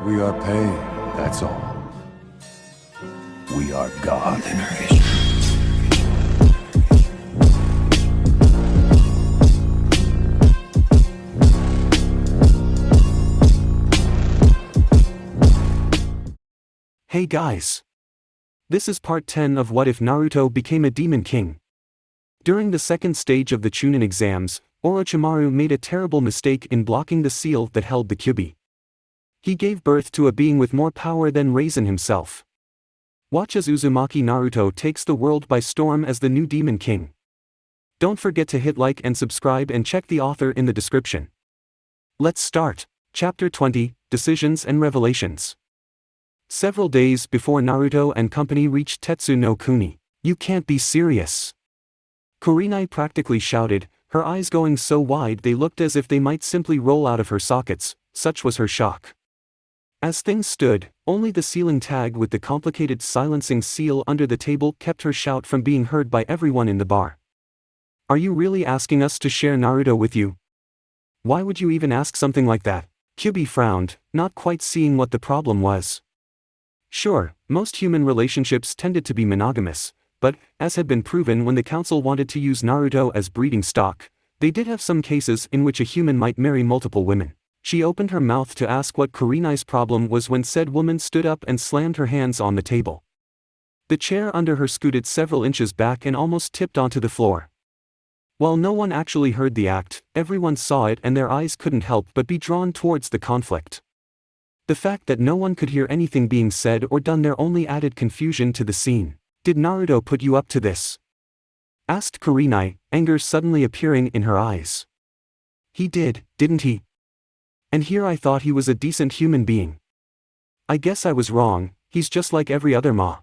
We are paid, that's all. We are God. Hey guys! This is part 10 of What If Naruto Became a Demon King. During the second stage of the Chunin Exams, Orochimaru made a terrible mistake in blocking the seal that held the Kyuubi. He gave birth to a being with more power than Raizen himself. Watch as Uzumaki Naruto takes the world by storm as the new Demon King. Don't forget to hit like and subscribe and check the author in the description. Let's start. Chapter 20, Decisions and Revelations. Several days before Naruto and company reached Tetsu no Kuni. You can't be serious! Kurenai practically shouted, her eyes going so wide they looked as if they might simply roll out of her sockets, such was her shock. As things stood, only the sealing tag with the complicated silencing seal under the table kept her shout from being heard by everyone in the bar. Are you really asking us to share Naruto with you? Why would you even ask something like that? Kyuubi frowned, not quite seeing what the problem was. Sure, most human relationships tended to be monogamous, but, as had been proven when the council wanted to use Naruto as breeding stock, they did have some cases in which a human might marry multiple women. She opened her mouth to ask what Kurenai's problem was when said woman stood up and slammed her hands on the table. The chair under her scooted several inches back and almost tipped onto the floor. While no one actually heard the act, everyone saw it and their eyes couldn't help but be drawn towards the conflict. The fact that no one could hear anything being said or done there only added confusion to the scene. Did Naruto put you up to this? Asked Kurenai, anger suddenly appearing in her eyes. He did, didn't he? And here I thought he was a decent human being. I guess I was wrong, he's just like every other ma.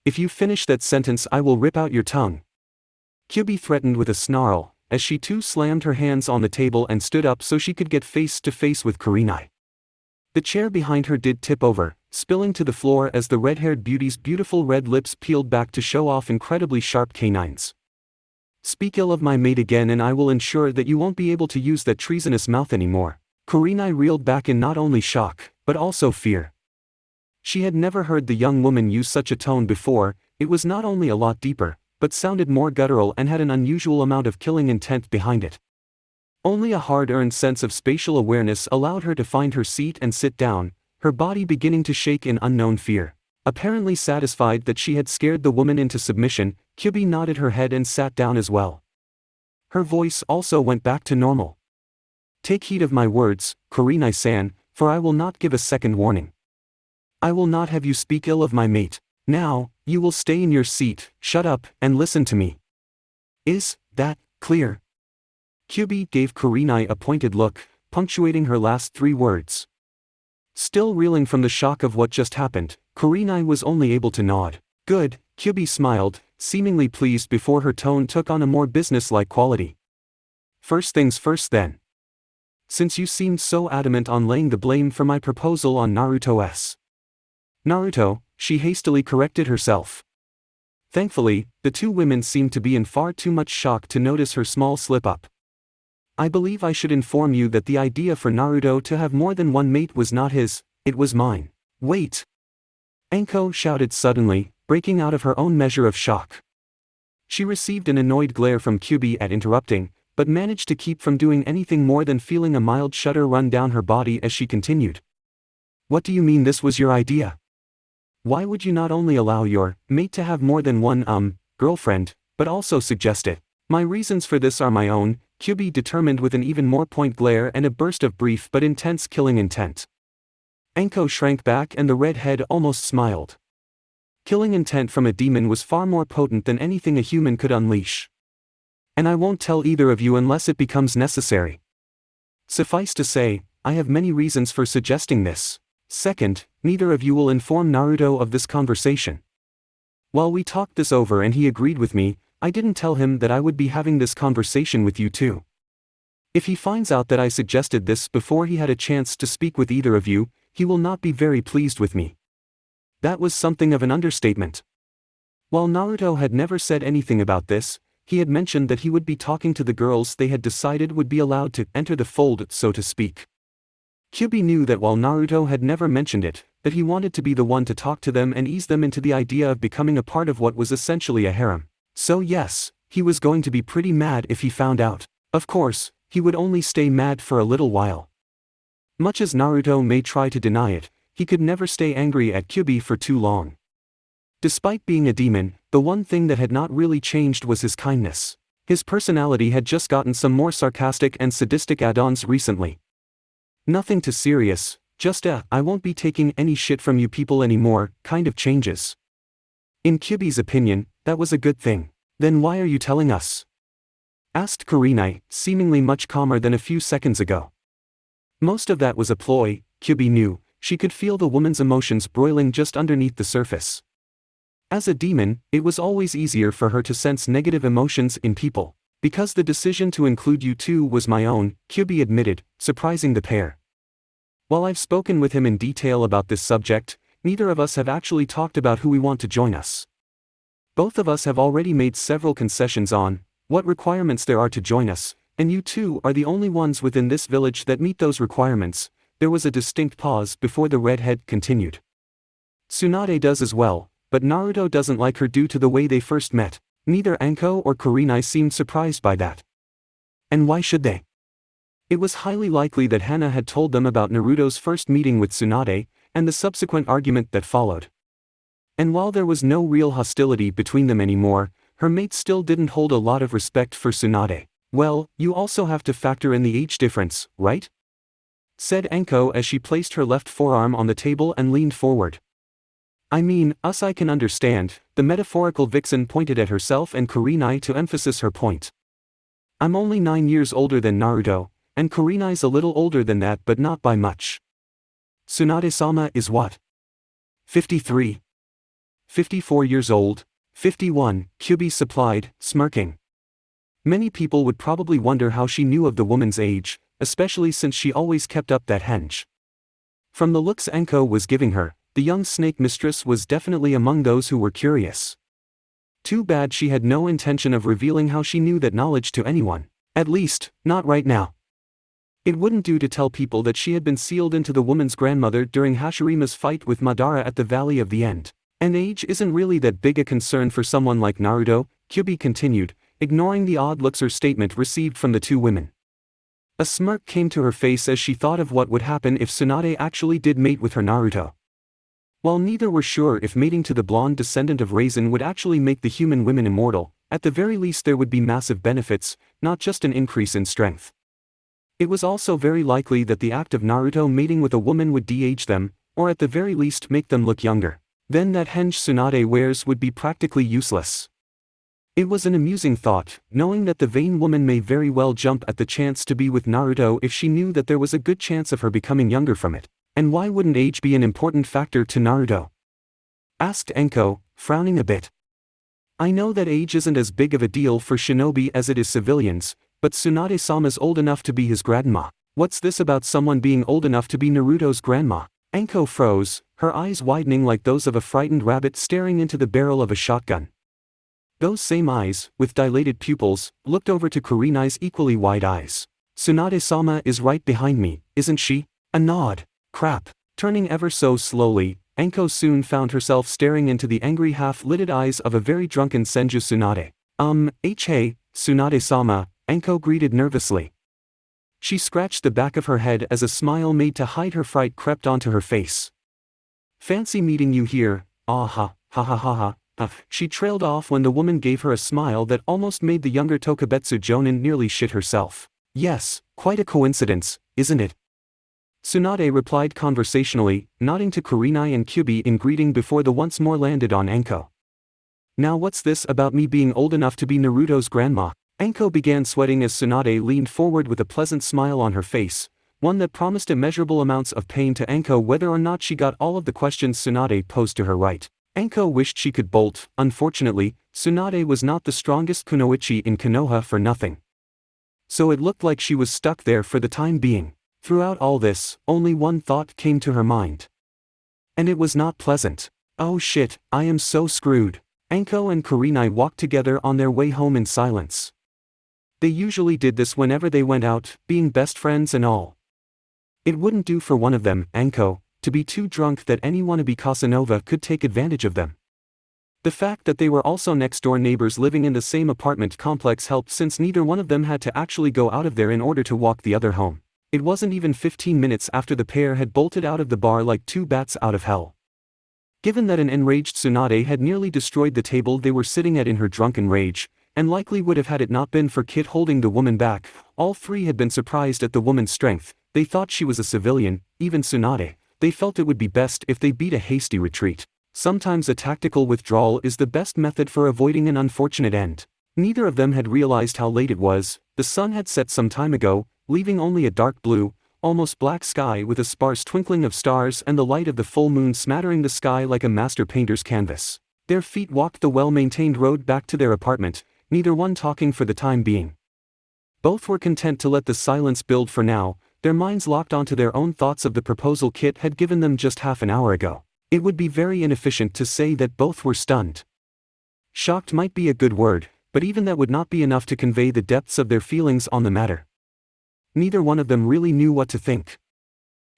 If you finish that sentence I will rip out your tongue. Kyuubi threatened with a snarl, as she too slammed her hands on the table and stood up so she could get face to face with Kurenai. The chair behind her did tip over, spilling to the floor as the red-haired beauty's beautiful red lips peeled back to show off incredibly sharp canines. Speak ill of my mate again and I will ensure that you won't be able to use that treasonous mouth anymore. Kurenai reeled back in not only shock, but also fear. She had never heard the young woman use such a tone before. It was not only a lot deeper, but sounded more guttural and had an unusual amount of killing intent behind it. Only a hard-earned sense of spatial awareness allowed her to find her seat and sit down, her body beginning to shake in unknown fear. Apparently satisfied that she had scared the woman into submission, Kyuubi nodded her head and sat down as well. Her voice also went back to normal. Take heed of my words, Kurenai-san, for I will not give a second warning. I will not have you speak ill of my mate. Now, you will stay in your seat, shut up, and listen to me. Is that clear? Kyuubi gave Kurenai a pointed look, punctuating her last three words. Still reeling from the shock of what just happened, Kurenai was only able to nod. Good, Kyuubi smiled, seemingly pleased before her tone took on a more business-like quality. First things first then. Since you seemed so adamant on laying the blame for my proposal on Naruto's. Naruto, she hastily corrected herself. Thankfully, the two women seemed to be in far too much shock to notice her small slip-up. I believe I should inform you that the idea for Naruto to have more than one mate was not his, it was mine. Wait! Anko shouted suddenly, breaking out of her own measure of shock. She received an annoyed glare from Kyuubi at interrupting, but managed to keep from doing anything more than feeling a mild shudder run down her body as she continued. What do you mean this was your idea? Why would you not only allow your mate to have more than one girlfriend, but also suggest it? My reasons for this are my own, Kyuubi determined with an even more point glare and a burst of brief but intense killing intent. Anko shrank back and the red head almost smiled. Killing intent from a demon was far more potent than anything a human could unleash. And I won't tell either of you unless it becomes necessary. Suffice to say, I have many reasons for suggesting this. Second, neither of you will inform Naruto of this conversation. While we talked this over and he agreed with me, I didn't tell him that I would be having this conversation with you too. If he finds out that I suggested this before he had a chance to speak with either of you, he will not be very pleased with me. That was something of an understatement. While Naruto had never said anything about this, he had mentioned that he would be talking to the girls they had decided would be allowed to enter the fold, so to speak. Kyuubi knew that while Naruto had never mentioned it, that he wanted to be the one to talk to them and ease them into the idea of becoming a part of what was essentially a harem. So yes, he was going to be pretty mad if he found out. Of course, he would only stay mad for a little while. Much as Naruto may try to deny it, he could never stay angry at Kyuubi for too long. Despite being a demon, the one thing that had not really changed was his kindness. His personality had just gotten some more sarcastic and sadistic add-ons recently. Nothing too serious, just a "I won't be taking any shit from you people anymore" kind of changes. In Kyuubi's opinion, that was a good thing. Then why are you telling us? Asked Kurenai, seemingly much calmer than a few seconds ago. Most of that was a ploy, Kyuubi knew. She could feel the woman's emotions broiling just underneath the surface. As a demon, it was always easier for her to sense negative emotions in people. Because the decision to include you two was my own, Kyuubi admitted, surprising the pair. While I've spoken with him in detail about this subject, neither of us have actually talked about who we want to join us. Both of us have already made several concessions on what requirements there are to join us, and you two are the only ones within this village that meet those requirements. There was a distinct pause before the redhead continued. Tsunade does as well, but Naruto doesn't like her due to the way they first met. Neither Anko or Kurenai seemed surprised by that. And why should they? It was highly likely that Hana had told them about Naruto's first meeting with Tsunade, and the subsequent argument that followed. And while there was no real hostility between them anymore, her mate still didn't hold a lot of respect for Tsunade. Well, you also have to factor in the age difference, right? Said Anko as she placed her left forearm on the table and leaned forward. I mean, us I can understand, the metaphorical vixen pointed at herself and Kurenai to emphasize her point. I'm only 9 years older than Naruto, and Kurenai's a little older than that but not by much. Tsunade-sama is what? 53. 54 years old. 51, Kyuubi supplied, smirking. Many people would probably wonder how she knew of the woman's age, especially since she always kept up that henge. From the looks Anko was giving her, the young snake mistress was definitely among those who were curious. Too bad she had no intention of revealing how she knew that knowledge to anyone. At least, not right now. It wouldn't do to tell people that she had been sealed into the woman's grandmother during Hashirima's fight with Madara at the Valley of the End. And age isn't really that big a concern for someone like Naruto, Kyuubi continued, ignoring the odd looks her statement received from the two women. A smirk came to her face as she thought of what would happen if Tsunade actually did mate with her Naruto. While neither were sure if mating to the blonde descendant of Raizen would actually make the human women immortal, at the very least there would be massive benefits, not just an increase in strength. It was also very likely that the act of Naruto mating with a woman would de-age them, or at the very least make them look younger. Then that henge Tsunade wears would be practically useless. It was an amusing thought, knowing that the vain woman may very well jump at the chance to be with Naruto if she knew that there was a good chance of her becoming younger from it. And why wouldn't age be an important factor to Naruto? Asked Anko, frowning a bit. I know that age isn't as big of a deal for shinobi as it is civilians, but Tsunade-sama's old enough to be his grandma. What's this about someone being old enough to be Naruto's grandma? Anko froze, her eyes widening like those of a frightened rabbit staring into the barrel of a shotgun. Those same eyes, with dilated pupils, looked over to Kurenai's equally wide eyes. Tsunade-sama is right behind me, isn't she? A nod. Crap. Turning ever so slowly, Anko soon found herself staring into the angry half-lidded eyes of a very drunken Senju Tsunade. Hey, Tsunade-sama, Anko greeted nervously. She scratched the back of her head as a smile made to hide her fright crept onto her face. Fancy meeting you here, ha ha ha. She trailed off when the woman gave her a smile that almost made the younger Tokubetsu Jonin nearly shit herself. Yes, quite a coincidence, isn't it? Tsunade replied conversationally, nodding to Kurenai and Kyuubi in greeting before the once more landed on Anko. Now what's this about me being old enough to be Naruto's grandma? Anko began sweating as Tsunade leaned forward with a pleasant smile on her face, one that promised immeasurable amounts of pain to Anko whether or not she got all of the questions Tsunade posed to her right. Anko wished she could bolt. Unfortunately, Tsunade was not the strongest kunoichi in Konoha for nothing. So it looked like she was stuck there for the time being. Throughout all this, only one thought came to her mind. And it was not pleasant. Oh shit, I am so screwed. Anko and Kurenai walked together on their way home in silence. They usually did this whenever they went out, being best friends and all. It wouldn't do for one of them, Anko, to be too drunk that any wannabe Casanova could take advantage of them. The fact that they were also next-door neighbors living in the same apartment complex helped since neither one of them had to actually go out of there in order to walk the other home. It wasn't even 15 minutes after the pair had bolted out of the bar like two bats out of hell. Given that an enraged Tsunade had nearly destroyed the table they were sitting at in her drunken rage, and likely would have had it not been for Kit holding the woman back, all three had been surprised at the woman's strength. They thought she was a civilian, even Tsunade. They felt it would be best if they beat a hasty retreat. Sometimes a tactical withdrawal is the best method for avoiding an unfortunate end. Neither of them had realized how late it was. The sun had set some time ago, leaving only a dark blue, almost black sky with a sparse twinkling of stars and the light of the full moon smattering the sky like a master painter's canvas. Their feet walked the well-maintained road back to their apartment, neither one talking for the time being. Both were content to let the silence build for now, their minds locked onto their own thoughts of the proposal Kit had given them just half an hour ago. It would be very inefficient to say that both were stunned. Shocked might be a good word, but even that would not be enough to convey the depths of their feelings on the matter. Neither one of them really knew what to think.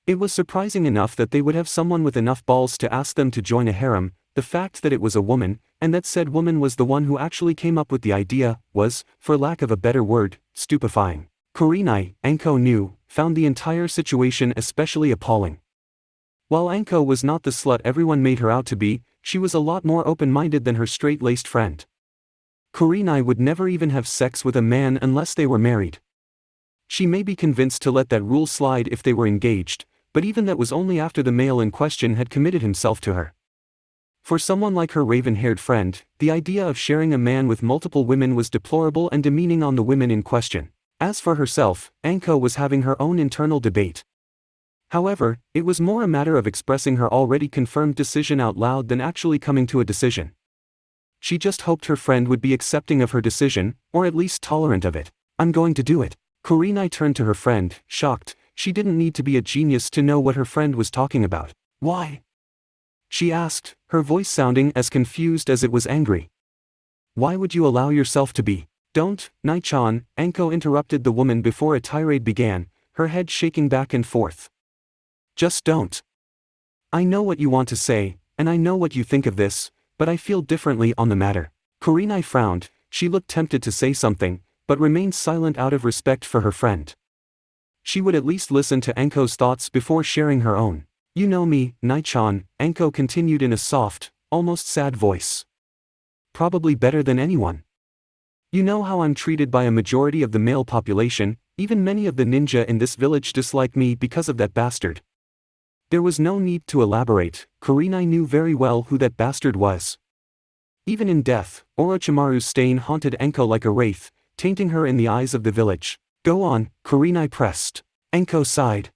It was surprising enough that they would have someone with enough balls to ask them to join a harem. The fact that it was a woman, and that said woman was the one who actually came up with the idea, was, for lack of a better word, stupefying. Kurenai, Anko knew, found the entire situation especially appalling. While Anko was not the slut everyone made her out to be, she was a lot more open-minded than her straight-laced friend. Kurenai would never even have sex with a man unless they were married. She may be convinced to let that rule slide if they were engaged, but even that was only after the male in question had committed himself to her. For someone like her raven-haired friend, the idea of sharing a man with multiple women was deplorable and demeaning on the women in question. As for herself, Anko was having her own internal debate. However, it was more a matter of expressing her already confirmed decision out loud than actually coming to a decision. She just hoped her friend would be accepting of her decision, or at least tolerant of it. "I'm going to do it." Kurenai turned to her friend, shocked. She didn't need to be a genius to know what her friend was talking about. "Why?" she asked, her voice sounding as confused as it was angry. "Why would you allow yourself to be?" "Don't, Nai-chan," Anko interrupted the woman before a tirade began, her head shaking back and forth. "Just don't. I know what you want to say, and I know what you think of this, but I feel differently on the matter." Kurenai frowned. She looked tempted to say something, but remained silent out of respect for her friend. She would at least listen to Anko's thoughts before sharing her own. "You know me, Nai-chan," Anko continued in a soft, almost sad voice. "Probably better than anyone. You know how I'm treated by a majority of the male population, even many of the ninja in this village dislike me because of that bastard." There was no need to elaborate. Kurenai knew very well who that bastard was. Even in death, Orochimaru's stain haunted Anko like a wraith, tainting her in the eyes of the village. "Go on," Kurenai pressed. Anko sighed.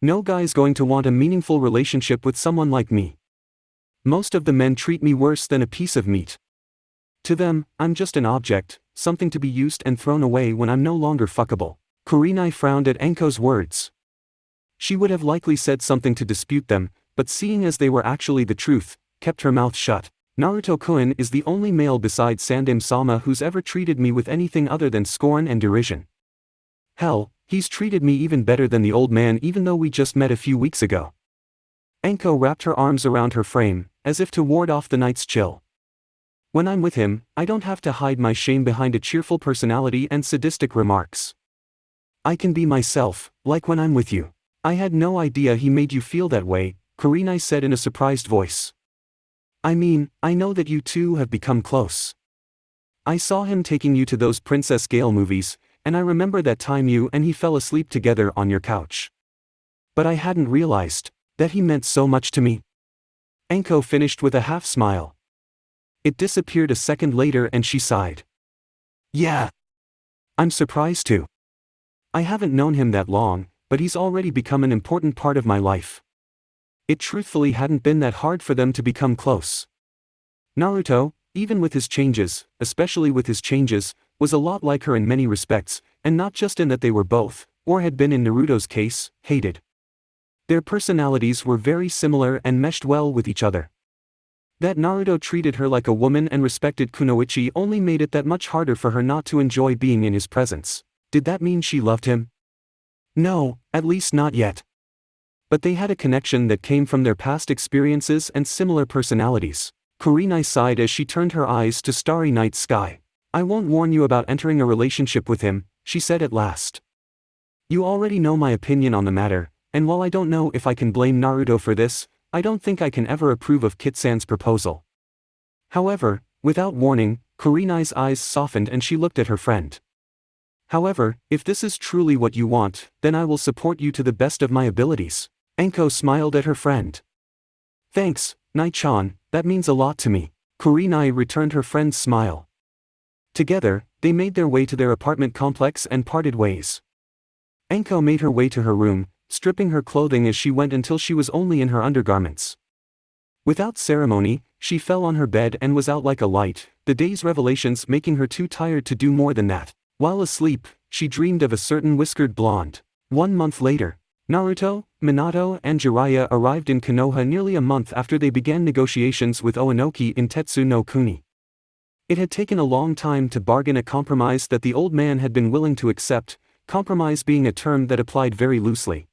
"No guy's going to want a meaningful relationship with someone like me. Most of the men treat me worse than a piece of meat. To them, I'm just an object, something to be used and thrown away when I'm no longer fuckable." Kurenai frowned at Anko's words. She would have likely said something to dispute them, but seeing as they were actually the truth, kept her mouth shut. "Naruto-kun is the only male besides Sandame-sama who's ever treated me with anything other than scorn and derision. Hell, he's treated me even better than the old man even though we just met a few weeks ago." Anko wrapped her arms around her frame, as if to ward off the night's chill. "When I'm with him, I don't have to hide my shame behind a cheerful personality and sadistic remarks. I can be myself, like when I'm with you." "I had no idea he made you feel that way," Kurenai said in a surprised voice. "I mean, I know that you two have become close. I saw him taking you to those Princess Gale movies, and I remember that time you and he fell asleep together on your couch. But I hadn't realized that he meant so much to me." Anko finished with a half-smile. It disappeared a second later and she sighed. "Yeah. I'm surprised too. I haven't known him that long, but he's already become an important part of my life." It truthfully hadn't been that hard for them to become close. Naruto, even with his changes, especially with his changes, was a lot like her in many respects, and not just in that they were both, or had been in Naruto's case, hated. Their personalities were very similar and meshed well with each other. That Naruto treated her like a woman and respected Kunoichi only made it that much harder for her not to enjoy being in his presence. Did that mean she loved him? No, at least not yet. But they had a connection that came from their past experiences and similar personalities. Kurenai sighed as she turned her eyes to starry night sky. I won't warn you about entering a relationship with him, she said at last. You already know my opinion on the matter, and while I don't know if I can blame Naruto for this, I don't think I can ever approve of Kit-san's proposal. However, without warning, Kurenai's eyes softened and she looked at her friend. However, if this is truly what you want, then I will support you to the best of my abilities. Enko smiled at her friend. Thanks, Nai-chan, that means a lot to me. Kurenai returned her friend's smile. Together, they made their way to their apartment complex and parted ways. Enko made her way to her room, stripping her clothing as she went until she was only in her undergarments. Without ceremony, she fell on her bed and was out like a light, the day's revelations making her too tired to do more than that. While asleep, she dreamed of a certain whiskered blonde. 1 month later, Naruto, Minato and Jiraiya arrived in Konoha nearly a month after they began negotiations with Oenoki in Tetsu no Kuni. It had taken a long time to bargain a compromise that the old man had been willing to accept, compromise being a term that applied very loosely.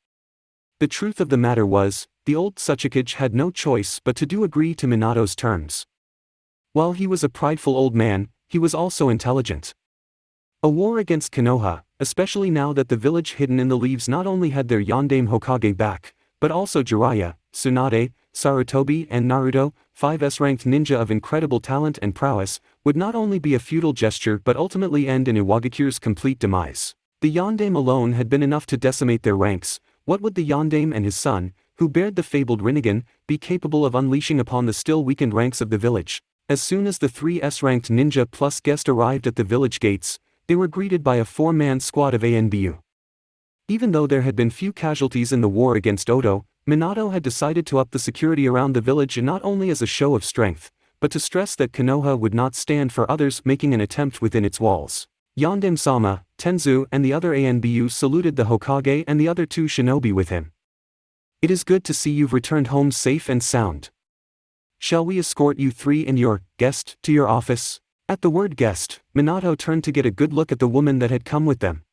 The truth of the matter was, the old Tsuchikage had no choice but to agree to Minato's terms. While he was a prideful old man, he was also intelligent. A war against Konoha, especially now that the village hidden in the leaves not only had their Yondaime Hokage back, but also Jiraiya, Tsunade, Sarutobi and Naruto, 5 S-ranked ninja of incredible talent and prowess, would not only be a futile gesture but ultimately end in Iwagakure's complete demise. The Yondaime alone had been enough to decimate their ranks. What would the Yondaime and his son, who bared the fabled Rinnegan, be capable of unleashing upon the still weakened ranks of the village? As soon as the 3 S-ranked ninja plus guest arrived at the village gates, they were greeted by a 4-man squad of ANBU. Even though there had been few casualties in the war against Odo, Minato had decided to up the security around the village not only as a show of strength, but to stress that Konoha would not stand for others making an attempt within its walls. Yondaime-sama, Tenzu and the other ANBU saluted the Hokage and the other 2 shinobi with him. It is good to see you've returned home safe and sound. Shall we escort you 3 and your guest to your office? At the word guest, Minato turned to get a good look at the woman that had come with them.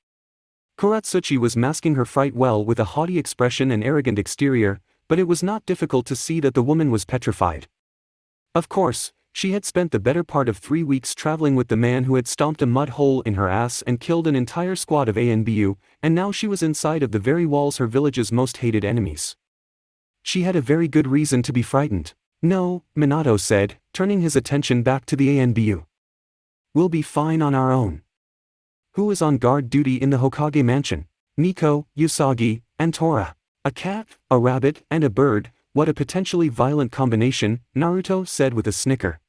Kuratsuchi was masking her fright well with a haughty expression and arrogant exterior, but it was not difficult to see that the woman was petrified. Of course, she had spent the better part of 3 weeks traveling with the man who had stomped a mud hole in her ass and killed an entire squad of ANBU, and now she was inside of the very walls her village's most hated enemies. She had a very good reason to be frightened. No, Minato said, turning his attention back to the ANBU. We'll be fine on our own. Who is on guard duty in the Hokage mansion? Nico, Usagi, and Tora. A cat, a rabbit, and a bird, what a potentially violent combination, Naruto said with a snicker.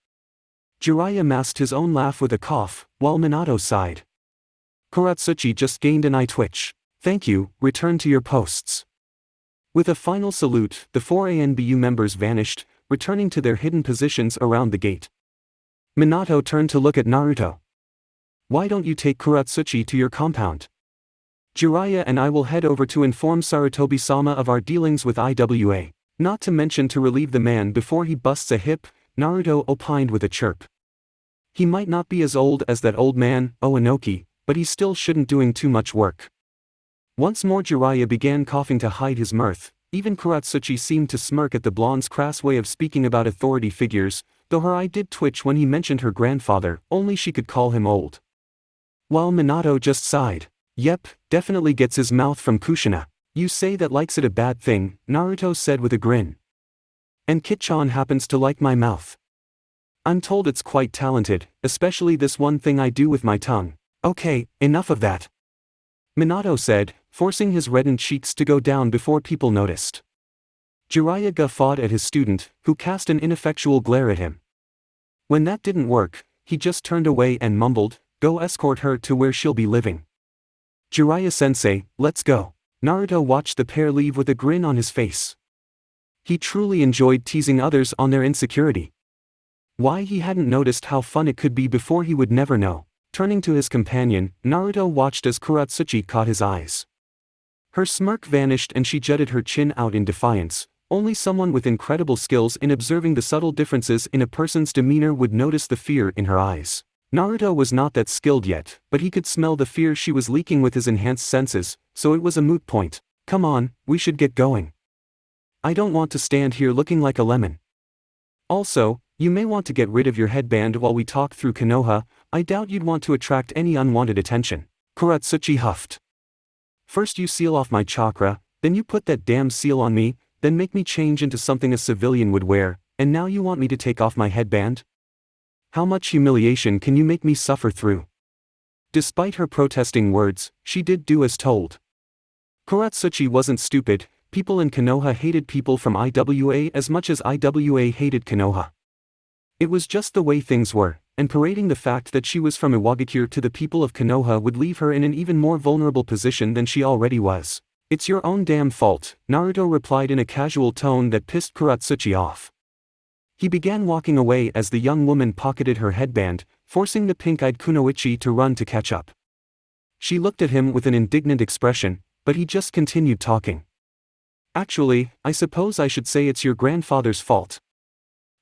Jiraiya masked his own laugh with a cough, while Minato sighed. Kuratsuchi just gained an eye twitch. Thank you, return to your posts. With a final salute, the 4 ANBU members vanished, returning to their hidden positions around the gate. Minato turned to look at Naruto. Why don't you take Kuratsuchi to your compound? Jiraiya and I will head over to inform Sarutobi-sama of our dealings with IWA. Not to mention to relieve the man before he busts a hip, Naruto opined with a chirp. He might not be as old as that old man, Oenoki, but he still shouldn't doing too much work. Once more Jiraiya began coughing to hide his mirth. Even Kuratsuchi seemed to smirk at the blonde's crass way of speaking about authority figures, though her eye did twitch when he mentioned her grandfather, only she could call him old. While Minato just sighed. Yep, definitely gets his mouth from Kushina. You say that likes it a bad thing, Naruto said with a grin. And Kit-chan happens to like my mouth. I'm told it's quite talented, especially this one thing I do with my tongue. Okay, enough of that. Minato said, forcing his reddened cheeks to go down before people noticed. Jiraiya guffawed at his student, who cast an ineffectual glare at him. When that didn't work, he just turned away and mumbled, go escort her to where she'll be living. Jiraiya-sensei, let's go. Naruto watched the pair leave with a grin on his face. He truly enjoyed teasing others on their insecurity. Why he hadn't noticed how fun it could be before he would never know. Turning to his companion, Naruto watched as Kuratsuchi caught his eyes. Her smirk vanished and she jutted her chin out in defiance. Only someone with incredible skills in observing the subtle differences in a person's demeanor would notice the fear in her eyes. Naruto was not that skilled yet, but he could smell the fear she was leaking with his enhanced senses, so it was a moot point. Come on, we should get going. I don't want to stand here looking like a lemon. Also, you may want to get rid of your headband while we talk through Konoha. I doubt you'd want to attract any unwanted attention. Kuratsuchi huffed. First you seal off my chakra, then you put that damn seal on me, then make me change into something a civilian would wear, and now you want me to take off my headband? How much humiliation can you make me suffer through? Despite her protesting words, she did do as told. Kuratsuchi wasn't stupid. People in Konoha hated people from IWA as much as IWA hated Konoha. It was just the way things were, and parading the fact that she was from Iwagakure to the people of Konoha would leave her in an even more vulnerable position than she already was. It's your own damn fault, Naruto replied in a casual tone that pissed Kuratsuchi off. He began walking away as the young woman pocketed her headband, forcing the pink-eyed Kunoichi to run to catch up. She looked at him with an indignant expression, but he just continued talking. Actually, I suppose I should say it's your grandfather's fault.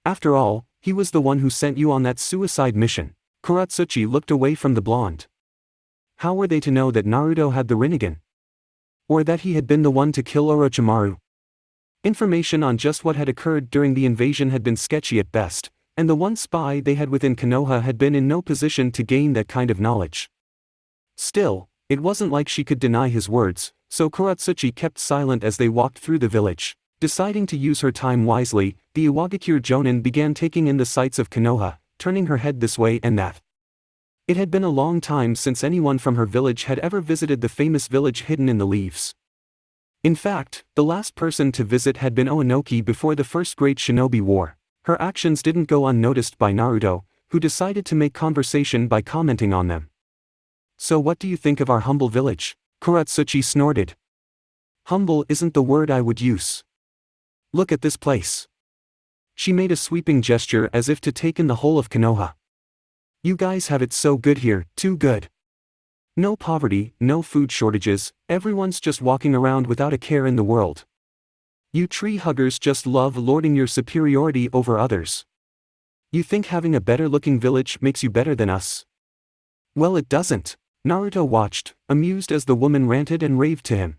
After all, he was the one who sent you on that suicide mission. Kuratsuchi looked away from the blonde. How were they to know that Naruto had the Rinnegan? Or that he had been the one to kill Orochimaru? Information on just what had occurred during the invasion had been sketchy at best, and the one spy they had within Konoha had been in no position to gain that kind of knowledge. Still, it wasn't like she could deny his words, so Kuratsuchi kept silent as they walked through the village. Deciding to use her time wisely, the Iwagakure Jonin began taking in the sights of Konoha, turning her head this way and that. It had been a long time since anyone from her village had ever visited the famous village hidden in the leaves. In fact, the last person to visit had been Oinoki before the First Great Shinobi War. Her actions didn't go unnoticed by Naruto, who decided to make conversation by commenting on them. So what do you think of our humble village? Kuratsuchi snorted. Humble isn't the word I would use. Look at this place. She made a sweeping gesture as if to take in the whole of Konoha. You guys have it so good here, too good. No poverty, no food shortages, everyone's just walking around without a care in the world. You tree huggers just love lording your superiority over others. You think having a better looking village makes you better than us? Well, it doesn't. Naruto watched, amused as the woman ranted and raved to him.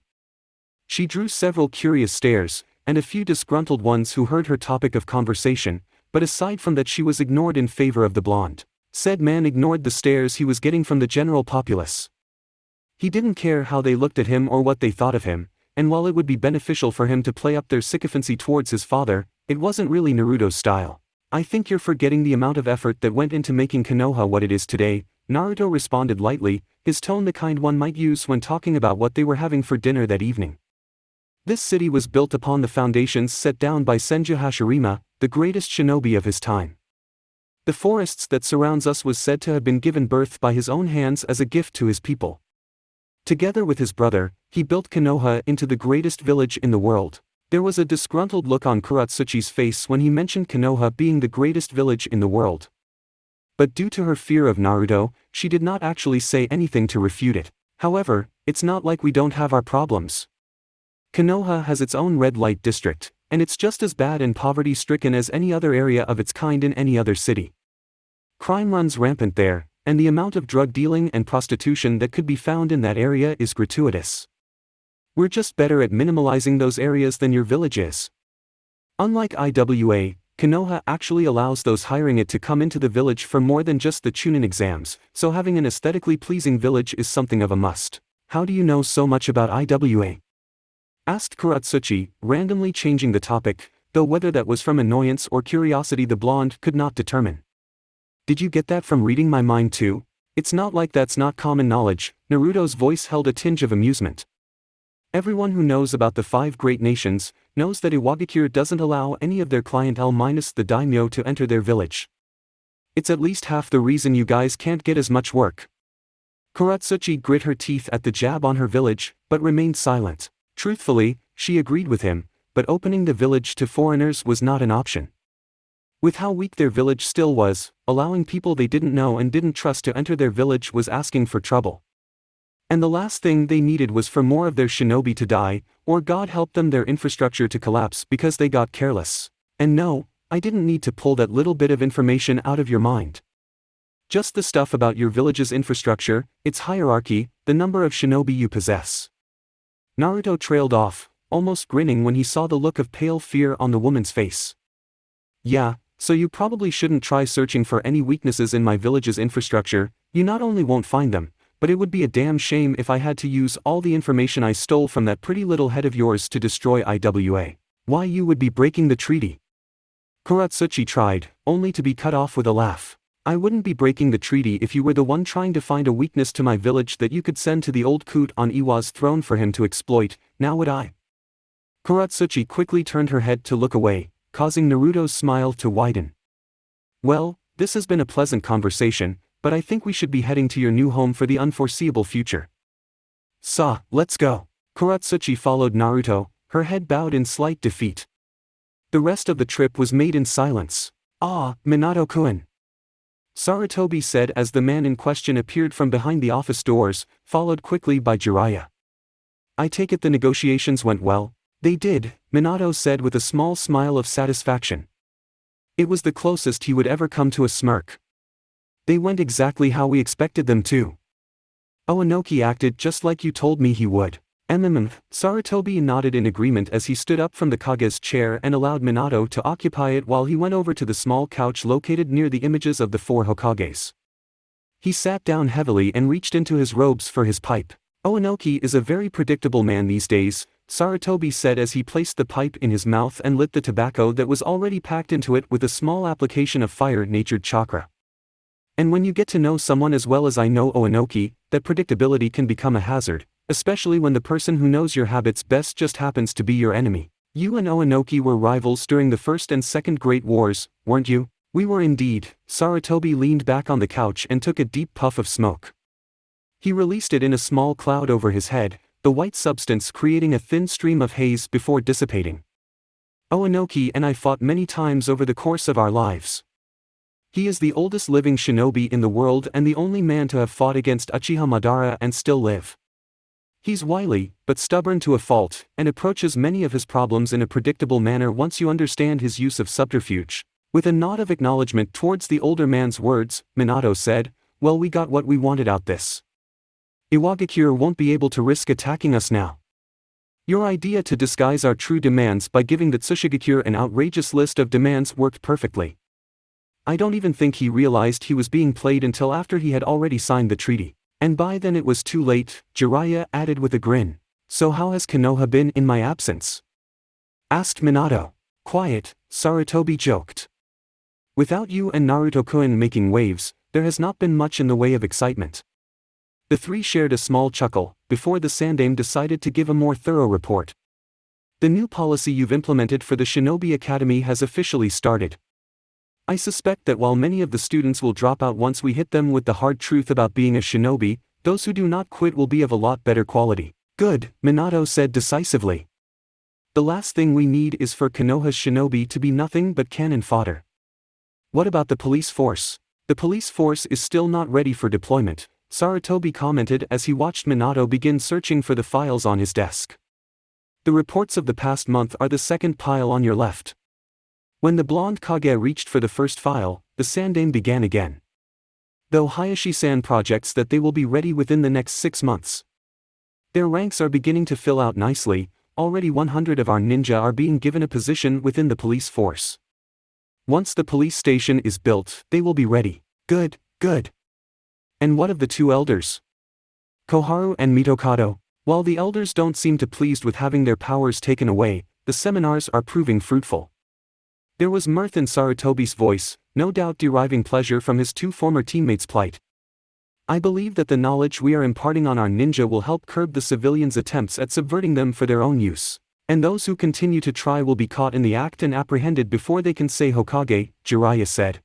She drew several curious stares, and a few disgruntled ones who heard her topic of conversation, but aside from that she was ignored in favor of the blonde. Said man ignored the stares he was getting from the general populace. He didn't care how they looked at him or what they thought of him, and while it would be beneficial for him to play up their sycophancy towards his father, it wasn't really Naruto's style. I think you're forgetting the amount of effort that went into making Konoha what it is today, Naruto responded lightly, his tone the kind one might use when talking about what they were having for dinner that evening. This city was built upon the foundations set down by Senju Hashirama, the greatest shinobi of his time. The forests that surrounds us was said to have been given birth by his own hands as a gift to his people. Together with his brother, he built Konoha into the greatest village in the world. There was a disgruntled look on Kuratsuchi's face when he mentioned Konoha being the greatest village in the world. But due to her fear of Naruto, she did not actually say anything to refute it. However, it's not like we don't have our problems. Konoha has its own red light district, and it's just as bad and poverty-stricken as any other area of its kind in any other city. Crime runs rampant there, and the amount of drug dealing and prostitution that could be found in that area is gratuitous. We're just better at minimalizing those areas than your village is. Unlike IWA, Konoha actually allows those hiring it to come into the village for more than just the Chunin Exams, so having an aesthetically pleasing village is something of a must. How do you know so much about IWA? Asked Kuratsuchi, randomly changing the topic, though whether that was from annoyance or curiosity the blonde could not determine. Did you get that from reading my mind too? It's not like that's not common knowledge, Naruto's voice held a tinge of amusement. Everyone who knows about the 5 great nations, knows that Iwagakure doesn't allow any of their clientele minus the daimyo to enter their village. It's at least half the reason you guys can't get as much work. Kuratsuchi grit her teeth at the jab on her village, but remained silent. Truthfully, she agreed with him, but opening the village to foreigners was not an option. With how weak their village still was, allowing people they didn't know and didn't trust to enter their village was asking for trouble. And the last thing they needed was for more of their shinobi to die, or God help them their infrastructure to collapse because they got careless. And no, I didn't need to pull that little bit of information out of your mind. Just the stuff about your village's infrastructure, its hierarchy, the number of shinobi you possess. Naruto trailed off, almost grinning when he saw the look of pale fear on the woman's face. Yeah, so you probably shouldn't try searching for any weaknesses in my village's infrastructure. You not only won't find them, but it would be a damn shame if I had to use all the information I stole from that pretty little head of yours to destroy IWA. Why, you would be breaking the treaty. Kuratsuchi tried, only to be cut off with a laugh. I wouldn't be breaking the treaty if you were the one trying to find a weakness to my village that you could send to the old coot on Iwa's throne for him to exploit, now would I? Kuratsuchi quickly turned her head to look away, causing Naruto's smile to widen. Well, this has been a pleasant conversation, but I think we should be heading to your new home for the unforeseeable future. Let's go. Kuratsuchi followed Naruto, her head bowed in slight defeat. The rest of the trip was made in silence. Ah, Minato-kun. Sarutobi said as the man in question appeared from behind the office doors, followed quickly by Jiraiya. I take it the negotiations went well? They did, Minato said with a small smile of satisfaction. It was the closest he would ever come to a smirk. They went exactly how we expected them to. Oanoki acted just like you told me he would. Sarutobi nodded in agreement as he stood up from the Kage's chair and allowed Minato to occupy it while he went over to the small couch located near the images of the 4 Hokages. He sat down heavily and reached into his robes for his pipe. Oanoki is a very predictable man these days, Sarutobi said as he placed the pipe in his mouth and lit the tobacco that was already packed into it with a small application of fire-natured chakra. And when you get to know someone as well as I know Oanoki, that predictability can become a hazard, especially when the person who knows your habits best just happens to be your enemy. You and Oanoki were rivals during the First and Second Great Wars, weren't you? We were indeed. Sarutobi leaned back on the couch and took a deep puff of smoke. He released it in a small cloud over his head, the white substance creating a thin stream of haze before dissipating. Oanoki and I fought many times over the course of our lives. He is the oldest living shinobi in the world and the only man to have fought against Uchiha Madara and still live. He's wily, but stubborn to a fault, and approaches many of his problems in a predictable manner once you understand his use of subterfuge. With a nod of acknowledgement towards the older man's words, Minato said, well, we got what we wanted out this. Iwagakure won't be able to risk attacking us now. Your idea to disguise our true demands by giving the Tsushigakure an outrageous list of demands worked perfectly. I don't even think he realized he was being played until after he had already signed the treaty. And by then it was too late, Jiraiya added with a grin. So how has Konoha been in my absence? Asked Minato. Quiet, Sarutobi joked. Without you and Naruto-kun making waves, there has not been much in the way of excitement. The three shared a small chuckle, before the Sandaime decided to give a more thorough report. The new policy you've implemented for the Shinobi Academy has officially started. I suspect that while many of the students will drop out once we hit them with the hard truth about being a shinobi, those who do not quit will be of a lot better quality. Good, Minato said decisively. The last thing we need is for Konoha's shinobi to be nothing but cannon fodder. What about the police force? The police force is still not ready for deployment, Sarutobi commented as he watched Minato begin searching for the files on his desk. The reports of the past month are the second pile on your left. When the blonde Kage reached for the first file, the Sandaime began again. Though Hayashi-san projects that they will be ready within the next 6 months. Their ranks are beginning to fill out nicely, already 100 of our ninja are being given a position within the police force. Once the police station is built, they will be ready. Good, good. And what of the 2 elders? Koharu and Mitokado? While the elders don't seem too pleased with having their powers taken away, the seminars are proving fruitful. There was mirth in Sarutobi's voice, no doubt deriving pleasure from his 2 former teammates' plight. I believe that the knowledge we are imparting on our ninja will help curb the civilians' attempts at subverting them for their own use. And those who continue to try will be caught in the act and apprehended before they can say Hokage, Jiraiya said.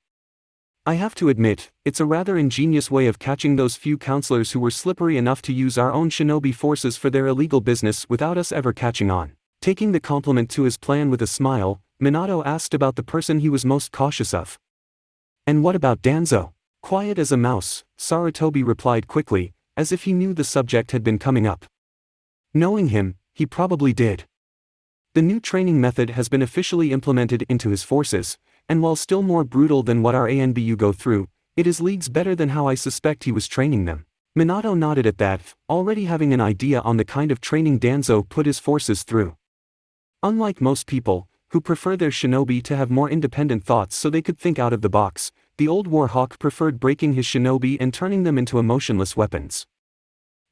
I have to admit, it's a rather ingenious way of catching those few counselors who were slippery enough to use our own shinobi forces for their illegal business without us ever catching on. Taking the compliment to his plan with a smile, Minato asked about the person he was most cautious of. And what about Danzo? Quiet as a mouse, Sarutobi replied quickly, as if he knew the subject had been coming up. Knowing him, he probably did. The new training method has been officially implemented into his forces, and while still more brutal than what our ANBU go through, it is leagues better than how I suspect he was training them. Minato nodded at that, already having an idea on the kind of training Danzo put his forces through. Unlike most people, who prefer their shinobi to have more independent thoughts so they could think out of the box, the old Warhawk preferred breaking his shinobi and turning them into emotionless weapons.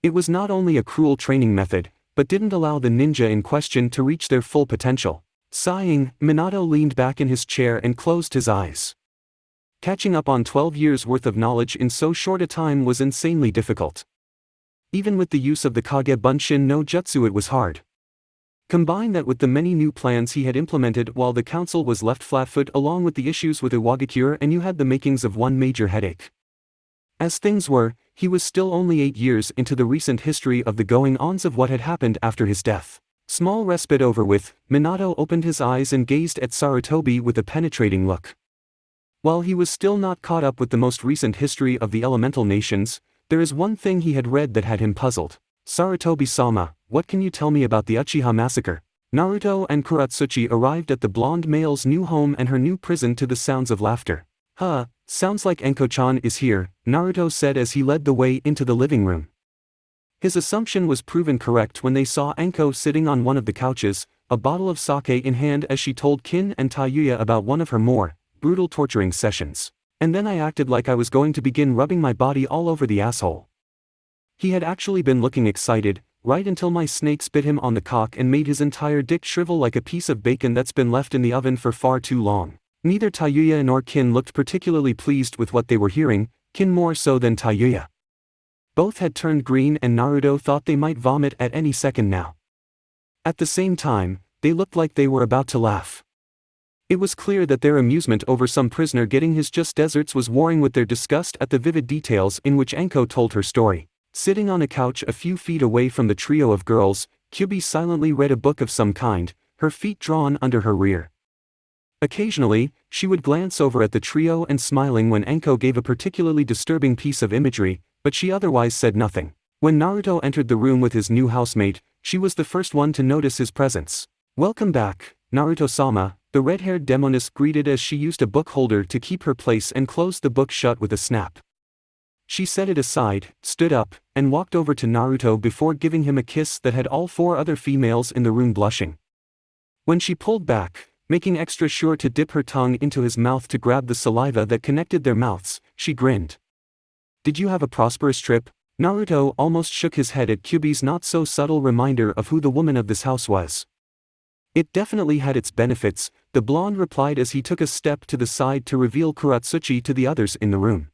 It was not only a cruel training method, but didn't allow the ninja in question to reach their full potential. Sighing, Minato leaned back in his chair and closed his eyes. Catching up on 12 years' worth of knowledge in so short a time was insanely difficult. Even with the use of the Kage Bunshin no Jutsu, it was hard. Combine that with the many new plans he had implemented while the council was left flat-foot, along with the issues with Iwagakure, and you had the makings of one major headache. As things were, he was still only 8 years into the recent history of the going-ons of what had happened after his death. Small respite over with, Minato opened his eyes and gazed at Sarutobi with a penetrating look. While he was still not caught up with the most recent history of the elemental nations, there is one thing he had read that had him puzzled. Sarutobi-sama, what can you tell me about the Uchiha massacre? Naruto and Kuratsuchi arrived at the blonde male's new home and her new prison to the sounds of laughter. Sounds like Enko-chan is here, Naruto said as he led the way into the living room. His assumption was proven correct when they saw Enko sitting on one of the couches, a bottle of sake in hand, as she told Kin and Tayuya about one of her more brutal torturing sessions. And then I acted like I was going to begin rubbing my body all over the asshole. He had actually been looking excited, right until my snakes bit him on the cock and made his entire dick shrivel like a piece of bacon that's been left in the oven for far too long. Neither Tayuya nor Kin looked particularly pleased with what they were hearing, Kin more so than Tayuya. Both had turned green and Naruto thought they might vomit at any second now. At the same time, they looked like they were about to laugh. It was clear that their amusement over some prisoner getting his just desserts was warring with their disgust at the vivid details in which Enko told her story. Sitting on a couch a few feet away from the trio of girls, Kyuubi silently read a book of some kind, her feet drawn under her rear. Occasionally, she would glance over at the trio and smiling when Enko gave a particularly disturbing piece of imagery, but she otherwise said nothing. When Naruto entered the room with his new housemate, she was the first one to notice his presence. "Welcome back, Naruto-sama," the red-haired demoness greeted as she used a book holder to keep her place and closed the book shut with a snap. She set it aside, stood up, and walked over to Naruto before giving him a kiss that had all 4 other females in the room blushing. When she pulled back, making extra sure to dip her tongue into his mouth to grab the saliva that connected their mouths, she grinned. "Did you have a prosperous trip?" Naruto almost shook his head at Kyuubi's not-so-subtle reminder of who the woman of this house was. "It definitely had its benefits," the blonde replied as he took a step to the side to reveal Kuratsuchi to the others in the room.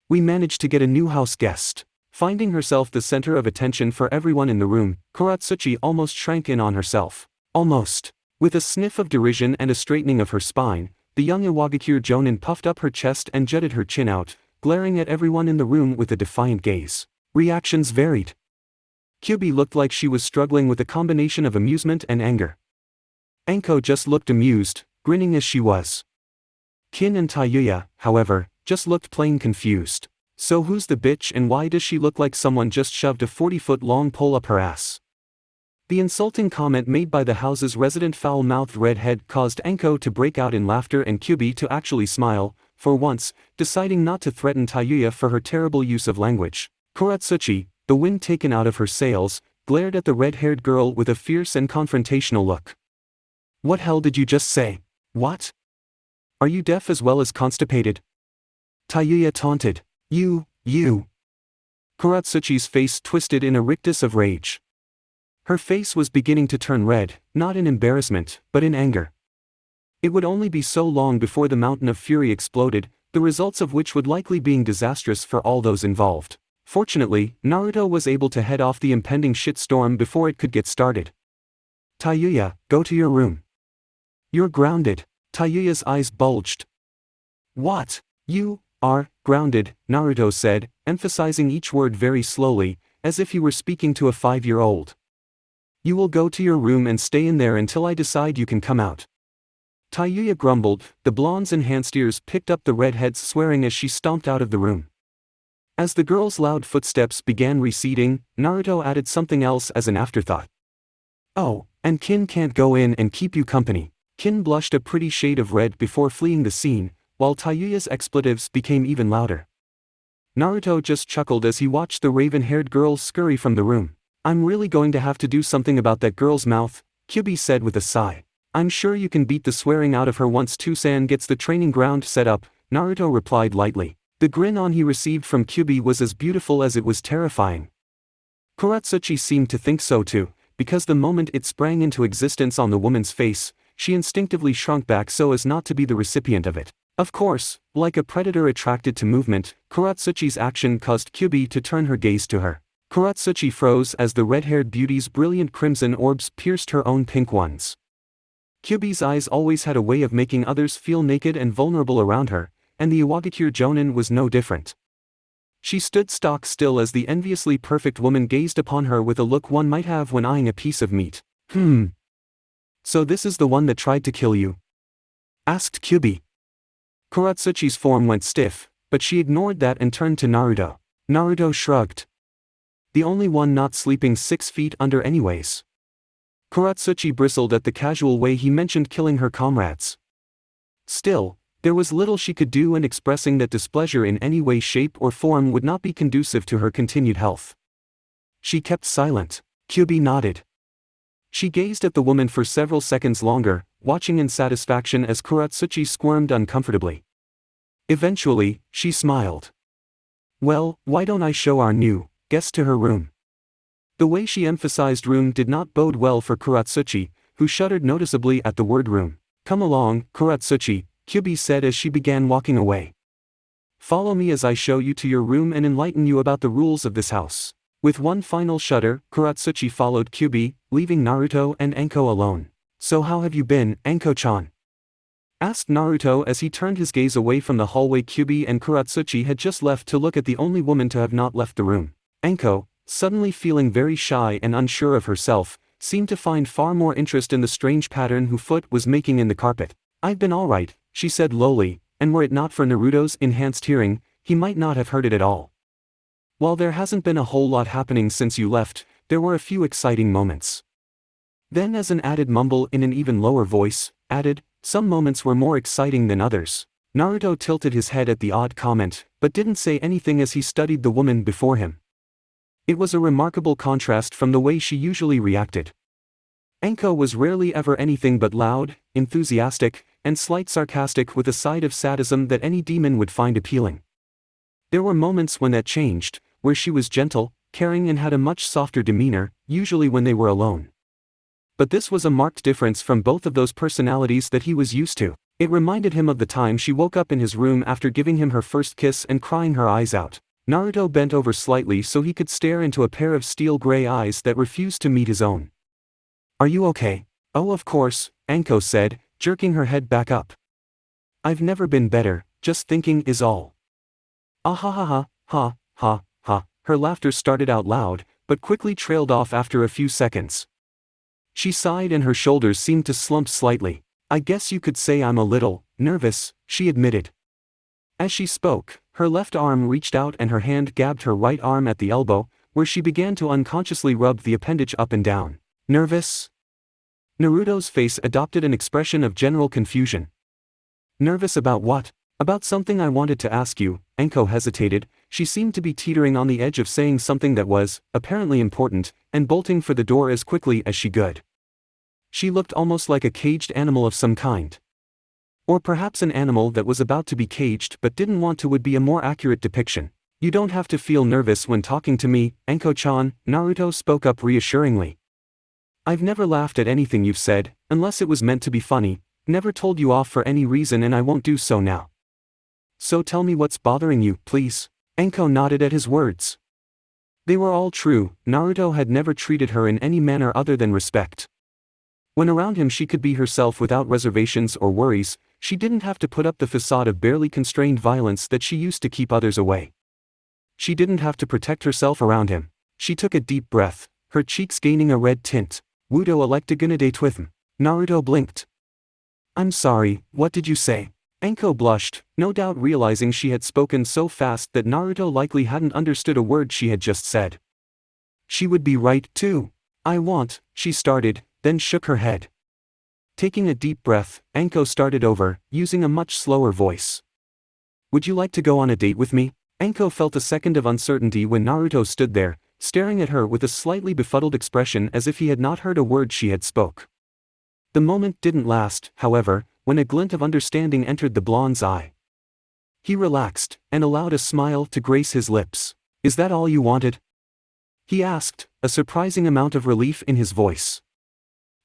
"We managed to get a new house guest." Finding herself the center of attention for everyone in the room, Kuratsuchi almost shrank in on herself. Almost. With a sniff of derision and a straightening of her spine, the young Iwagakure Jonin puffed up her chest and jutted her chin out, glaring at everyone in the room with a defiant gaze. Reactions varied. Kyuubi looked like she was struggling with a combination of amusement and anger. Enko just looked amused, grinning as she was. Kin and Tayuya, however, just looked plain confused. So who's the bitch and why does she look like someone just shoved a 40-foot-long pole up her ass? The insulting comment made by the house's resident foul-mouthed redhead caused Enko to break out in laughter and Kyuubi to actually smile, for once, deciding not to threaten Tayuya for her terrible use of language. Kuratsuchi, the wind taken out of her sails, glared at the red-haired girl with a fierce and confrontational look. "What hell did you just say? What? Are you deaf as well as constipated?" Tayuya taunted. You. Kuratsuchi's face twisted in a rictus of rage. Her face was beginning to turn red, not in embarrassment, but in anger. It would only be so long before the mountain of fury exploded, the results of which would likely be disastrous for all those involved. Fortunately, Naruto was able to head off the impending shitstorm before it could get started. "Tayuya, go to your room. You're grounded." Tayuya's eyes bulged. "What? You are grounded," Naruto said, emphasizing each word very slowly, as if he were speaking to a 5-year-old. "You will go to your room and stay in there until I decide you can come out." Tayuya grumbled, the blonde's enhanced ears picked up the redhead's swearing as she stomped out of the room. As the girl's loud footsteps began receding, Naruto added something else as an afterthought. "Oh, and Kin can't go in and keep you company." Kin blushed a pretty shade of red before fleeing the scene, while Tayuya's expletives became even louder. Naruto just chuckled as he watched the raven-haired girl scurry from the room. I'm really going to have to do something about that girl's mouth, Kyuubi said with a sigh. I'm sure you can beat the swearing out of her once Toussaint gets the training ground set up, Naruto replied lightly. The grin on he received from Kyuubi was as beautiful as it was terrifying. Kuratsuchi seemed to think so too, because the moment it sprang into existence on the woman's face, she instinctively shrunk back so as not to be the recipient of it. Of course, like a predator attracted to movement, Kuratsuchi's action caused Kyuubi to turn her gaze to her. Kuratsuchi froze as the red-haired beauty's brilliant crimson orbs pierced her own pink ones. Kyuubi's eyes always had a way of making others feel naked and vulnerable around her, and the Iwagakure Jonin was no different. She stood stock still as the enviously perfect woman gazed upon her with a look one might have when eyeing a piece of meat. So this is the one that tried to kill you? Asked Kyuubi. Kuratsuchi's form went stiff, but she ignored that and turned to Naruto. Naruto shrugged. The only one not sleeping 6 feet under anyways. Kuratsuchi bristled at the casual way he mentioned killing her comrades. Still, there was little she could do, and expressing that displeasure in any way, shape or form would not be conducive to her continued health. She kept silent. Kyuubi nodded. She gazed at the woman for several seconds longer, watching in satisfaction as Kuratsuchi squirmed uncomfortably. Eventually, she smiled. Well, why don't I show our new guest to her room? The way she emphasized room did not bode well for Kuratsuchi, who shuddered noticeably at the word room. Come along, Kuratsuchi, Kyuubi said as she began walking away. Follow me as I show you to your room and enlighten you about the rules of this house. With one final shudder, Kuratsuchi followed Kyuubi, leaving Naruto and Anko alone. So how have you been, Anko-chan? Asked Naruto as he turned his gaze away from the hallway Kyuubi and Kuratsuchi had just left to look at the only woman to have not left the room. Anko, suddenly feeling very shy and unsure of herself, seemed to find far more interest in the strange pattern her foot was making in the carpet. I've been alright, she said lowly, and were it not for Naruto's enhanced hearing, he might not have heard it at all. While there hasn't been a whole lot happening since you left, there were a few exciting moments. Then as an added mumble in an even lower voice, added, some moments were more exciting than others. Naruto tilted his head at the odd comment, but didn't say anything as he studied the woman before him. It was a remarkable contrast from the way she usually reacted. Anko was rarely ever anything but loud, enthusiastic, and slight sarcastic with a side of sadism that any demon would find appealing. There were moments when that changed, where she was gentle, caring and had a much softer demeanor, usually when they were alone. But this was a marked difference from both of those personalities that he was used to. It reminded him of the time she woke up in his room after giving him her first kiss and crying her eyes out. Naruto bent over slightly so he could stare into a pair of steel gray eyes that refused to meet his own. Are you okay? Oh, of course, Anko said, jerking her head back up. I've never been better, just thinking is all. Ah ha ha ha, ha, ha, ha. Her laughter started out loud, but quickly trailed off after a few seconds. She sighed and her shoulders seemed to slump slightly. I guess you could say I'm a little nervous, she admitted. As she spoke, her left arm reached out and her hand grabbed her right arm at the elbow, where she began to unconsciously rub the appendage up and down. Nervous? Naruto's face adopted an expression of general confusion. Nervous about what? About something I wanted to ask you. Anko hesitated. She seemed to be teetering on the edge of saying something that was, apparently important, and bolting for the door as quickly as she could. She looked almost like a caged animal of some kind. Or perhaps an animal that was about to be caged but didn't want to would be a more accurate depiction. You don't have to feel nervous when talking to me, Anko-chan, Naruto spoke up reassuringly. I've never laughed at anything you've said, unless it was meant to be funny, never told you off for any reason and I won't do so now. So tell me what's bothering you, please. Anko nodded at his words. They were all true. Naruto had never treated her in any manner other than respect. When around him she could be herself without reservations or worries, she didn't have to put up the facade of barely constrained violence that she used to keep others away. She didn't have to protect herself around him. She took a deep breath, her cheeks gaining a red tint. Wudo electagunade twithm. Naruto blinked. I'm sorry, what did you say? Anko blushed, no doubt realizing she had spoken so fast that Naruto likely hadn't understood a word she had just said. She would be right, too. She started, then shook her head. Taking a deep breath, Anko started over, using a much slower voice. Would you like to go on a date with me? Anko felt a second of uncertainty when Naruto stood there, staring at her with a slightly befuddled expression as if he had not heard a word she had spoke. The moment didn't last, however, when a glint of understanding entered the blonde's eye. He relaxed, and allowed a smile to grace his lips. "Is that all you wanted?" he asked, a surprising amount of relief in his voice.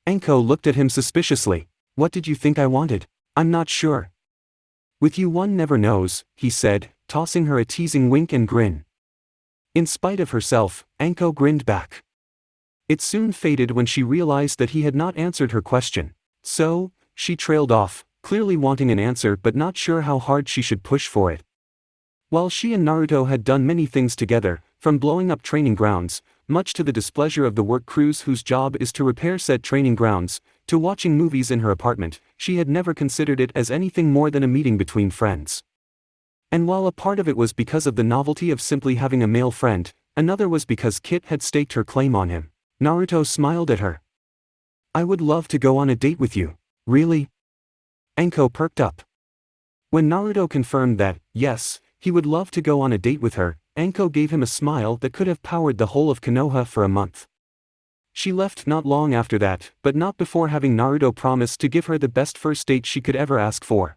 Anko looked at him suspiciously. "What did you think I wanted?" "I'm not sure." "With you one never knows," he said, tossing her a teasing wink and grin. In spite of herself, Anko grinned back. It soon faded when she realized that he had not answered her question. So, she trailed off, clearly wanting an answer but not sure how hard she should push for it. While she and Naruto had done many things together, from blowing up training grounds, much to the displeasure of the work crews whose job is to repair said training grounds, to watching movies in her apartment, she had never considered it as anything more than a meeting between friends. And while a part of it was because of the novelty of simply having a male friend, another was because Kit had staked her claim on him. Naruto smiled at her. "I would love to go on a date with you." "Really?" Anko perked up. When Naruto confirmed that, yes, he would love to go on a date with her, Anko gave him a smile that could have powered the whole of Konoha for a month. She left not long after that, but not before having Naruto promise to give her the best first date she could ever ask for.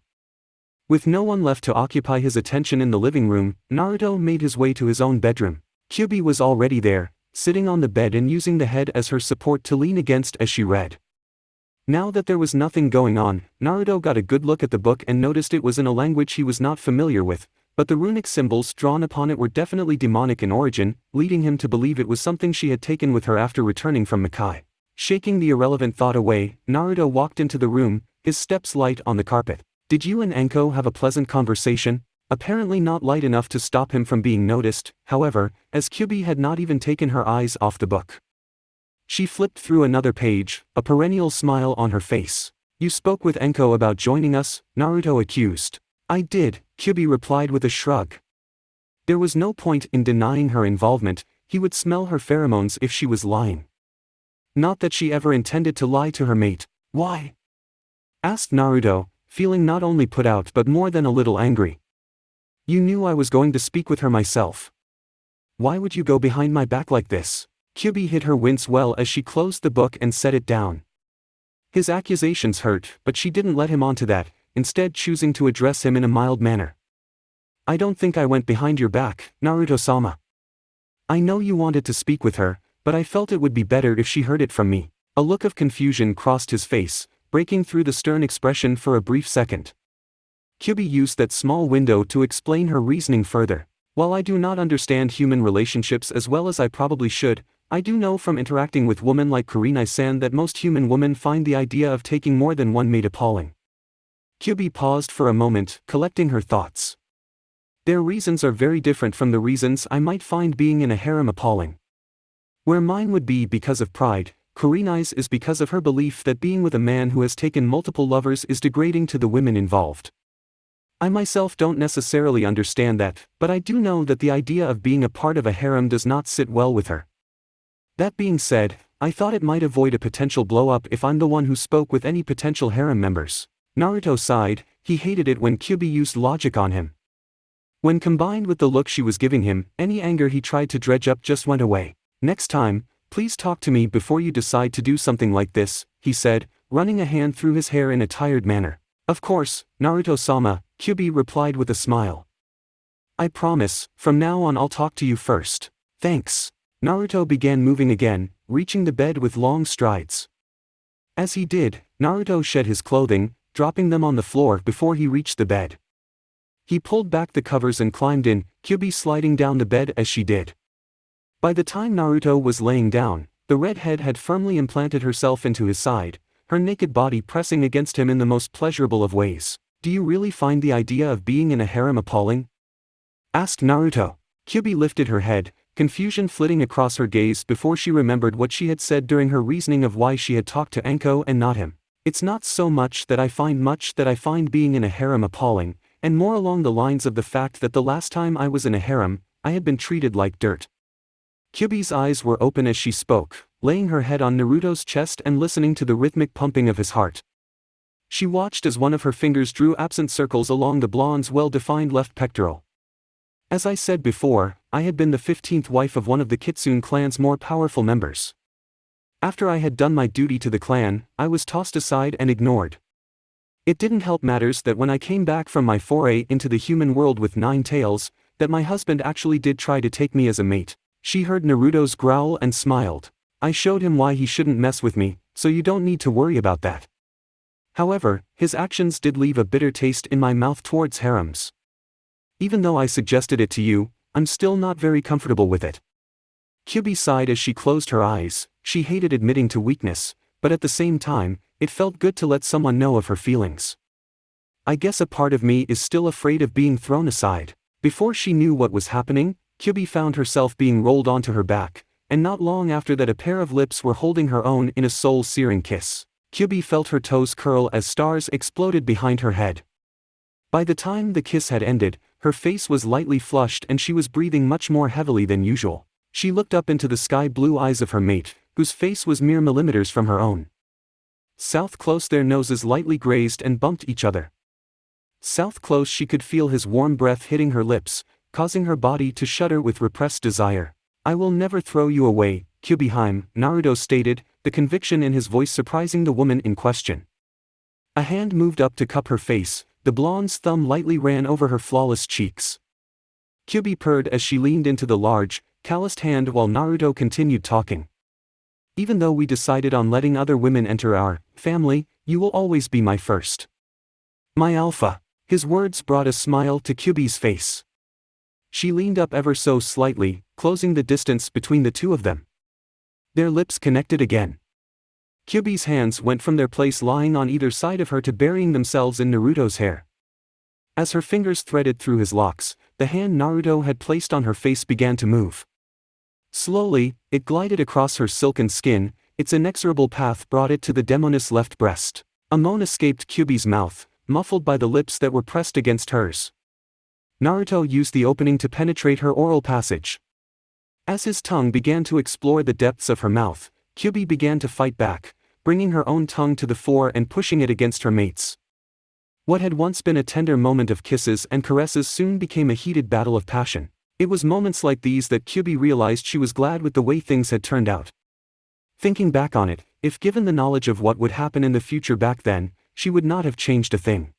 With no one left to occupy his attention in the living room, Naruto made his way to his own bedroom. Kyuubi was already there, sitting on the bed and using the head as her support to lean against as she read. Now that there was nothing going on, Naruto got a good look at the book and noticed it was in a language he was not familiar with, but the runic symbols drawn upon it were definitely demonic in origin, leading him to believe it was something she had taken with her after returning from Makai. Shaking the irrelevant thought away, Naruto walked into the room, his steps light on the carpet. "Did you and Anko have a pleasant conversation?" Apparently not light enough to stop him from being noticed, however, as Kyuubi had not even taken her eyes off the book. She flipped through another page, a perennial smile on her face. "You spoke with Anko about joining us?" Naruto accused. "I did," Kyuubi replied with a shrug. There was no point in denying her involvement, he would smell her pheromones if she was lying. Not that she ever intended to lie to her mate. "Why?" asked Naruto, feeling not only put out but more than a little angry. "You knew I was going to speak with her myself. Why would you go behind my back like this?" Kyuubi hid her wince well as she closed the book and set it down. His accusations hurt, but she didn't let him onto that, instead choosing to address him in a mild manner. "I don't think I went behind your back, Naruto-sama. I know you wanted to speak with her, but I felt it would be better if she heard it from me." A look of confusion crossed his face, breaking through the stern expression for a brief second. Kyuubi used that small window to explain her reasoning further. "While I do not understand human relationships as well as I probably should, I do know from interacting with women like Kurenai-san that most human women find the idea of taking more than one mate appalling." Kyuubi paused for a moment, collecting her thoughts. "Their reasons are very different from the reasons I might find being in a harem appalling. Where mine would be because of pride, Kurenai's is because of her belief that being with a man who has taken multiple lovers is degrading to the women involved. I myself don't necessarily understand that, but I do know that the idea of being a part of a harem does not sit well with her. That being said, I thought it might avoid a potential blow-up if I'm the one who spoke with any potential harem members." Naruto sighed, he hated it when Kyuubi used logic on him. When combined with the look she was giving him, any anger he tried to dredge up just went away. "Next time, please talk to me before you decide to do something like this," he said, running a hand through his hair in a tired manner. "Of course, Naruto-sama," Kyuubi replied with a smile. "I promise, from now on I'll talk to you first." "Thanks." Naruto began moving again, reaching the bed with long strides. As he did, Naruto shed his clothing, dropping them on the floor before he reached the bed. He pulled back the covers and climbed in, Kyuubi sliding down the bed as she did. By the time Naruto was laying down, the redhead had firmly implanted herself into his side, her naked body pressing against him in the most pleasurable of ways. "Do you really find the idea of being in a harem appalling?" asked Naruto. Kyuubi lifted her head, confusion flitting across her gaze before she remembered what she had said during her reasoning of why she had talked to Anko and not him. "It's not so much that I find being in a harem appalling, and more along the lines of the fact that the last time I was in a harem, I had been treated like dirt." Kyuubi's eyes were open as she spoke, laying her head on Naruto's chest and listening to the rhythmic pumping of his heart. She watched as one of her fingers drew absent circles along the blonde's well-defined left pectoral. As I said before, I had been the 15th wife of one of the Kitsune clan's more powerful members. After I had done my duty to the clan, I was tossed aside and ignored. It didn't help matters that when I came back from my foray into the human world with 9 tails, that my husband actually did try to take me as a mate. She heard Naruto's growl and smiled. I showed him why he shouldn't mess with me, so you don't need to worry about that. However, his actions did leave a bitter taste in my mouth towards harems. Even though I suggested it to you, I'm still not very comfortable with it. Kyuubi sighed as she closed her eyes. She hated admitting to weakness, but at the same time, it felt good to let someone know of her feelings. I guess a part of me is still afraid of being thrown aside. Before she knew what was happening, Kyuubi found herself being rolled onto her back, and not long after that a pair of lips were holding her own in a soul-searing kiss. Kyuubi felt her toes curl as stars exploded behind her head. By the time the kiss had ended, her face was lightly flushed and she was breathing much more heavily than usual. She looked up into the sky-blue eyes of her mate, whose face was mere millimeters from her own. South close their noses lightly grazed and bumped each other. South close she could feel his warm breath hitting her lips, causing her body to shudder with repressed desire. I will never throw you away, Kyuubi-hime, Naruto stated, the conviction in his voice surprising the woman in question. A hand moved up to cup her face, the blonde's thumb lightly ran over her flawless cheeks. Kyuubi purred as she leaned into the large, calloused hand while Naruto continued talking. Even though we decided on letting other women enter our family, you will always be my first. My alpha. His words brought a smile to Kyuubi's face. She leaned up ever so slightly, closing the distance between the two of them. Their lips connected again. Kyuubi's hands went from their place lying on either side of her to burying themselves in Naruto's hair. As her fingers threaded through his locks, the hand Naruto had placed on her face began to move. Slowly, it glided across her silken skin, its inexorable path brought it to the demoness left breast. A moan escaped Kyuubi's mouth, muffled by the lips that were pressed against hers. Naruto used the opening to penetrate her oral passage. As his tongue began to explore the depths of her mouth, Kyuubi began to fight back, bringing her own tongue to the fore and pushing it against her mate's. What had once been a tender moment of kisses and caresses soon became a heated battle of passion. It was moments like these that Kyuubi realized she was glad with the way things had turned out. Thinking back on it, if given the knowledge of what would happen in the future back then, she would not have changed a thing.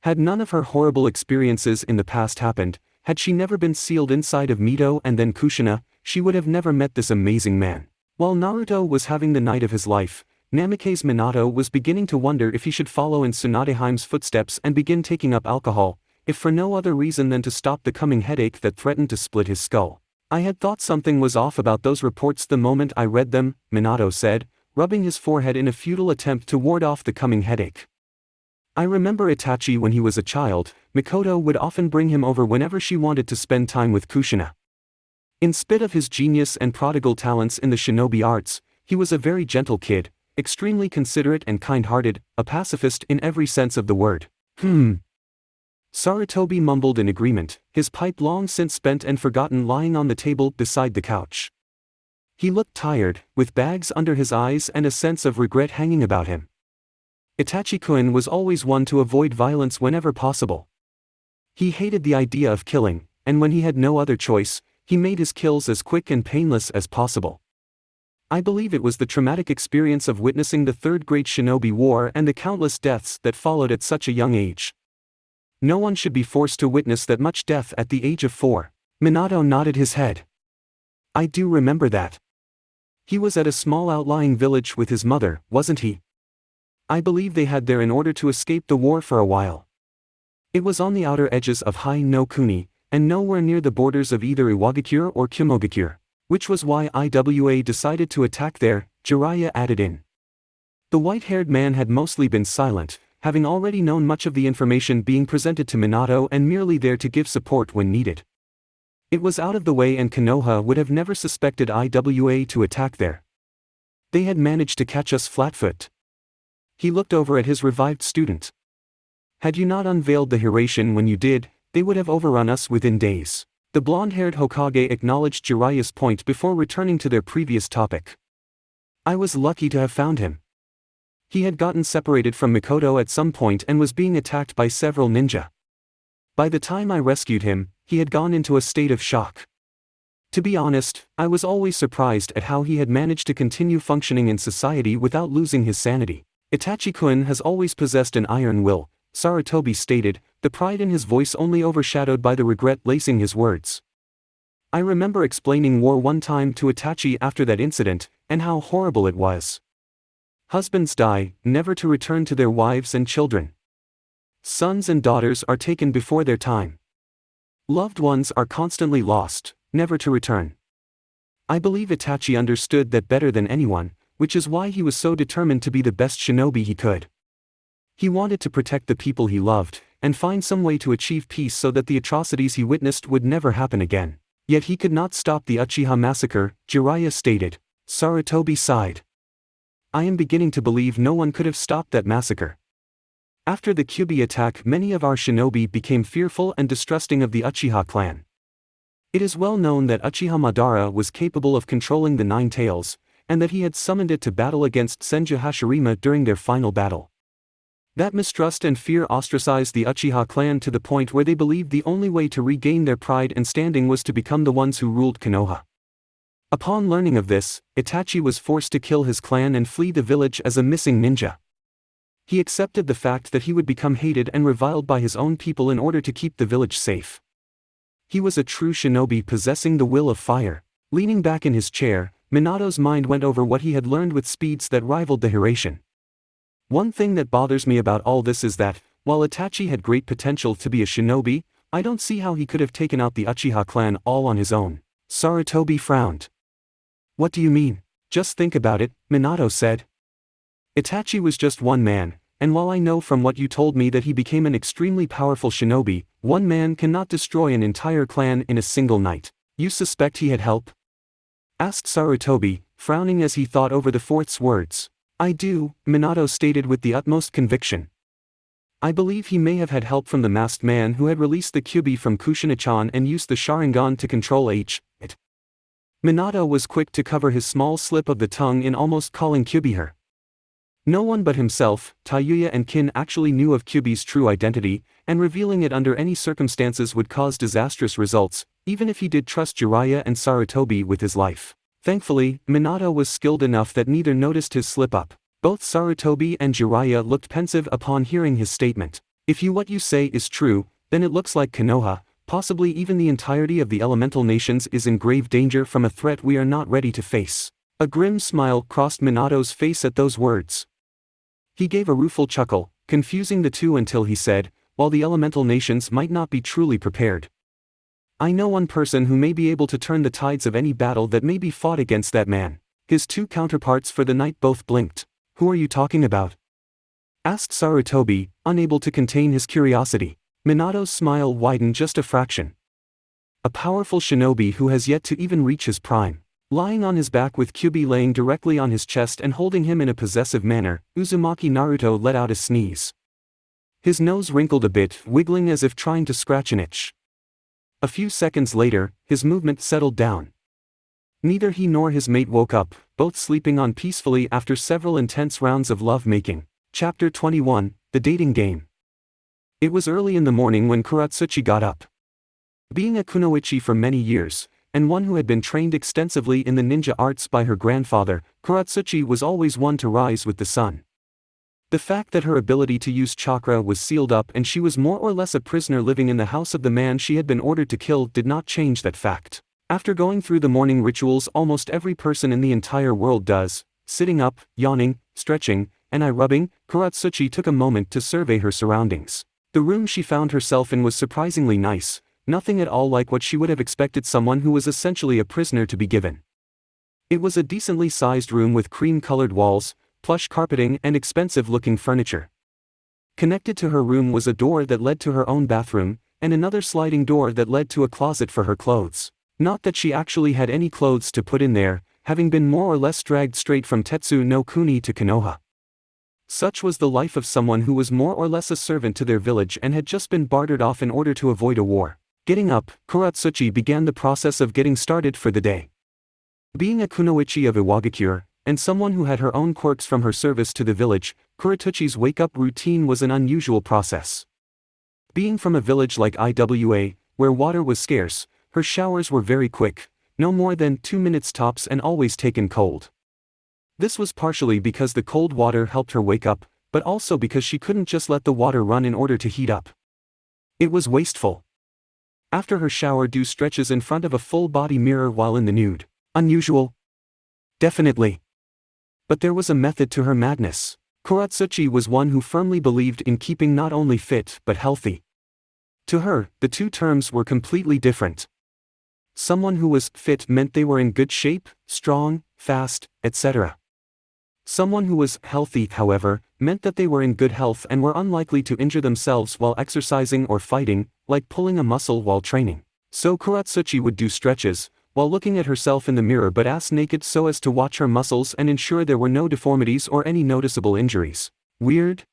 Had none of her horrible experiences in the past happened, had she never been sealed inside of Mito and then Kushina, she would have never met this amazing man. While Naruto was having the night of his life, Namikaze Minato was beginning to wonder if he should follow in Tsunadehime's footsteps and begin taking up alcohol, if for no other reason than to stop the coming headache that threatened to split his skull. I had thought something was off about those reports the moment I read them, Minato said, rubbing his forehead in a futile attempt to ward off the coming headache. I remember Itachi when he was a child. Mikoto would often bring him over whenever she wanted to spend time with Kushina. In spite of his genius and prodigal talents in the shinobi arts, he was a very gentle kid, extremely considerate and kind-hearted, a pacifist in every sense of the word. Sarutobi mumbled in agreement, his pipe long since spent and forgotten lying on the table beside the couch. He looked tired, with bags under his eyes and a sense of regret hanging about him. Itachi-kun was always one to avoid violence whenever possible. He hated the idea of killing, and when he had no other choice, he made his kills as quick and painless as possible. I believe it was the traumatic experience of witnessing the Third Great Shinobi War and the countless deaths that followed at such a young age. No one should be forced to witness that much death at the age of 4. Minato nodded his head. I do remember that. He was at a small outlying village with his mother, wasn't he? I believe they had there in order to escape the war for a while. It was on the outer edges of Hai no Kuni, and nowhere near the borders of either Iwagakure or Kumogakure, which was why IWA decided to attack there, Jiraiya added in. The white-haired man had mostly been silent, having already known much of the information being presented to Minato and merely there to give support when needed. It was out of the way and Konoha would have never suspected IWA to attack there. They had managed to catch us flat-foot. He looked over at his revived student. Had you not unveiled the Hiraishin when you did, they would have overrun us within days. The blonde-haired Hokage acknowledged Jiraiya's point before returning to their previous topic. I was lucky to have found him. He had gotten separated from Mikoto at some point and was being attacked by several ninja. By the time I rescued him, he had gone into a state of shock. To be honest, I was always surprised at how he had managed to continue functioning in society without losing his sanity. Itachi-kun has always possessed an iron will, Sarutobi stated, the pride in his voice only overshadowed by the regret lacing his words. I remember explaining war one time to Itachi after that incident, and how horrible it was. Husbands die, never to return to their wives and children. Sons and daughters are taken before their time. Loved ones are constantly lost, never to return. I believe Itachi understood that better than anyone, which is why he was so determined to be the best shinobi he could. He wanted to protect the people he loved, and find some way to achieve peace so that the atrocities he witnessed would never happen again. Yet he could not stop the Uchiha massacre, Jiraiya stated. Sarutobi sighed. I am beginning to believe no one could have stopped that massacre. After the Kyuubi attack, many of our shinobi became fearful and distrusting of the Uchiha clan. It is well known that Uchiha Madara was capable of controlling the Nine Tails, and that he had summoned it to battle against Senju Hashirama during their final battle. That mistrust and fear ostracized the Uchiha clan to the point where they believed the only way to regain their pride and standing was to become the ones who ruled Konoha. Upon learning of this, Itachi was forced to kill his clan and flee the village as a missing ninja. He accepted the fact that he would become hated and reviled by his own people in order to keep the village safe. He was a true shinobi possessing the will of fire. Leaning back in his chair, Minato's mind went over what he had learned with speeds that rivaled the Hiraishin. One thing that bothers me about all this is that, while Itachi had great potential to be a shinobi, I don't see how he could have taken out the Uchiha clan all on his own. Sarutobi frowned. What do you mean? Just think about it, Minato said. Itachi was just one man, and while I know from what you told me that he became an extremely powerful shinobi, one man cannot destroy an entire clan in a single night. You suspect he had help? Asked Sarutobi, frowning as he thought over the fourth's words. I do, Minato stated with the utmost conviction. I believe he may have had help from the masked man who had released the Kyuubi from Kushina-chan and used the Sharingan to control it. Minato was quick to cover his small slip of the tongue in almost calling Kyuubi her. No one but himself, Tayuya and Kin actually knew of Kyuubi's true identity, and revealing it under any circumstances would cause disastrous results, even if he did trust Jiraiya and Sarutobi with his life. Thankfully, Minato was skilled enough that neither noticed his slip-up. Both Sarutobi and Jiraiya looked pensive upon hearing his statement. If what you say is true, then it looks like Konoha, possibly even the entirety of the elemental nations, is in grave danger from a threat we are not ready to face. A grim smile crossed Minato's face at those words. He gave a rueful chuckle, confusing the two until he said, while the elemental nations might not be truly prepared. I know one person who may be able to turn the tides of any battle that may be fought against that man. His two counterparts for the night both blinked. Who are you talking about? Asked Sarutobi, unable to contain his curiosity. Minato's smile widened just a fraction. A powerful shinobi who has yet to even reach his prime. Lying on his back with Kyuubi laying directly on his chest and holding him in a possessive manner, Uzumaki Naruto let out a sneeze. His nose wrinkled a bit, wiggling as if trying to scratch an itch. A few seconds later, his movement settled down. Neither he nor his mate woke up, both sleeping on peacefully after several intense rounds of love-making. Chapter 21, The Dating Game. It was early in the morning when Kuratsuchi got up. Being a kunoichi for many years, and one who had been trained extensively in the ninja arts by her grandfather, Kuratsuchi was always one to rise with the sun. The fact that her ability to use chakra was sealed up and she was more or less a prisoner living in the house of the man she had been ordered to kill did not change that fact. After going through the morning rituals almost every person in the entire world does, sitting up, yawning, stretching, and eye-rubbing, Kuratsuchi took a moment to survey her surroundings. The room she found herself in was surprisingly nice, nothing at all like what she would have expected someone who was essentially a prisoner to be given. It was a decently sized room with cream-colored walls, plush carpeting and expensive-looking furniture. Connected to her room was a door that led to her own bathroom, and another sliding door that led to a closet for her clothes. Not that she actually had any clothes to put in there, having been more or less dragged straight from Tetsu no Kuni to Konoha. Such was the life of someone who was more or less a servant to their village and had just been bartered off in order to avoid a war. Getting up, Kuratsuchi began the process of getting started for the day. Being a kunoichi of Iwagakure, and someone who had her own quirks from her service to the village, Kuratsuchi's wake-up routine was an unusual process. Being from a village like Iwa, where water was scarce, her showers were very quick, no more than 2 minutes tops, and always taken cold. This was partially because the cold water helped her wake up, but also because she couldn't just let the water run in order to heat up. It was wasteful. After her shower, do stretches in front of a full-body mirror while in the nude. Unusual? Definitely. But there was a method to her madness. Kuratsuchi was one who firmly believed in keeping not only fit but healthy. To her, the two terms were completely different. Someone who was fit meant they were in good shape, strong, fast, etc. Someone who was healthy, however, meant that they were in good health and were unlikely to injure themselves while exercising or fighting, like pulling a muscle while training. So Kuratsuchi would do stretches, while looking at herself in the mirror but ass naked so as to watch her muscles and ensure there were no deformities or any noticeable injuries. Weird?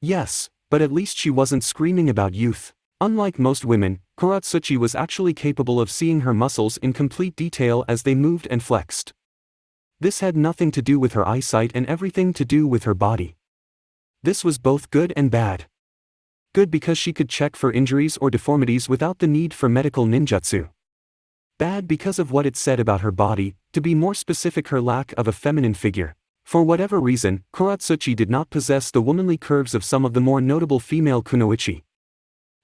Yes, but at least she wasn't screaming about youth. Unlike most women, Kuratsuchi was actually capable of seeing her muscles in complete detail as they moved and flexed. This had nothing to do with her eyesight and everything to do with her body. This was both good and bad. Good because she could check for injuries or deformities without the need for medical ninjutsu. Bad because of what it said about her body, to be more specific, her lack of a feminine figure. For whatever reason, Kuratsuchi did not possess the womanly curves of some of the more notable female kunoichi.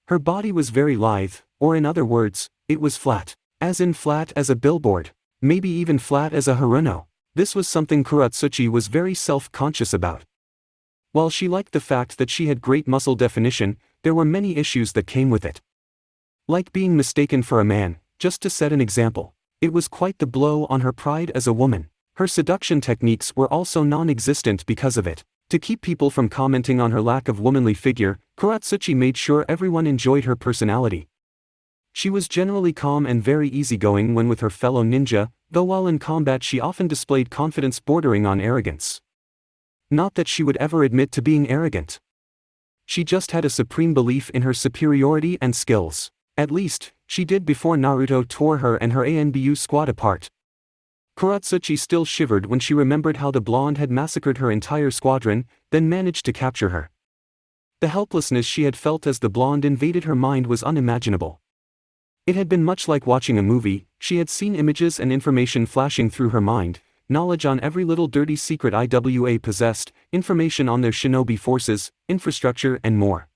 Her body was very lithe, or in other words, it was flat. As in flat as a billboard. Maybe even flat as a haruno. This was something Kuratsuchi was very self-conscious about. While she liked the fact that she had great muscle definition, there were many issues that came with it. Like being mistaken for a man, just to set an example. It was quite the blow on her pride as a woman. Her seduction techniques were also non-existent because of it. To keep people from commenting on her lack of womanly figure, Kuratsuchi made sure everyone enjoyed her personality. She was generally calm and very easygoing when with her fellow ninja, though while in combat she often displayed confidence bordering on arrogance. Not that she would ever admit to being arrogant. She just had a supreme belief in her superiority and skills. At least, she did before Naruto tore her and her ANBU squad apart. Kuratsuchi still shivered when she remembered how the blonde had massacred her entire squadron, then managed to capture her. The helplessness she had felt as the blonde invaded her mind was unimaginable. It had been much like watching a movie. She had seen images and information flashing through her mind, knowledge on every little dirty secret IWA possessed, information on their shinobi forces, infrastructure and more.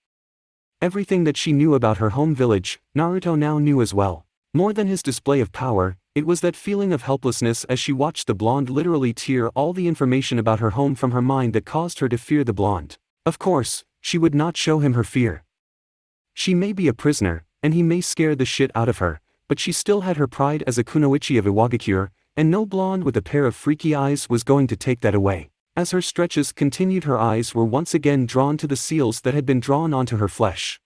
Everything that she knew about her home village, Naruto now knew as well. More than his display of power, it was that feeling of helplessness as she watched the blonde literally tear all the information about her home from her mind that caused her to fear the blonde. Of course, she would not show him her fear. She may be a prisoner, and he may scare the shit out of her, but she still had her pride as a kunoichi of Iwagakure, and no blonde with a pair of freaky eyes was going to take that away. As her stretches continued, her eyes were once again drawn to the seals that had been drawn onto her flesh.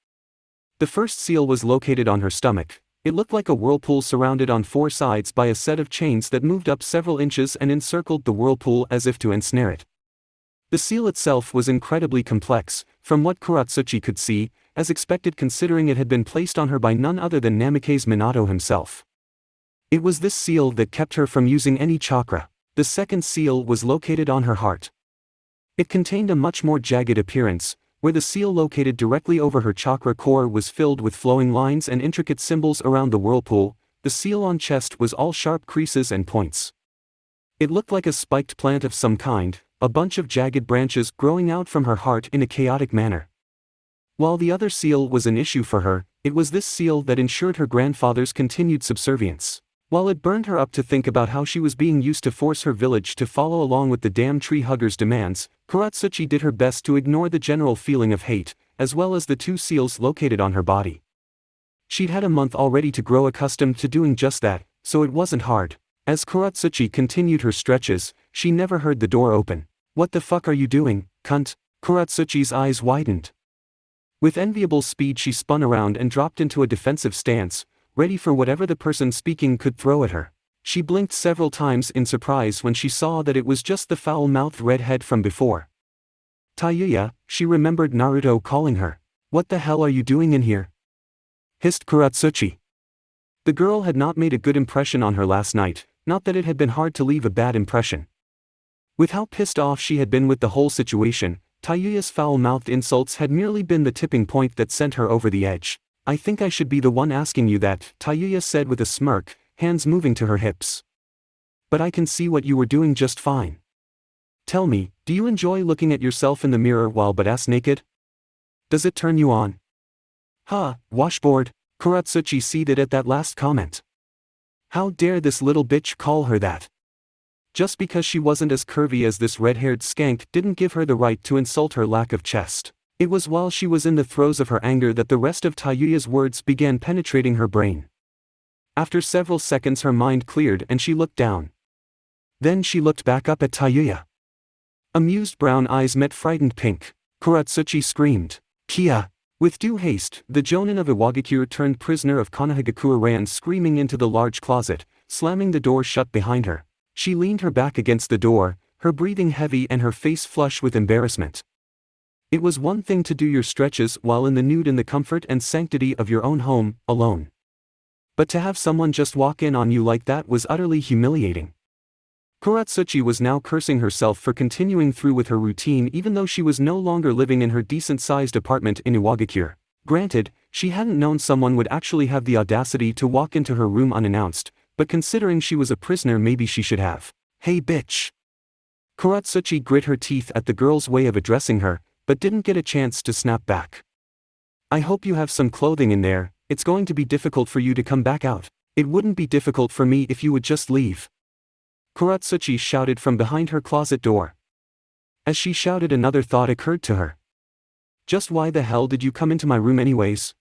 The first seal was located on her stomach. It looked like a whirlpool surrounded on four sides by a set of chains that moved up several inches and encircled the whirlpool as if to ensnare it. The seal itself was incredibly complex, from what Kuratsuchi could see, as expected considering it had been placed on her by none other than Namikaze Minato himself. It was this seal that kept her from using any chakra. The second seal was located on her heart. It contained a much more jagged appearance, where the seal located directly over her chakra core was filled with flowing lines and intricate symbols around the whirlpool. The seal on chest was all sharp creases and points. It looked like a spiked plant of some kind, a bunch of jagged branches growing out from her heart in a chaotic manner. While the other seal was an issue for her, it was this seal that ensured her grandfather's continued subservience. While it burned her up to think about how she was being used to force her village to follow along with the damn tree hugger's demands, Kuratsuchi did her best to ignore the general feeling of hate, as well as the two seals located on her body. She'd had a month already to grow accustomed to doing just that, so it wasn't hard. As Kuratsuchi continued her stretches, she never heard the door open. "What the fuck are you doing, cunt?" Kuratsuchi's eyes widened. With enviable speed she spun around and dropped into a defensive stance, ready for whatever the person speaking could throw at her. She blinked several times in surprise when she saw that it was just the foul-mouthed redhead from before. Tayuya, she remembered Naruto calling her. "What the hell are you doing in here?" hissed Kuratsuchi. The girl had not made a good impression on her last night, not that it had been hard to leave a bad impression. With how pissed off she had been with the whole situation, Tayuya's foul-mouthed insults had merely been the tipping point that sent her over the edge. I think I should be the one asking you that, Tayuya said with a smirk, hands moving to her hips. But I can see what you were doing just fine. Tell me, do you enjoy looking at yourself in the mirror while butt-ass naked? Does it turn you on? Washboard, Kuratsuchi seethed at that last comment. How dare this little bitch call her that? Just because she wasn't as curvy as this red-haired skank didn't give her the right to insult her lack of chest. It was while she was in the throes of her anger that the rest of Tayuya's words began penetrating her brain. After several seconds her mind cleared and she looked down. Then she looked back up at Tayuya. Amused brown eyes met frightened pink. Kuratsuchi screamed, "Kia!" With due haste, the Jonin of Iwagakure turned prisoner of Konohagakure ran screaming into the large closet, slamming the door shut behind her. She leaned her back against the door, her breathing heavy and her face flush with embarrassment. It was one thing to do your stretches while in the nude in the comfort and sanctity of your own home, alone. But to have someone just walk in on you like that was utterly humiliating. Kuratsuchi was now cursing herself for continuing through with her routine even though she was no longer living in her decent-sized apartment in Iwagakure. Granted, she hadn't known someone would actually have the audacity to walk into her room unannounced, but considering she was a prisoner maybe she should have. "Hey bitch!" Kuratsuchi grit her teeth at the girl's way of addressing her, but didn't get a chance to snap back. "I hope you have some clothing in there, it's going to be difficult for you to come back out." "It wouldn't be difficult for me if you would just leave," Kuratsuchi shouted from behind her closet door. As she shouted another thought occurred to her. Just why the hell did you come into my room anyways?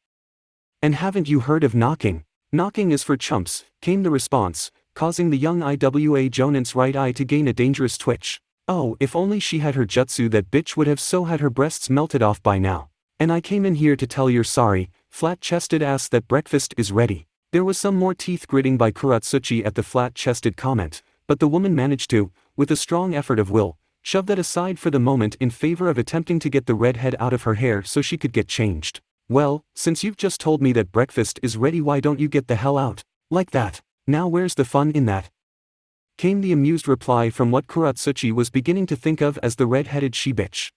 And haven't you heard of knocking? "Knocking is for chumps," came the response, causing the young Iwa Jonin's right eye to gain a dangerous twitch. Oh, if only she had her jutsu, that bitch would have so had her breasts melted off by now. "And I came in here to tell you're sorry, flat-chested ass, that breakfast is ready." There was some more teeth gritting by Kuratsuchi at the flat-chested comment, but the woman managed to, with a strong effort of will, shove that aside for the moment in favor of attempting to get the red head out of her hair so she could get changed. "Well, since you've just told me that breakfast is ready, why don't you get the hell out? Like that. Now where's the fun in that?" Came the amused reply from what Kuratsuchi was beginning to think of as the red-headed she-bitch.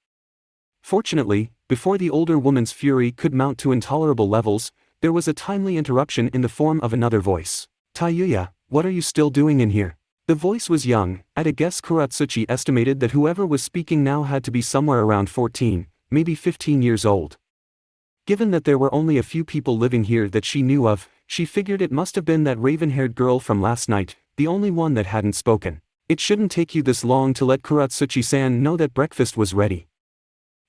Fortunately, before the older woman's fury could mount to intolerable levels, there was a timely interruption in the form of another voice. "Tayuya, what are you still doing in here?" The voice was young. At a guess Kuratsuchi estimated that whoever was speaking now had to be somewhere around 14, maybe 15 years old. Given that there were only a few people living here that she knew of, she figured it must have been that raven-haired girl from last night, the only one that hadn't spoken. "It shouldn't take you this long to let Kuratsuchi-san know that breakfast was ready."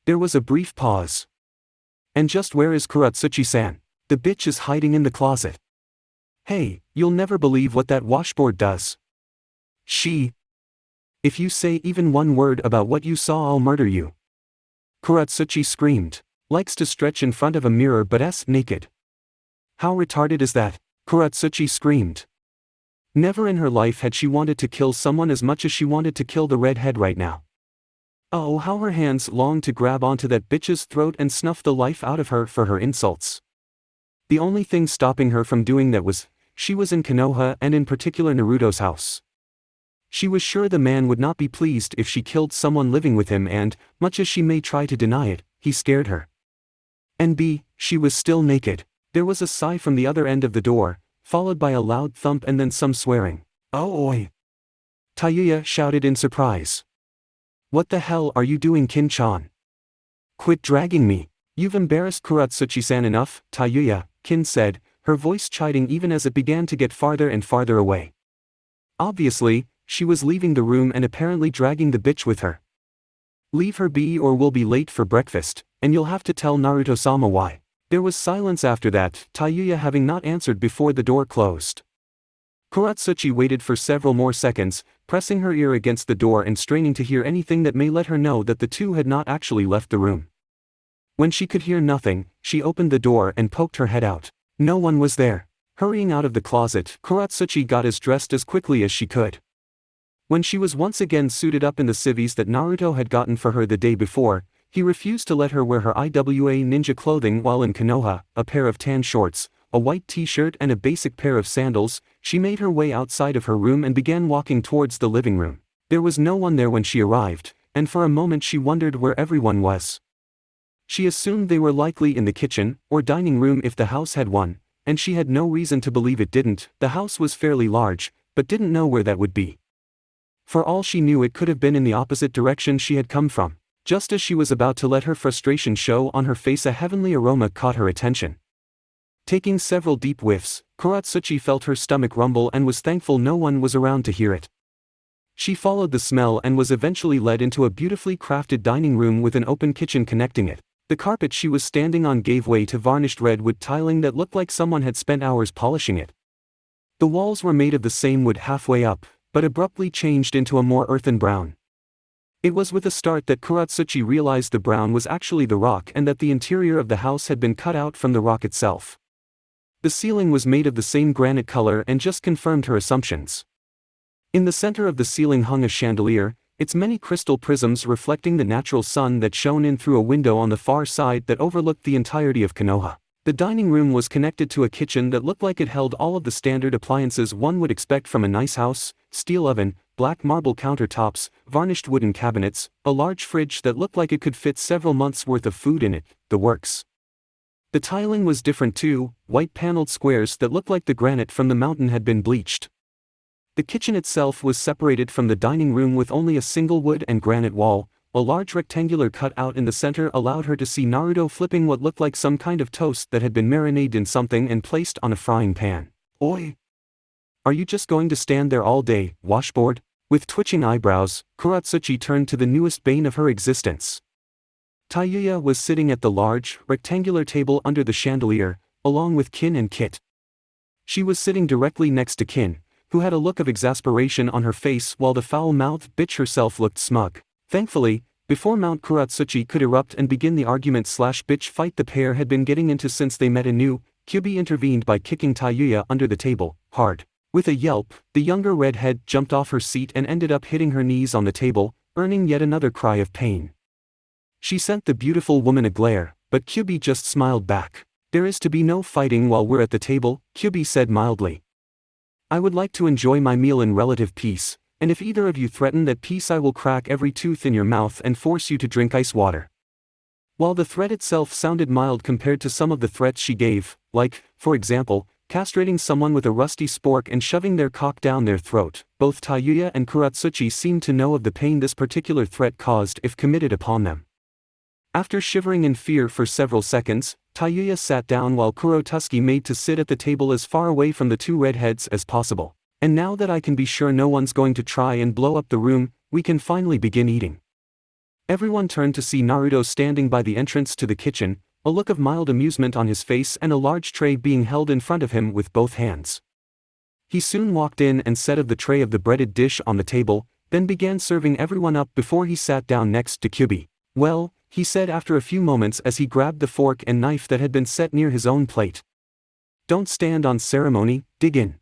There was a brief pause. "And just where is Kuratsuchi-san?" "The bitch is hiding in the closet." "Hey, you'll never believe what that washboard does. If you say even one word about what you saw, I'll murder you." Kuratsuchi screamed. "Likes to stretch in front of a mirror butt-ass naked. How retarded is that?" Kuratsuchi screamed. Never in her life had she wanted to kill someone as much as she wanted to kill the redhead right now. Oh, how her hands longed to grab onto that bitch's throat and snuff the life out of her for her insults. The only thing stopping her from doing that was, she was in Konoha and in particular Naruto's house. She was sure the man would not be pleased if she killed someone living with him, and, much as she may try to deny it, he scared her. And she was still naked. There was a sigh from the other end of the door, followed by a loud thump and then some swearing. "Oh oi!" Tayuya shouted in surprise. "What the hell are you doing, Kin-chan? Quit dragging me. You've embarrassed Kuratsuchi-san enough, Tayuya," Kin said, her voice chiding even as it began to get farther and farther away. Obviously, she was leaving the room and apparently dragging the bitch with her. "Leave her be or we'll be late for breakfast, and you'll have to tell Naruto-sama why." There was silence after that, Tayuya having not answered before the door closed. Kuratsuchi waited for several more seconds, pressing her ear against the door and straining to hear anything that may let her know that the two had not actually left the room. When she could hear nothing, she opened the door and poked her head out. No one was there. Hurrying out of the closet, Kuratsuchi got as dressed as quickly as she could. When she was once again suited up in the civvies that Naruto had gotten for her the day before, he refused to let her wear her Iwa ninja clothing while in Konoha, a pair of tan shorts, a white t-shirt and a basic pair of sandals. She made her way outside of her room and began walking towards the living room. There was no one there when she arrived, and for a moment she wondered where everyone was. She assumed they were likely in the kitchen, or dining room if the house had one, and she had no reason to believe it didn't. The house was fairly large, but didn't know where that would be. For all she knew, it could have been in the opposite direction she had come from. Just as she was about to let her frustration show on her face, a heavenly aroma caught her attention. Taking several deep whiffs, Kuratsuchi felt her stomach rumble and was thankful no one was around to hear it. She followed the smell and was eventually led into a beautifully crafted dining room with an open kitchen connecting it. The carpet she was standing on gave way to varnished redwood tiling that looked like someone had spent hours polishing it. The walls were made of the same wood halfway up, but abruptly changed into a more earthen brown. It was with a start that Kuratsuchi realized the brown was actually the rock and that the interior of the house had been cut out from the rock itself. The ceiling was made of the same granite color and just confirmed her assumptions. In the center of the ceiling hung a chandelier, its many crystal prisms reflecting the natural sun that shone in through a window on the far side that overlooked the entirety of Konoha. The dining room was connected to a kitchen that looked like it held all of the standard appliances one would expect from a nice house: steel oven, black marble countertops, varnished wooden cabinets, a large fridge that looked like it could fit several months' worth of food in it, the works. The tiling was different too, white paneled squares that looked like the granite from the mountain had been bleached. The kitchen itself was separated from the dining room with only a single wood and granite wall. A large rectangular cutout in the center allowed her to see Naruto flipping what looked like some kind of toast that had been marinated in something and placed on a frying pan. "Oi! Are you just going to stand there all day, washboard?" With twitching eyebrows, Kuratsuchi turned to the newest bane of her existence. Tayuya was sitting at the large, rectangular table under the chandelier, along with Kin and Kit. She was sitting directly next to Kin, who had a look of exasperation on her face while the foul-mouthed bitch herself looked smug. Thankfully, before Mount Kuratsuchi could erupt and begin the argument/bitch fight the pair had been getting into since they met anew, Kyuubi intervened by kicking Tayuya under the table, hard. With a yelp, the younger redhead jumped off her seat and ended up hitting her knees on the table, earning yet another cry of pain. She sent the beautiful woman a glare, but Kyuubi just smiled back. "There is to be no fighting while we're at the table," Kyuubi said mildly. "I would like to enjoy my meal in relative peace, and if either of you threaten that peace I will crack every tooth in your mouth and force you to drink ice water." While the threat itself sounded mild compared to some of the threats she gave, like, for example, castrating someone with a rusty spork and shoving their cock down their throat, both Tayuya and Kuratsuchi seemed to know of the pain this particular threat caused if committed upon them. After shivering in fear for several seconds, Tayuya sat down while Kurotusuki made to sit at the table as far away from the two redheads as possible. "And now that I can be sure no one's going to try and blow up the room, we can finally begin eating." Everyone turned to see Naruto standing by the entrance to the kitchen, a look of mild amusement on his face and a large tray being held in front of him with both hands. He soon walked in and set of the tray of the breaded dish on the table, then began serving everyone up before he sat down next to Kyuubi. "Well," he said after a few moments as he grabbed the fork and knife that had been set near his own plate. "Don't stand on ceremony, dig in."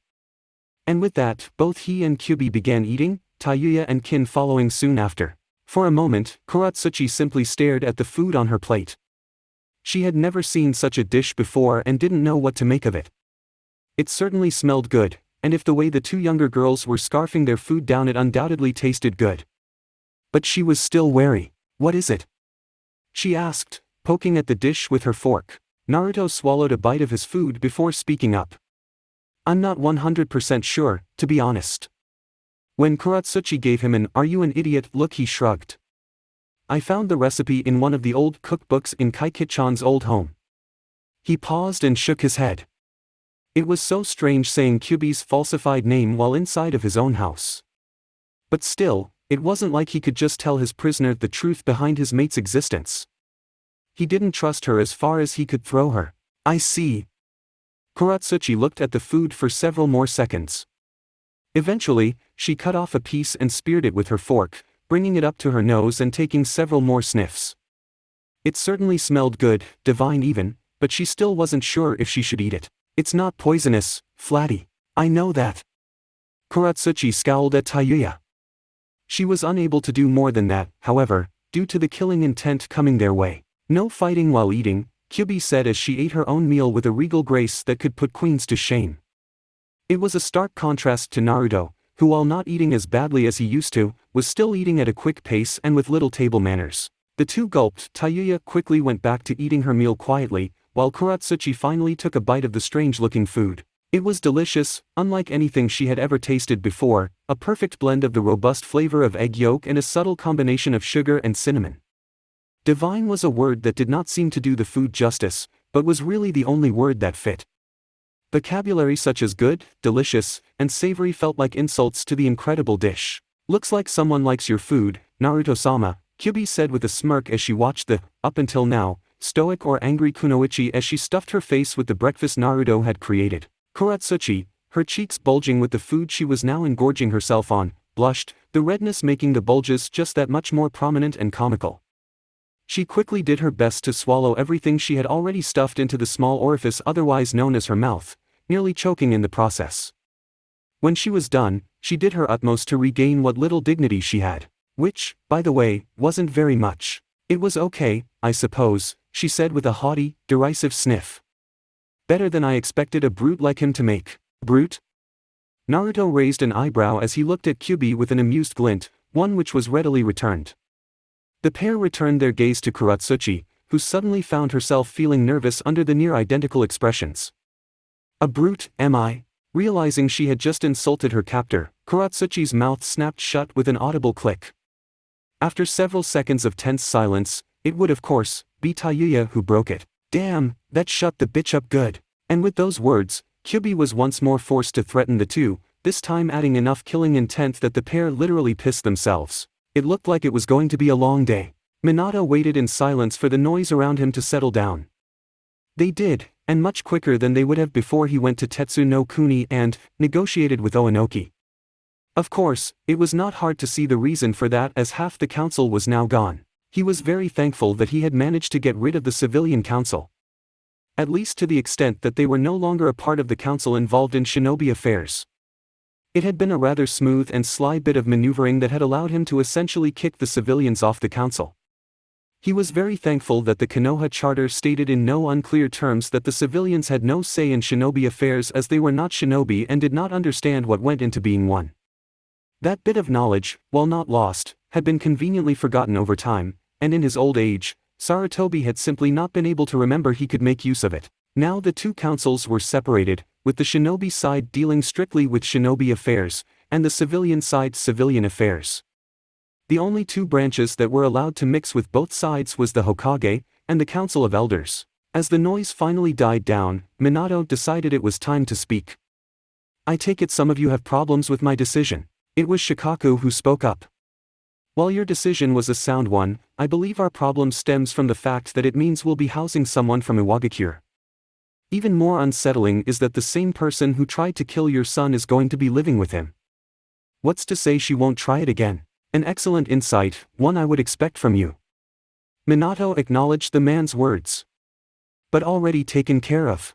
And with that, both he and Kyuubi began eating, Tayuya and Kin following soon after. For a moment, Kuratsuchi simply stared at the food on her plate. She had never seen such a dish before and didn't know what to make of it. It certainly smelled good, and if the way the two younger girls were scarfing their food down, it undoubtedly tasted good. But she was still wary. "What is it?" she asked, poking at the dish with her fork. Naruto swallowed a bite of his food before speaking up. "I'm not 100% sure, to be honest." When Kuratsuchi gave him an "are you an idiot" look, he shrugged. "I found the recipe in one of the old cookbooks in Kaikit-chan's old home." He paused and shook his head. It was so strange saying Kyuubi's falsified name while inside of his own house. But still, it wasn't like he could just tell his prisoner the truth behind his mate's existence. He didn't trust her as far as he could throw her. "I see." Kuratsuchi looked at the food for several more seconds. Eventually, she cut off a piece and speared it with her fork, bringing it up to her nose and taking several more sniffs. It certainly smelled good, divine even, but she still wasn't sure if she should eat it. "It's not poisonous, Flatty. I know that." Kuratsuchi scowled at Tayuya. She was unable to do more than that, however, due to the killing intent coming their way. "No fighting while eating," Kyuubi said as she ate her own meal with a regal grace that could put queens to shame. It was a stark contrast to Naruto, who while not eating as badly as he used to, was still eating at a quick pace and with little table manners. The two gulped. Tayuya quickly went back to eating her meal quietly, while Kuratsuchi finally took a bite of the strange-looking food. It was delicious, unlike anything she had ever tasted before, a perfect blend of the robust flavor of egg yolk and a subtle combination of sugar and cinnamon. Divine was a word that did not seem to do the food justice, but was really the only word that fit. Vocabulary such as good, delicious, and savory felt like insults to the incredible dish. Looks like someone likes your food, Naruto-sama, Kyuubi said with a smirk as she watched the, up until now, stoic or angry Kunoichi as she stuffed her face with the breakfast Naruto had created. Kuratsuchi, her cheeks bulging with the food she was now engorging herself on, blushed, the redness making the bulges just that much more prominent and comical. She quickly did her best to swallow everything she had already stuffed into the small orifice otherwise known as her mouth, nearly choking in the process. When she was done, she did her utmost to regain what little dignity she had, which, by the way, wasn't very much. It was okay, I suppose, she said with a haughty, derisive sniff. Better than I expected a brute like him to make. Brute? Naruto raised an eyebrow as he looked at Kyuubi with an amused glint, one which was readily returned. The pair returned their gaze to Kuratsuchi, who suddenly found herself feeling nervous under the near-identical expressions. A brute, am I? Realizing she had just insulted her captor, Kuratsuchi's mouth snapped shut with an audible click. After several seconds of tense silence, it would of course, be Tayuya who broke it. Damn, that shut the bitch up good. And with those words, Kyuubi was once more forced to threaten the two, this time adding enough killing intent that the pair literally pissed themselves. It looked like it was going to be a long day. Minato waited in silence for the noise around him to settle down. They did, and much quicker than they would have before he went to Tetsu no Kuni and negotiated with Oenoki. Of course, it was not hard to see the reason for that as half the council was now gone. He was very thankful that he had managed to get rid of the civilian council. At least to the extent that they were no longer a part of the council involved in shinobi affairs. It had been a rather smooth and sly bit of maneuvering that had allowed him to essentially kick the civilians off the council. He was very thankful that the Konoha Charter stated in no unclear terms that the civilians had no say in shinobi affairs as they were not shinobi and did not understand what went into being one. That bit of knowledge, while not lost, had been conveniently forgotten over time, and in his old age, Sarutobi had simply not been able to remember he could make use of it. Now the two councils were separated, with the shinobi side dealing strictly with shinobi affairs, and the civilian side civilian affairs. The only two branches that were allowed to mix with both sides was the Hokage, and the Council of Elders. As the noise finally died down, Minato decided it was time to speak. I take it some of you have problems with my decision. It was Shikaku who spoke up. While your decision was a sound one, I believe our problem stems from the fact that it means we'll be housing someone from Iwagakure. Even more unsettling is that the same person who tried to kill your son is going to be living with him. What's to say she won't try it again? An excellent insight, one I would expect from you. Minato acknowledged the man's words. But already taken care of.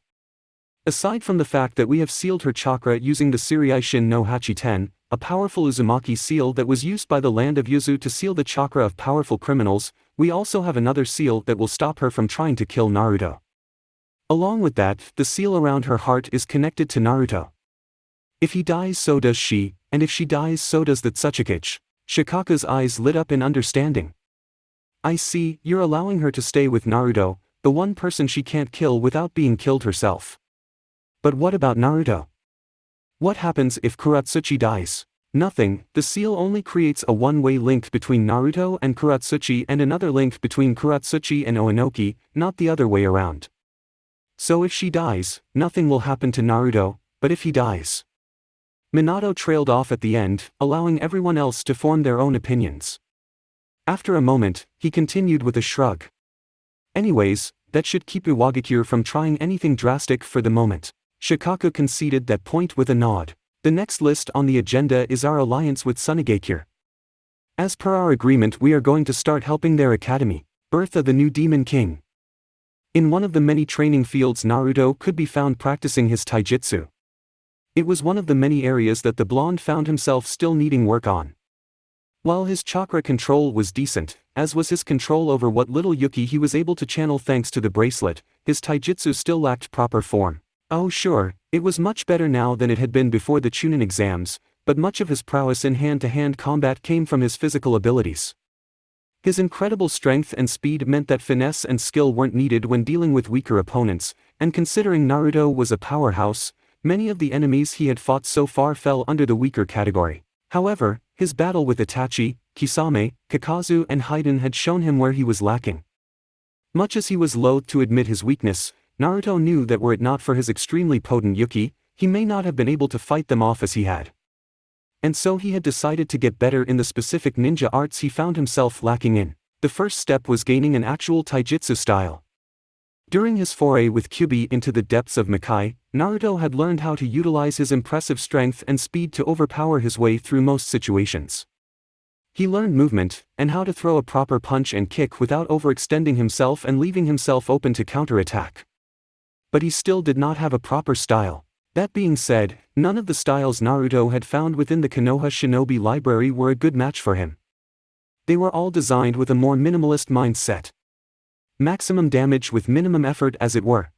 Aside from the fact that we have sealed her chakra using the Siriaishin no Hachiten, a powerful Uzumaki seal that was used by the land of Yuzu to seal the chakra of powerful criminals, we also have another seal that will stop her from trying to kill Naruto. Along with that, the seal around her heart is connected to Naruto. If he dies so does she, and if she dies so does the Tsuchikage. Shikaku's eyes lit up in understanding. I see, you're allowing her to stay with Naruto, the one person she can't kill without being killed herself. But what about Naruto? What happens if Kuratsuchi dies? Nothing, the seal only creates a one-way link between Naruto and Kuratsuchi and another link between Kuratsuchi and Oenoki, not the other way around. So if she dies, nothing will happen to Naruto, but if he dies... Minato trailed off at the end, allowing everyone else to form their own opinions. After a moment, he continued with a shrug. Anyways, that should keep Iwagakure from trying anything drastic for the moment. Shikaku conceded that point with a nod. The next list on the agenda is our alliance with Tsunigakure. As per our agreement, we are going to start helping their academy, birth of the new Demon King. In one of the many training fields Naruto could be found practicing his taijutsu. It was one of the many areas that the blonde found himself still needing work on. While his chakra control was decent, as was his control over what little Yuki he was able to channel thanks to the bracelet, his taijutsu still lacked proper form. Oh sure, it was much better now than it had been before the Chunin exams, but much of his prowess in hand-to-hand combat came from his physical abilities. His incredible strength and speed meant that finesse and skill weren't needed when dealing with weaker opponents, and considering Naruto was a powerhouse, many of the enemies he had fought so far fell under the weaker category. However, his battle with Itachi, Kisame, Kakazu and Haiden had shown him where he was lacking. Much as he was loath to admit his weakness, Naruto knew that were it not for his extremely potent Yuki, he may not have been able to fight them off as he had. And so he had decided to get better in the specific ninja arts he found himself lacking in. The first step was gaining an actual taijutsu style. During his foray with Kyuubi into the depths of Makai, Naruto had learned how to utilize his impressive strength and speed to overpower his way through most situations. He learned movement, and how to throw a proper punch and kick without overextending himself and leaving himself open to counterattack. But he still did not have a proper style. That being said, none of the styles Naruto had found within the Konoha Shinobi library were a good match for him. They were all designed with a more minimalist mindset. Maximum damage with minimum effort, as it were.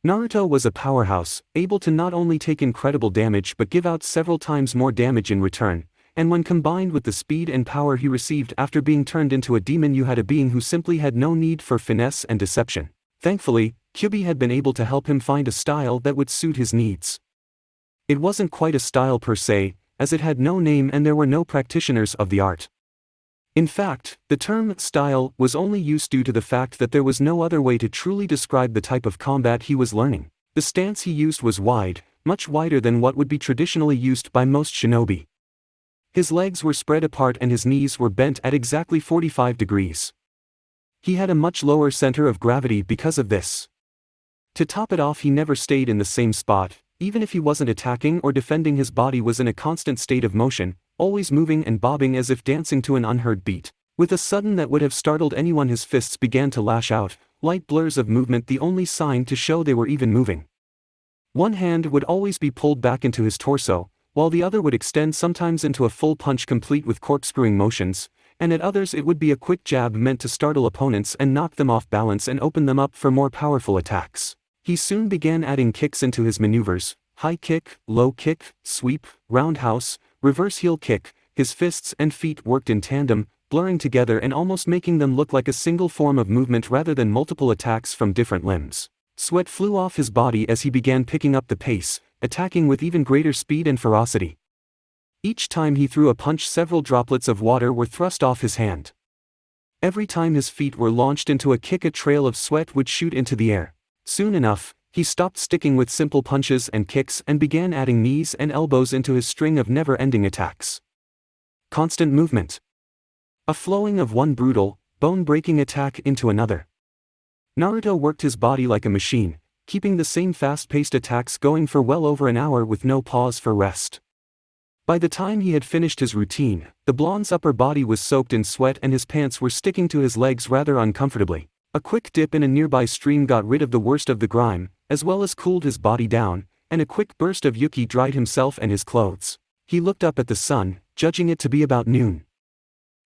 Naruto was a powerhouse, able to not only take incredible damage but give out several times more damage in return, and when combined with the speed and power he received after being turned into a demon, you had a being who simply had no need for finesse and deception. Thankfully, Kyuubi had been able to help him find a style that would suit his needs. It wasn't quite a style per se, as it had no name and there were no practitioners of the art. In fact, the term style was only used due to the fact that there was no other way to truly describe the type of combat he was learning. The stance he used was wide, much wider than what would be traditionally used by most shinobi. His legs were spread apart and his knees were bent at exactly 45 degrees. He had a much lower center of gravity because of this. To top it off, he never stayed in the same spot, even if he wasn't attacking or defending. His body was in a constant state of motion, always moving and bobbing as if dancing to an unheard beat. With a sudden that would have startled anyone, his fists began to lash out, light blurs of movement, the only sign to show they were even moving. One hand would always be pulled back into his torso, while the other would extend sometimes into a full punch complete with corkscrewing motions, and at others it would be a quick jab meant to startle opponents and knock them off balance and open them up for more powerful attacks. He soon began adding kicks into his maneuvers: high kick, low kick, sweep, roundhouse, reverse heel kick. His fists and feet worked in tandem, blurring together and almost making them look like a single form of movement rather than multiple attacks from different limbs. Sweat flew off his body as he began picking up the pace, attacking with even greater speed and ferocity. Each time he threw a punch, several droplets of water were thrust off his hand. Every time his feet were launched into a kick, a trail of sweat would shoot into the air. Soon enough, he stopped sticking with simple punches and kicks and began adding knees and elbows into his string of never-ending attacks. Constant movement. A flowing of one brutal, bone-breaking attack into another. Naruto worked his body like a machine, keeping the same fast-paced attacks going for well over an hour with no pause for rest. By the time he had finished his routine, the blonde's upper body was soaked in sweat and his pants were sticking to his legs rather uncomfortably. A quick dip in a nearby stream got rid of the worst of the grime, as well as cooled his body down, and a quick burst of Yuki dried himself and his clothes. He looked up at the sun, judging it to be about noon.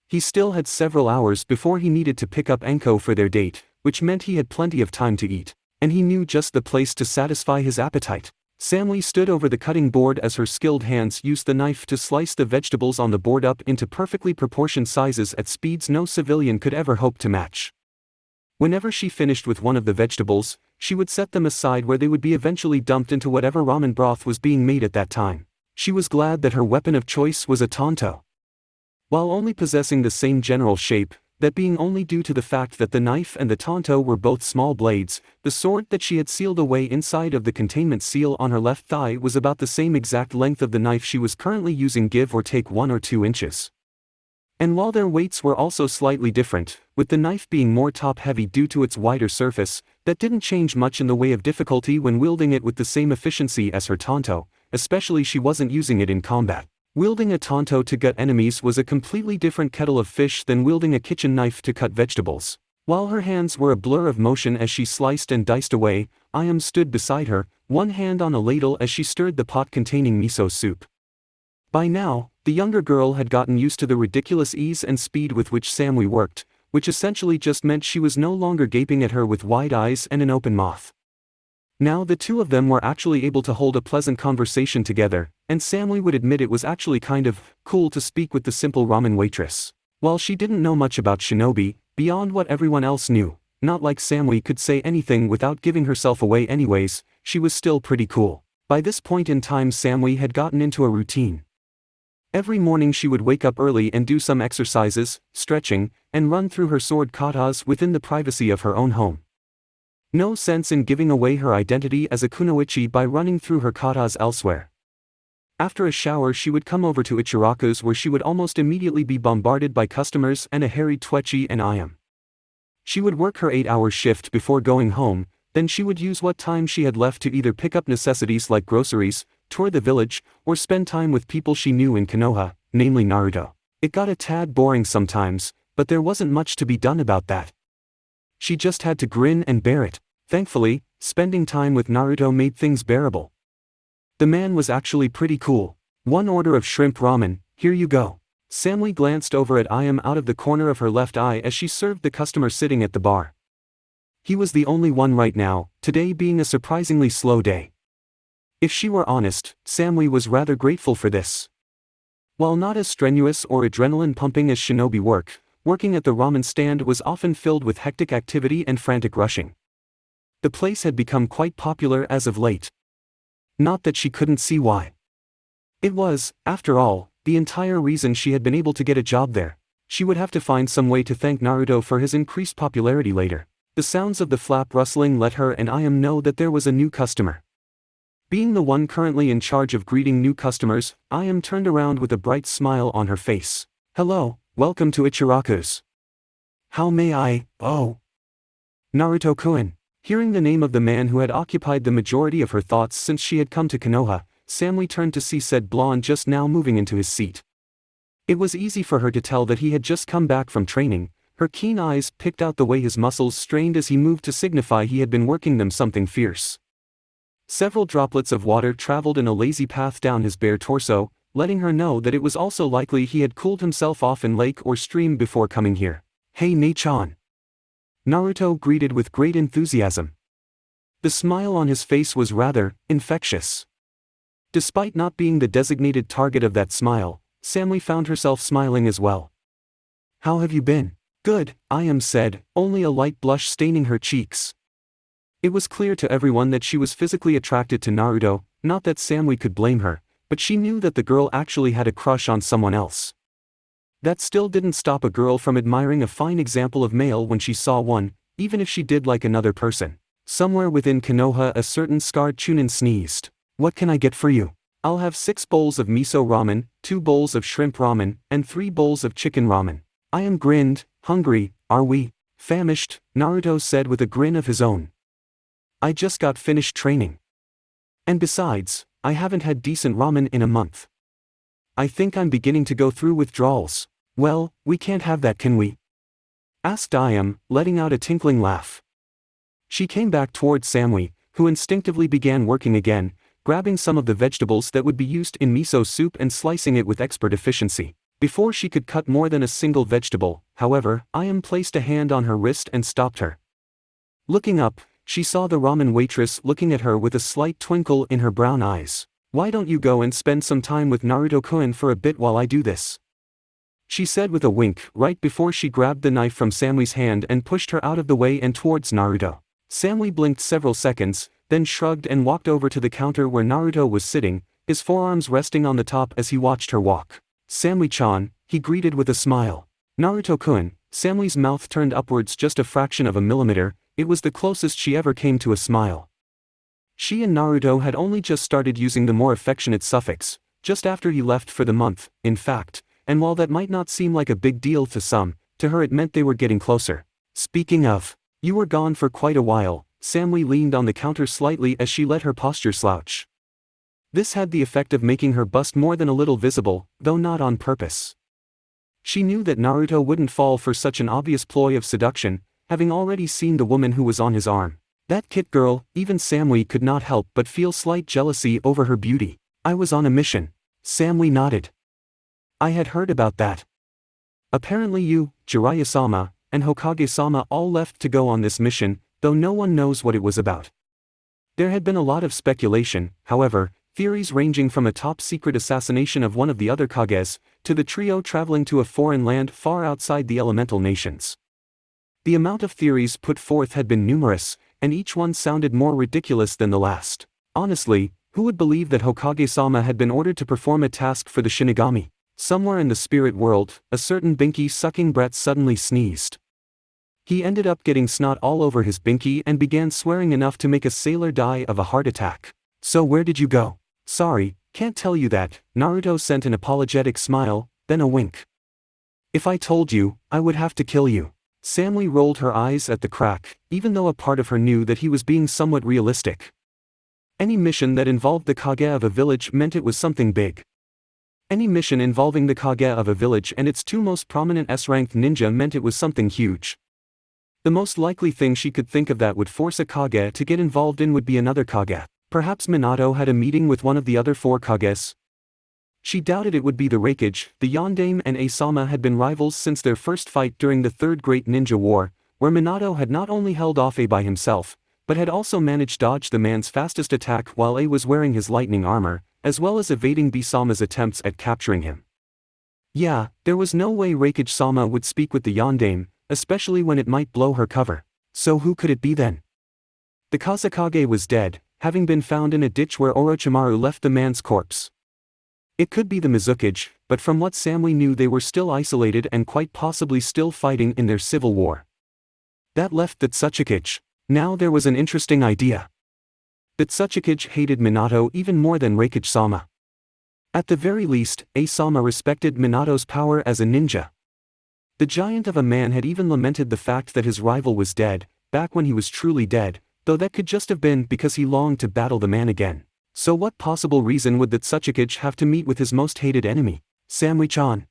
He still had several hours before he needed to pick up Enko for their date, which meant he had plenty of time to eat, and he knew just the place to satisfy his appetite. Samly stood over the cutting board as her skilled hands used the knife to slice the vegetables on the board up into perfectly proportioned sizes at speeds no civilian could ever hope to match. Whenever she finished with one of the vegetables, she would set them aside where they would be eventually dumped into whatever ramen broth was being made at that time. She was glad that her weapon of choice was a tanto. While only possessing the same general shape, that being only due to the fact that the knife and the tanto were both small blades, the sword that she had sealed away inside of the containment seal on her left thigh was about the same exact length of the knife she was currently using, give or take 1 or 2 inches. And while their weights were also slightly different, with the knife being more top-heavy due to its wider surface, that didn't change much in the way of difficulty when wielding it with the same efficiency as her tanto, especially she wasn't using it in combat. Wielding a tanto to gut enemies was a completely different kettle of fish than wielding a kitchen knife to cut vegetables. While her hands were a blur of motion as she sliced and diced away, Ayam stood beside her, one hand on a ladle as she stirred the pot containing miso soup. By now, the younger girl had gotten used to the ridiculous ease and speed with which Samly worked, which essentially just meant she was no longer gaping at her with wide eyes and an open mouth. Now the two of them were actually able to hold a pleasant conversation together, and Samly would admit it was actually kind of cool to speak with the simple ramen waitress. While she didn't know much about shinobi, beyond what everyone else knew, not like Samui could say anything without giving herself away anyways, she was still pretty cool. By this point in time Samui had gotten into a routine. Every morning she would wake up early and do some exercises, stretching, and run through her sword katas within the privacy of her own home. No sense in giving away her identity as a kunoichi by running through her katas elsewhere. After a shower she would come over to Ichiraku's where she would almost immediately be bombarded by customers and a harried Twechi and Ayam. She would work her 8-hour shift before going home, then she would use what time she had left to either pick up necessities like groceries, tour the village, or spend time with people she knew in Konoha, namely Naruto. It got a tad boring sometimes, but there wasn't much to be done about that. She just had to grin and bear it. Thankfully, spending time with Naruto made things bearable. The man was actually pretty cool. One order of shrimp ramen, here you go. Samui glanced over at Ayam out of the corner of her left eye as she served the customer sitting at the bar. He was the only one right now, today being a surprisingly slow day. If she were honest, Samui was rather grateful for this. While not as strenuous or adrenaline-pumping as shinobi work, working at the ramen stand was often filled with hectic activity and frantic rushing. The place had become quite popular as of late. Not that she couldn't see why. It was, after all, the entire reason she had been able to get a job there. She would have to find some way to thank Naruto for his increased popularity later. The sounds of the flap rustling let her and Ayam know that there was a new customer. Being the one currently in charge of greeting new customers, Ayam turned around with a bright smile on her face. Hello, welcome to Ichiraku's. How may I, oh? Naruto-kun. Hearing the name of the man who had occupied the majority of her thoughts since she had come to Konoha, Samui turned to see said blonde just now moving into his seat. It was easy for her to tell that he had just come back from training. Her keen eyes picked out the way his muscles strained as he moved to signify he had been working them something fierce. Several droplets of water traveled in a lazy path down his bare torso, letting her know that it was also likely he had cooled himself off in lake or stream before coming here. Hey Ne-chan. Naruto greeted with great enthusiasm. The smile on his face was rather infectious. Despite not being the designated target of that smile, Samui found herself smiling as well. How have you been? Good, Ayam said, only a light blush staining her cheeks. It was clear to everyone that she was physically attracted to Naruto, not that Samui could blame her, but she knew that the girl actually had a crush on someone else. That still didn't stop a girl from admiring a fine example of male when she saw one, even if she did like another person. Somewhere within Konoha a certain scarred Chunin sneezed. What can I get for you? I'll have 6 bowls of miso ramen, 2 bowls of shrimp ramen, and 3 bowls of chicken ramen. Ayam grinned. Hungry, are we? Famished, Naruto said with a grin of his own. I just got finished training. And besides, I haven't had decent ramen in a month. I think I'm beginning to go through withdrawals. Well, we can't have that, can we? Asked Ayam, letting out a tinkling laugh. She came back towards Samui, who instinctively began working again, grabbing some of the vegetables that would be used in miso soup and slicing it with expert efficiency. Before she could cut more than a single vegetable, however, Ayam placed a hand on her wrist and stopped her. Looking up, she saw the ramen waitress looking at her with a slight twinkle in her brown eyes. Why don't you go and spend some time with Naruto-kun for a bit while I do this? She said with a wink right before she grabbed the knife from Samui's hand and pushed her out of the way and towards Naruto. Samui blinked several seconds, then shrugged and walked over to the counter where Naruto was sitting, his forearms resting on the top as he watched her walk. Samui-chan, he greeted with a smile. Naruto-kun, Samui's mouth turned upwards just a fraction of a millimeter, it was the closest she ever came to a smile. She and Naruto had only just started using the more affectionate suffix, just after he left for the month, in fact, and while that might not seem like a big deal to some, to her it meant they were getting closer. Speaking of, you were gone for quite a while, Samui leaned on the counter slightly as she let her posture slouch. This had the effect of making her bust more than a little visible, though not on purpose. She knew that Naruto wouldn't fall for such an obvious ploy of seduction, having already seen the woman who was on his arm. That Kit girl, even Samui could not help but feel slight jealousy over her beauty. I was on a mission. Samui nodded. I had heard about that. Apparently you, Jiraiya-sama, and Hokage-sama all left to go on this mission, though no one knows what it was about. There had been a lot of speculation, however, Theories ranging from a top-secret assassination of one of the other Kages, to the trio traveling to a foreign land far outside the elemental nations. The amount of theories put forth had been numerous, and each one sounded more ridiculous than the last. Honestly, who would believe that Hokage-sama had been ordered to perform a task for the Shinigami? Somewhere in the spirit world, a certain binky-sucking brat suddenly sneezed. He ended up getting snot all over his binky and began swearing enough to make a sailor die of a heart attack. So where did you go? Sorry, can't tell you that. Naruto sent an apologetic smile, then a wink. If I told you, I would have to kill you. Samly rolled her eyes at the crack, even though a part of her knew that he was being somewhat realistic. Any mission that involved the Kage of a village meant it was something big. Any mission involving the Kage of a village and its two most prominent S-ranked ninja meant it was something huge. The most likely thing she could think of that would force a Kage to get involved in would be another Kage. Perhaps Minato had a meeting with one of the other four Kages. She doubted it would be the Raikage. The Yondaime and Asama had been rivals since their first fight during the Third Great Ninja War, where Minato had not only held off A by himself, but had also managed to dodge the man's fastest attack while A was wearing his lightning armor, as well as evading Bisama's attempts at capturing him. Yeah, there was no way Raikage-sama would speak with the Yondaime, especially when it might blow her cover. So who could it be then? The Kazekage was dead, having been found in a ditch where Orochimaru left the man's corpse. It could be the Mizukage, but from what Samly knew they were still isolated and quite possibly still fighting in their civil war. That left the Tsuchikage. Now there was an interesting idea. The Tsuchikage hated Minato even more than Raikage-sama. At the very least, Asama respected Minato's power as a ninja. The giant of a man had even lamented the fact that his rival was dead, back when he was truly dead, though that could just have been because he longed to battle the man again. So what possible reason would the Tsuchikage have to meet with his most hated enemy? Samly-chan.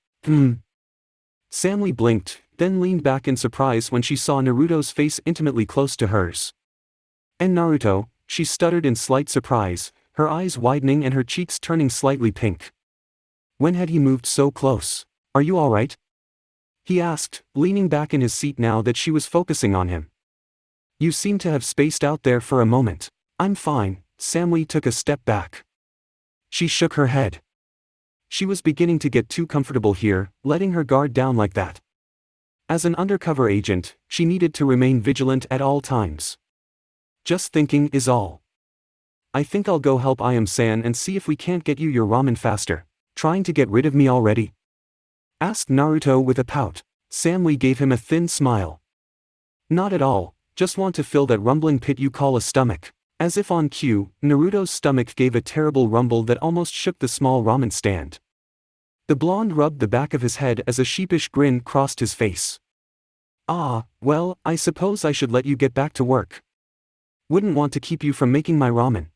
Samly blinked, then leaned back in surprise when she saw Naruto's face intimately close to hers. And Naruto, she stuttered in slight surprise, her eyes widening and her cheeks turning slightly pink. When had he moved so close? Are you alright? He asked, leaning back in his seat now that she was focusing on him. You seem to have spaced out there for a moment. I'm fine. Samly took a step back. She shook her head. She was beginning to get too comfortable here, letting her guard down like that. As an undercover agent, she needed to remain vigilant at all times. Just thinking is all. I think I'll go help Ayam-san and see if we can't get you your ramen faster. Trying to get rid of me already? Asked Naruto with a pout. Samly gave him a thin smile. Not at all. Just want to fill that rumbling pit you call a stomach. As if on cue, Naruto's stomach gave a terrible rumble that almost shook the small ramen stand. The blonde rubbed the back of his head as a sheepish grin crossed his face. Ah, well, I suppose I should let you get back to work. Wouldn't want to keep you from making my ramen.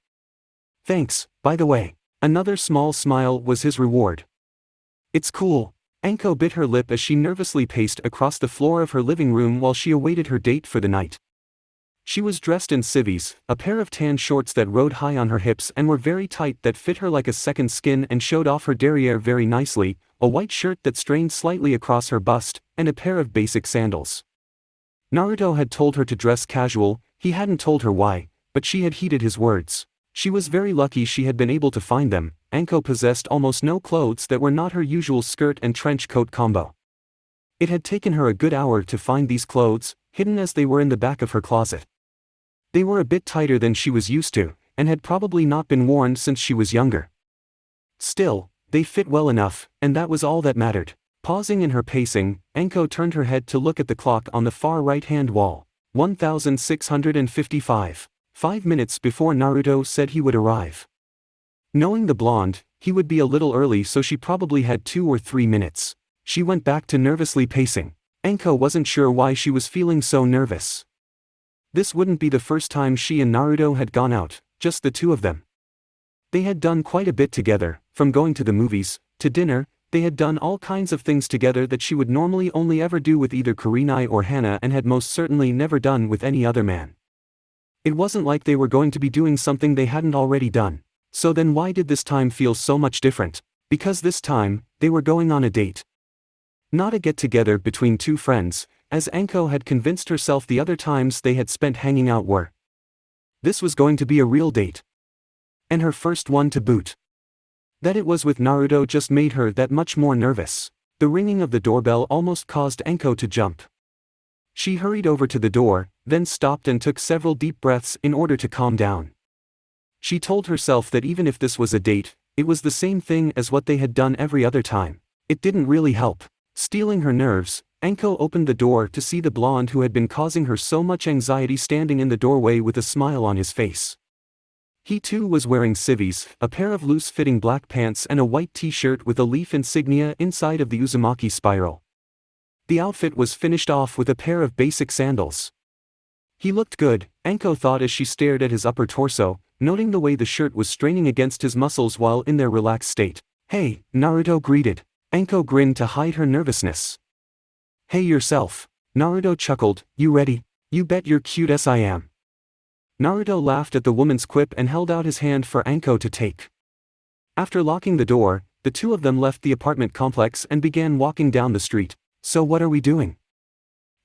Thanks, by the way. Another small smile was his reward. It's cool. Anko bit her lip as she nervously paced across the floor of her living room while she awaited her date for the night. She was dressed in civvies, a pair of tan shorts that rode high on her hips and were very tight that fit her like a second skin and showed off her derriere very nicely, a white shirt that strained slightly across her bust, and a pair of basic sandals. Naruto had told her to dress casual, he hadn't told her why, but she had heeded his words. She was very lucky she had been able to find them. Anko possessed almost no clothes that were not her usual skirt and trench coat combo. It had taken her a good hour to find these clothes, hidden as they were in the back of her closet. They were a bit tighter than she was used to, and had probably not been worn since she was younger. Still, they fit well enough, and that was all that mattered. Pausing in her pacing, Anko turned her head to look at the clock on the far right-hand wall. 1655. 5 minutes before Naruto said he would arrive. Knowing the blonde, he would be a little early, so she probably had 2 or 3 minutes. She went back to nervously pacing. Anko wasn't sure why she was feeling so nervous. This wouldn't be the first time she and Naruto had gone out, just the two of them. They had done quite a bit together, from going to the movies, to dinner. They had done all kinds of things together that she would normally only ever do with either Kurenai or Hana and had most certainly never done with any other man. It wasn't like they were going to be doing something they hadn't already done. So then why did this time feel so much different? Because this time, they were going on a date. Not a get-together between two friends, as Anko had convinced herself the other times they had spent hanging out were. This was going to be a real date. And her first one to boot. That it was with Naruto just made her that much more nervous. The ringing of the doorbell almost caused Enko to jump. She hurried over to the door, then stopped and took several deep breaths in order to calm down. She told herself that even if this was a date, it was the same thing as what they had done every other time. It didn't really help. Stealing her nerves, Enko opened the door to see the blonde who had been causing her so much anxiety standing in the doorway with a smile on his face. He too was wearing civvies, a pair of loose-fitting black pants and a white t-shirt with a leaf insignia inside of the Uzumaki spiral. The outfit was finished off with a pair of basic sandals. He looked good, Enko thought as she stared at his upper torso, noting the way the shirt was straining against his muscles while in their relaxed state. "Hey," Naruto greeted. Enko grinned to hide her nervousness. "Hey yourself." Naruto chuckled, "You ready?" "You bet you're cute as I am." Naruto laughed at the woman's quip and held out his hand for Enko to take. After locking the door, the two of them left the apartment complex and began walking down the street. "So what are we doing?"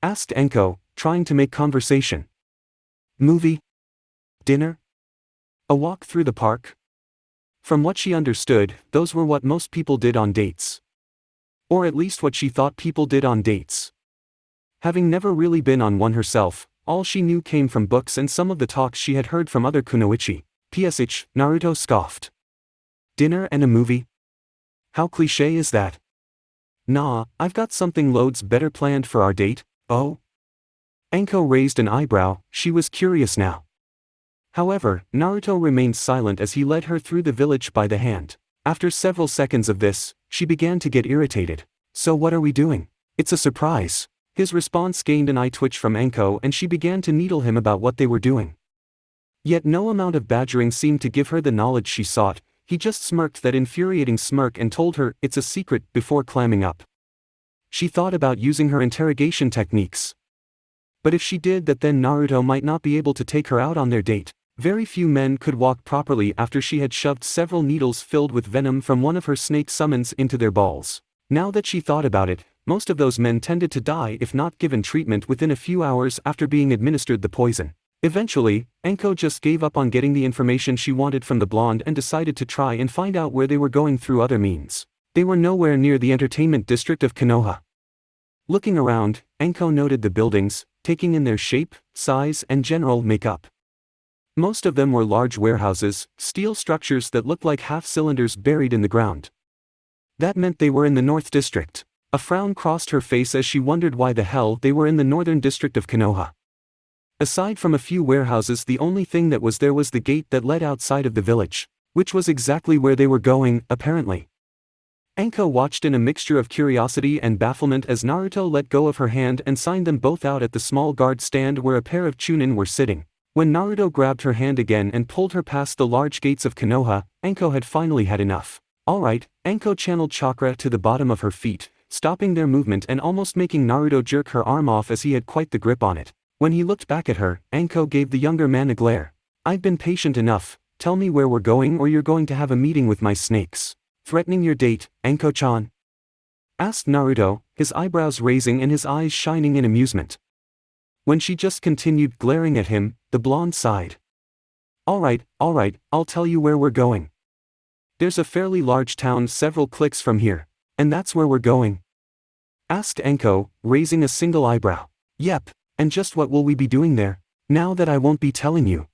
asked Enko, trying to make conversation. "Movie? Dinner? A walk through the park?" From what she understood, those were what most people did on dates. Or at least what she thought people did on dates. Having never really been on one herself, all she knew came from books and some of the talks she had heard from other kunoichi. "PSH, Naruto scoffed. "Dinner and a movie? How cliché is that?" "Nah, I've got something loads better planned for our date." "Oh?" Enko raised an eyebrow, she was curious now. However, Naruto remained silent as he led her through the village by the hand. After several seconds of this, she began to get irritated. "So what are we doing? It's a surprise." His response gained an eye twitch from Enko and she began to needle him about what they were doing. Yet no amount of badgering seemed to give her the knowledge she sought. He just smirked that infuriating smirk and told her it's a secret before clamming up. She thought about using her interrogation techniques. But if she did that, then Naruto might not be able to take her out on their date. Very few men could walk properly after she had shoved several needles filled with venom from one of her snake summons into their balls. Now that she thought about it, most of those men tended to die if not given treatment within a few hours after being administered the poison. Eventually, Enko just gave up on getting the information she wanted from the blonde and decided to try and find out where they were going through other means. They were nowhere near the entertainment district of Konoha. Looking around, Enko noted the buildings, taking in their shape, size and general makeup. Most of them were large warehouses, steel structures that looked like half-cylinders buried in the ground. That meant they were in the North District. A frown crossed her face as she wondered why the hell they were in the Northern District of Konoha. Aside from a few warehouses, the only thing that was there was the gate that led outside of the village, which was exactly where they were going, apparently. Enko watched in a mixture of curiosity and bafflement as Naruto let go of her hand and signed them both out at the small guard stand where a pair of Chunin were sitting. When Naruto grabbed her hand again and pulled her past the large gates of Konoha, Enko had finally had enough. "Alright," Enko channeled chakra to the bottom of her feet, stopping their movement and almost making Naruto jerk her arm off as he had quite the grip on it. When he looked back at her, Enko gave the younger man a glare. "I've been patient enough, tell me where we're going or you're going to have a meeting with my snakes." "Threatening your date, Enko-chan?" asked Naruto, his eyebrows raising and his eyes shining in amusement. When she just continued glaring at him, the blonde sighed. Alright, I'll tell you where we're going. There's a fairly large town several clicks from here, and that's where we're going?" asked Enko, raising a single eyebrow. "Yep, and just what will we be doing there, now that I won't be telling you?"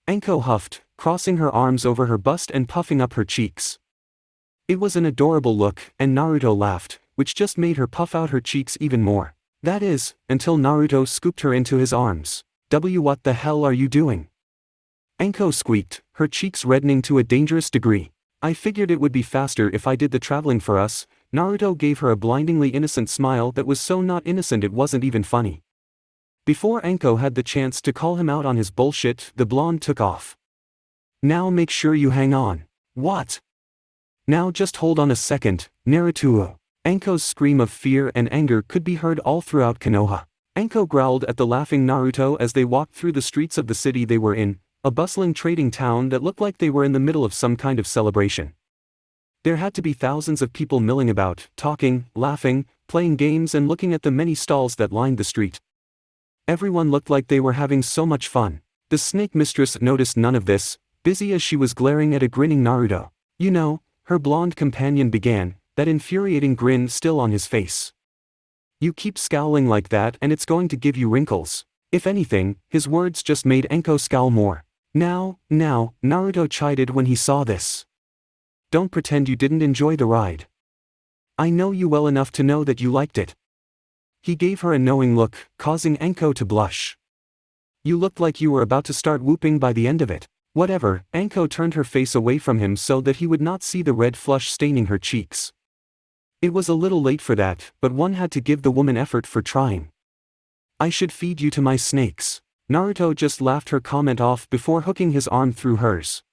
Enko huffed, crossing her arms over her bust and puffing up her cheeks. It was an adorable look, and Naruto laughed, which just made her puff out her cheeks even more. That is, until Naruto scooped her into his arms. What the hell are you doing?" Enko squeaked, her cheeks reddening to a dangerous degree. "I figured it would be faster if I did the traveling for us." Naruto gave her a blindingly innocent smile that was so not innocent it wasn't even funny. Before Enko had the chance to call him out on his bullshit, the blonde took off. "Now make sure you hang on." "What?" "Now just hold on a second, Naruto." Enko's scream of fear and anger could be heard all throughout Konoha. Enko growled at the laughing Naruto as they walked through the streets of the city they were in, a bustling trading town that looked like they were in the middle of some kind of celebration. There had to be thousands of people milling about, talking, laughing, playing games and looking at the many stalls that lined the street. Everyone looked like they were having so much fun. The snake mistress noticed none of this, busy as she was glaring at a grinning Naruto. "You know," her blonde companion began, that infuriating grin still on his face. "You keep scowling like that and it's going to give you wrinkles." If anything, his words just made Enko scowl more. Now, Naruto chided when he saw this. "Don't pretend you didn't enjoy the ride. I know you well enough to know that you liked it." He gave her a knowing look, causing Enko to blush. "You looked like you were about to start whooping by the end of it." Whatever, Enko turned her face away from him so that he would not see the red flush staining her cheeks. It was a little late for that, but one had to give the woman effort for trying. "I should feed you to my snakes." Naruto just laughed her comment off before hooking his arm through hers.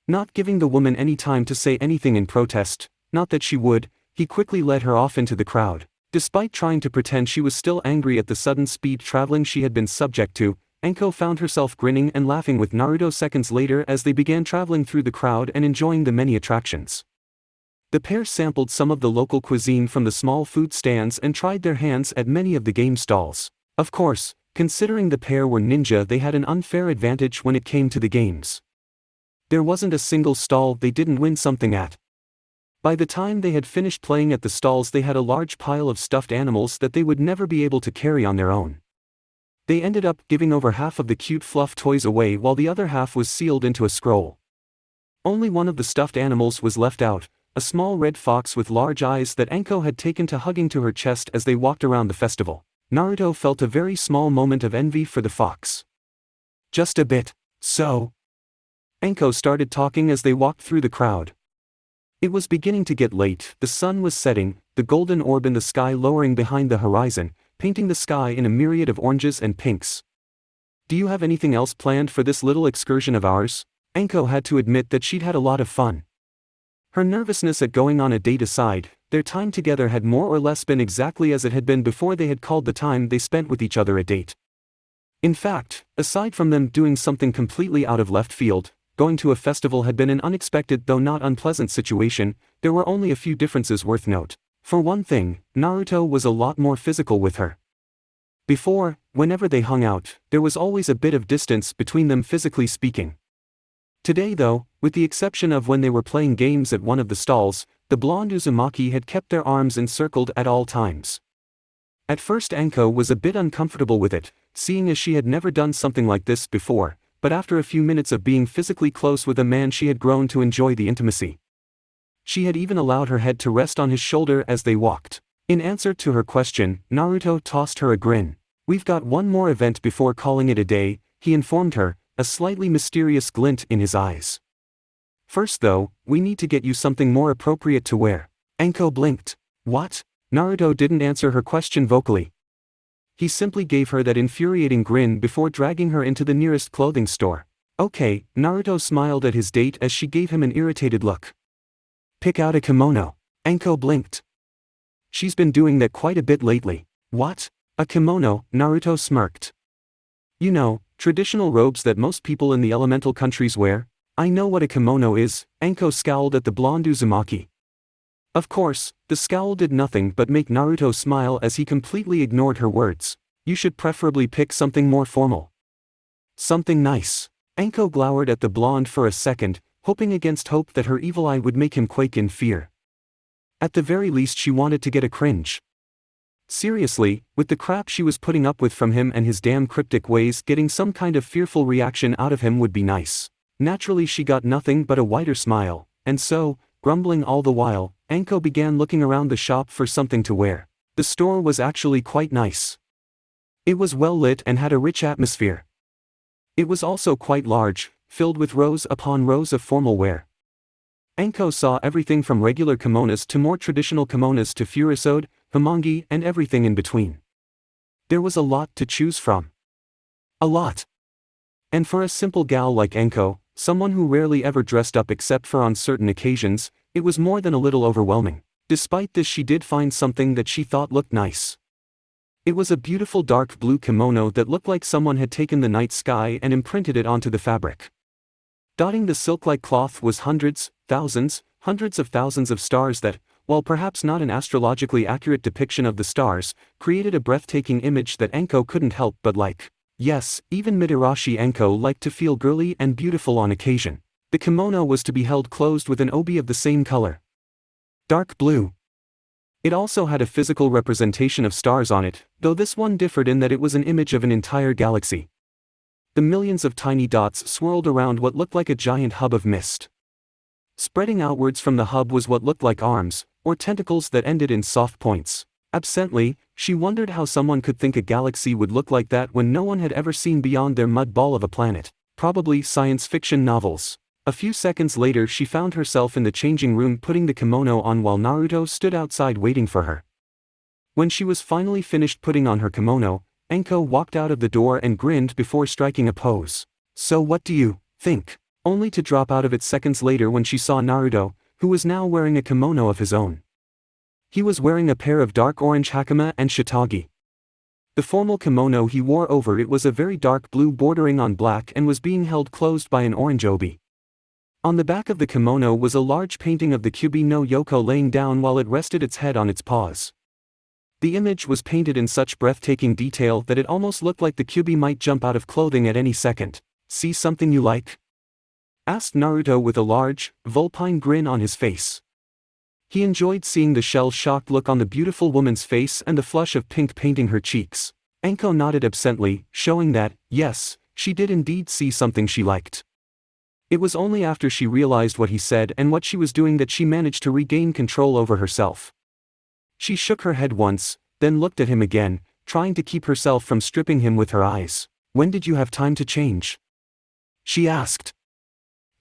Not giving the woman any time to say anything in protest, not that she would, he quickly led her off into the crowd. Despite trying to pretend she was still angry at the sudden speed traveling she had been subject to, Enko found herself grinning and laughing with Naruto seconds later as they began traveling through the crowd and enjoying the many attractions. The pair sampled some of the local cuisine from the small food stands and tried their hands at many of the game stalls. Of course, considering the pair were ninja, they had an unfair advantage when it came to the games. There wasn't a single stall they didn't win something at. By the time they had finished playing at the stalls, they had a large pile of stuffed animals that they would never be able to carry on their own. They ended up giving over half of the cute fluff toys away while the other half was sealed into a scroll. Only one of the stuffed animals was left out, a small red fox with large eyes that Enko had taken to hugging to her chest as they walked around the festival. Naruto felt a very small moment of envy for the fox. "Just a bit, so?" Enko started talking as they walked through the crowd. It was beginning to get late, the sun was setting, the golden orb in the sky lowering behind the horizon, painting the sky in a myriad of oranges and pinks. "Do you have anything else planned for this little excursion of ours?" Enko had to admit that she'd had a lot of fun. Her nervousness at going on a date aside, their time together had more or less been exactly as it had been before they had called the time they spent with each other a date. In fact, aside from them doing something completely out of left field, going to a festival had been an unexpected though not unpleasant situation. There were only a few differences worth note. For one thing, Naruto was a lot more physical with her. Before, whenever they hung out, there was always a bit of distance between them physically speaking. Today though, with the exception of when they were playing games at one of the stalls, the blonde Uzumaki had kept their arms encircled at all times. At first Enko was a bit uncomfortable with it, seeing as she had never done something like this before, but after a few minutes of being physically close with a man she had grown to enjoy the intimacy. She had even allowed her head to rest on his shoulder as they walked. In answer to her question, Naruto tossed her a grin. "We've got one more event before calling it a day," he informed her, a slightly mysterious glint in his eyes. "First though, we need to get you something more appropriate to wear." Enko blinked. "What?" Naruto didn't answer her question vocally. He simply gave her that infuriating grin before dragging her into the nearest clothing store. "Okay," Naruto smiled at his date as she gave him an irritated look. "Pick out a kimono." Enko blinked. "She's been doing that quite a bit lately." "What? A kimono?" Naruto smirked. "You know, traditional robes that most people in the elemental countries wear." "I know what a kimono is." Enko scowled at the blonde Uzumaki. Of course, the scowl did nothing but make Naruto smile as he completely ignored her words. "You should preferably pick something more formal. Something nice." Enko glowered at the blonde for a second, hoping against hope that her evil eye would make him quake in fear. At the very least she wanted to get a cringe. Seriously, with the crap she was putting up with from him and his damn cryptic ways, getting some kind of fearful reaction out of him would be nice. Naturally she got nothing but a wider smile, and so, grumbling all the while, Enko began looking around the shop for something to wear. The store was actually quite nice. It was well lit and had a rich atmosphere. It was also quite large, filled with rows upon rows of formal wear. Enko saw everything from regular kimonos to more traditional kimonos to furisode, hamongi, and everything in between. There was a lot to choose from. A lot. And for a simple gal like Enko, someone who rarely ever dressed up except for on certain occasions, it was more than a little overwhelming. Despite this, she did find something that she thought looked nice. It was a beautiful dark blue kimono that looked like someone had taken the night sky and imprinted it onto the fabric. Dotting the silk-like cloth was hundreds of thousands of stars that, while perhaps not an astrologically accurate depiction of the stars, created a breathtaking image that Enko couldn't help but like. Yes, even Midarashi Enko liked to feel girly and beautiful on occasion. The kimono was to be held closed with an obi of the same color. Dark blue. It also had a physical representation of stars on it, though this one differed in that it was an image of an entire galaxy. The millions of tiny dots swirled around what looked like a giant hub of mist. Spreading outwards from the hub was what looked like arms, or tentacles that ended in soft points. Absently, she wondered how someone could think a galaxy would look like that when no one had ever seen beyond their mud ball of a planet. Probably science fiction novels. A few seconds later she found herself in the changing room putting the kimono on while Naruto stood outside waiting for her. When she was finally finished putting on her kimono, Enko walked out of the door and grinned before striking a pose. So what do you think? Only to drop out of it seconds later when she saw Naruto, who was now wearing a kimono of his own. He was wearing a pair of dark orange hakama and shitage. The formal kimono he wore over it was a very dark blue bordering on black and was being held closed by an orange obi. On the back of the kimono was a large painting of the Kyuubi no Yoko laying down while it rested its head on its paws. The image was painted in such breathtaking detail that it almost looked like the Kyuubi might jump out of clothing at any second. See something you like? Asked Naruto with a large, vulpine grin on his face. He enjoyed seeing the shell-shocked look on the beautiful woman's face and the flush of pink painting her cheeks. Enko nodded absently, showing that, yes, she did indeed see something she liked. It was only after she realized what he said and what she was doing that she managed to regain control over herself. She shook her head once, then looked at him again, trying to keep herself from stripping him with her eyes. When did you have time to change? She asked.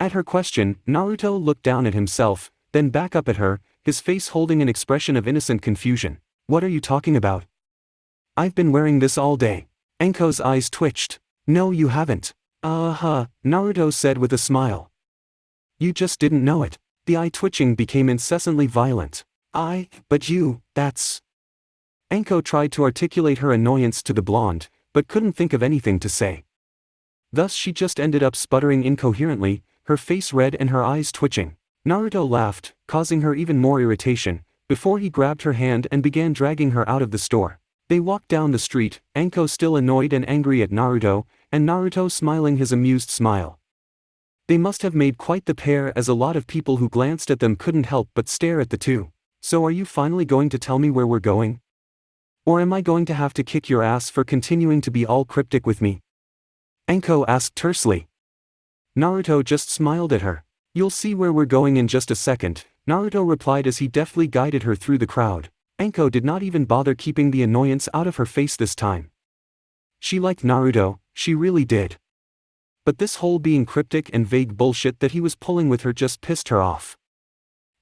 At her question, Naruto looked down at himself, then back up at her, his face holding an expression of innocent confusion. What are you talking about? I've been wearing this all day. Enko's eyes twitched. No, you haven't. Naruto said with a smile. You just didn't know it. The eye twitching became incessantly violent. But you, that's... Enko tried to articulate her annoyance to the blonde, but couldn't think of anything to say. Thus she just ended up sputtering incoherently, her face red and her eyes twitching. Naruto laughed, causing her even more irritation, before he grabbed her hand and began dragging her out of the store. They walked down the street, Enko still annoyed and angry at Naruto, and Naruto smiling his amused smile. They must have made quite the pair as a lot of people who glanced at them couldn't help but stare at the two. So are you finally going to tell me where we're going? Or am I going to have to kick your ass for continuing to be all cryptic with me? Enko asked tersely. Naruto just smiled at her. You'll see where we're going in just a second, Naruto replied as he deftly guided her through the crowd. Enko did not even bother keeping the annoyance out of her face this time. She liked Naruto, she really did. But this whole being cryptic and vague bullshit that he was pulling with her just pissed her off.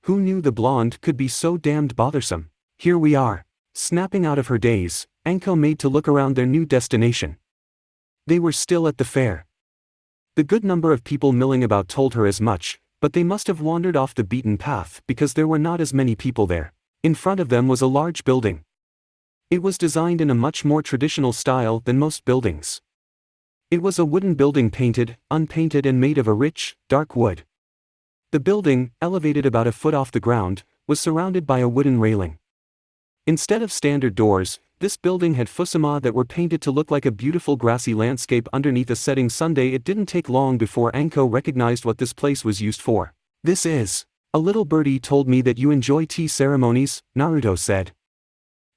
Who knew the blonde could be so damned bothersome? Here we are. Snapping out of her daze, Enko made to look around their new destination. They were still at the fair. The good number of people milling about told her as much, but they must have wandered off the beaten path because there were not as many people there. In front of them was a large building. It was designed in a much more traditional style than most buildings. It was a wooden building painted, unpainted and made of a rich, dark wood. The building, elevated about a foot off the ground, was surrounded by a wooden railing. Instead of standard doors, this building had fusuma that were painted to look like a beautiful grassy landscape underneath a setting sun. It didn't take long before Enko recognized what this place was used for. This is... A little birdie told me that you enjoy tea ceremonies, Naruto said.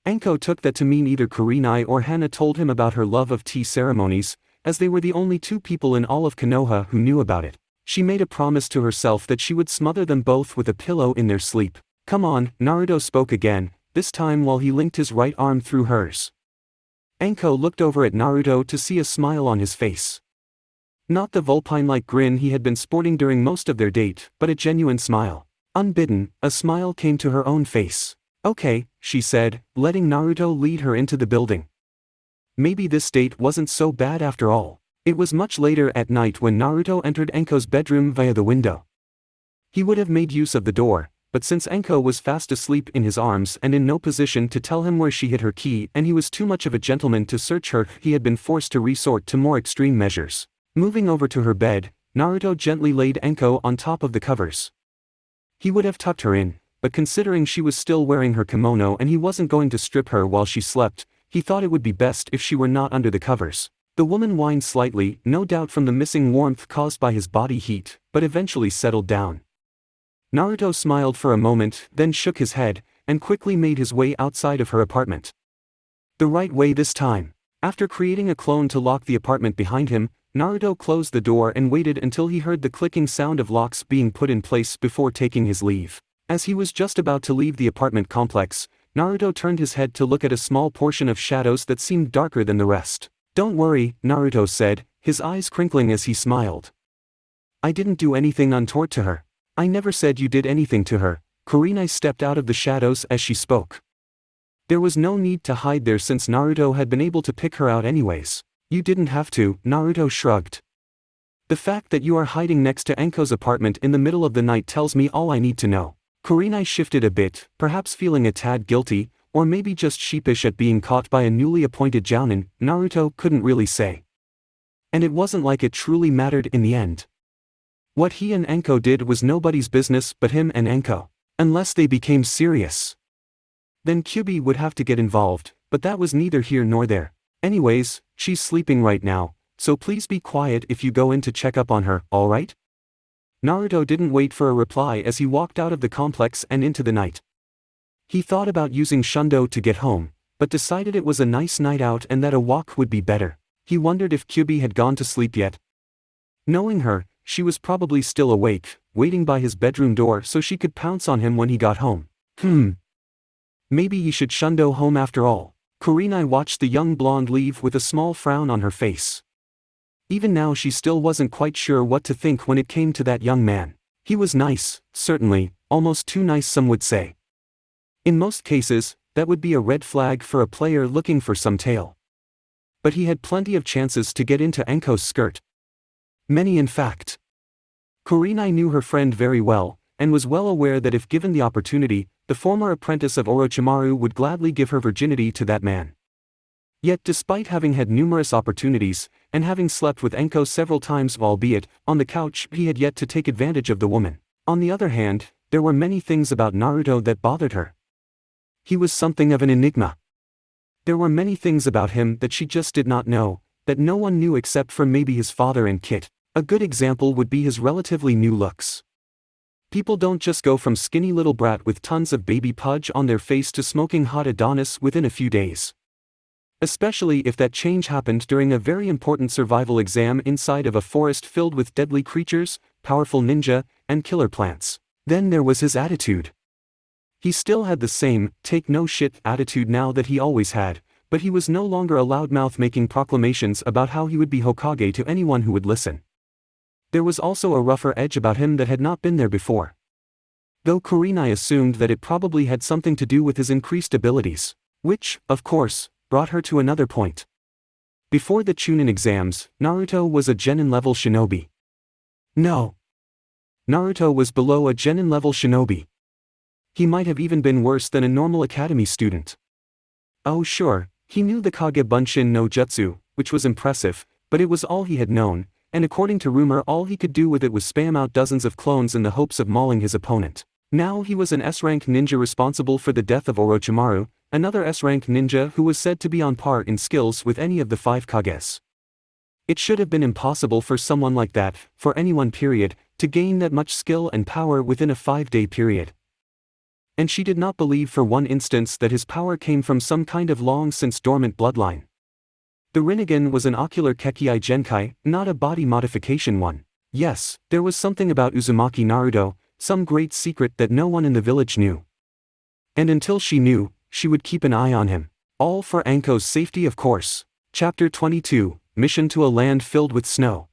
Enko took that to mean either Kurenai or Hana told him about her love of tea ceremonies, as they were the only two people in all of Konoha who knew about it. She made a promise to herself that she would smother them both with a pillow in their sleep. Come on, Naruto spoke again, this time while he linked his right arm through hers. Enko looked over at Naruto to see a smile on his face. Not the vulpine-like grin he had been sporting during most of their date, but a genuine smile. Unbidden, a smile came to her own face. Okay, she said, letting Naruto lead her into the building. Maybe this date wasn't so bad after all. It was much later at night when Naruto entered Enko's bedroom via the window. He would have made use of the door, but since Enko was fast asleep in his arms and in no position to tell him where she hid her key and he was too much of a gentleman to search her, he had been forced to resort to more extreme measures. Moving over to her bed, Naruto gently laid Enko on top of the covers. He would have tucked her in, but considering she was still wearing her kimono and he wasn't going to strip her while she slept, he thought it would be best if she were not under the covers. The woman whined slightly, no doubt from the missing warmth caused by his body heat, but eventually settled down. Naruto smiled for a moment, then shook his head, and quickly made his way outside of her apartment. The right way this time. After creating a clone to lock the apartment behind him, Naruto closed the door and waited until he heard the clicking sound of locks being put in place before taking his leave. As he was just about to leave the apartment complex, Naruto turned his head to look at a small portion of shadows that seemed darker than the rest. "Don't worry," Naruto said, his eyes crinkling as he smiled. "I didn't do anything untoward to her." "I never said you did anything to her." Kurenai stepped out of the shadows as she spoke. There was no need to hide there since Naruto had been able to pick her out anyways. "You didn't have to," Naruto shrugged. "The fact that you are hiding next to Enko's apartment in the middle of the night tells me all I need to know." Kurenai shifted a bit, perhaps feeling a tad guilty, or maybe just sheepish at being caught by a newly appointed jounin. Naruto couldn't really say. And it wasn't like it truly mattered in the end. What he and Enko did was nobody's business but him and Enko. Unless they became serious. Then Kyuubi would have to get involved, but that was neither here nor there. Anyways, she's sleeping right now, so please be quiet if you go in to check up on her, alright? Naruto didn't wait for a reply as he walked out of the complex and into the night. He thought about using Shundo to get home, but decided it was a nice night out and that a walk would be better. He wondered if Kyuubi had gone to sleep yet. Knowing her, she was probably still awake, waiting by his bedroom door so she could pounce on him when he got home. Maybe he should Shundo home after all. Kurenai watched the young blonde leave with a small frown on her face. Even now she still wasn't quite sure what to think when it came to that young man. He was nice, certainly, almost too nice some would say. In most cases, that would be a red flag for a player looking for some tail. But he had plenty of chances to get into Enko's skirt. Many in fact. Kurenai knew her friend very well, and was well aware that if given the opportunity, the former apprentice of Orochimaru would gladly give her virginity to that man. Yet despite having had numerous opportunities, and having slept with Enko several times albeit on the couch, he had yet to take advantage of the woman. On the other hand, there were many things about Naruto that bothered her. He was something of an enigma. There were many things about him that she just did not know, that no one knew except for maybe his father and Kit. A good example would be his relatively new looks. People don't just go from skinny little brat with tons of baby pudge on their face to smoking hot Adonis within a few days. Especially if that change happened during a very important survival exam inside of a forest filled with deadly creatures, powerful ninja, and killer plants. Then there was his attitude. He still had the same, take no shit attitude now that he always had, but he was no longer a loudmouth making proclamations about how he would be Hokage to anyone who would listen. There was also a rougher edge about him that had not been there before. Though Kurenai assumed that it probably had something to do with his increased abilities, which, of course, brought her to another point. Before the Chunin exams, Naruto was a Genin-level shinobi. No. Naruto was below a Genin-level shinobi. He might have even been worse than a normal academy student. Oh sure, he knew the Kage Bunshin no Jutsu, which was impressive, but it was all he had known, and according to rumor all he could do with it was spam out dozens of clones in the hopes of mauling his opponent. Now he was an S-rank ninja responsible for the death of Orochimaru, another S-rank ninja who was said to be on par in skills with any of the 5 Kages. It should have been impossible for someone like that, for anyone period, to gain that much skill and power within a 5-day period. And she did not believe for one instance that his power came from some kind of long-since dormant bloodline. The Rinnegan was an ocular Kekii Genkai, not a body modification one. Yes, there was something about Uzumaki Naruto, some great secret that no one in the village knew. And until she knew, she would keep an eye on him. All for Enko's safety of course. Chapter 22, Mission to a Land Filled with Snow.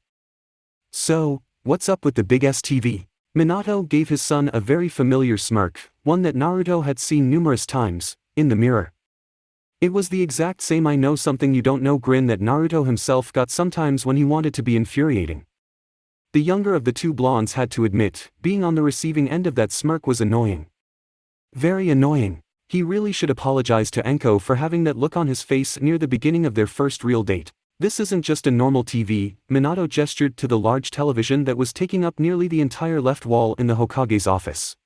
So, what's up with the big STV? Minato gave his son a very familiar smirk, one that Naruto had seen numerous times, in the mirror. It was the exact same I know something you don't know grin that Naruto himself got sometimes when he wanted to be infuriating. The younger of the two blondes had to admit, being on the receiving end of that smirk was annoying. Very annoying. He really should apologize to Enko for having that look on his face near the beginning of their first real date. This isn't just a normal TV, Minato gestured to the large television that was taking up nearly the entire left wall in the Hokage's office.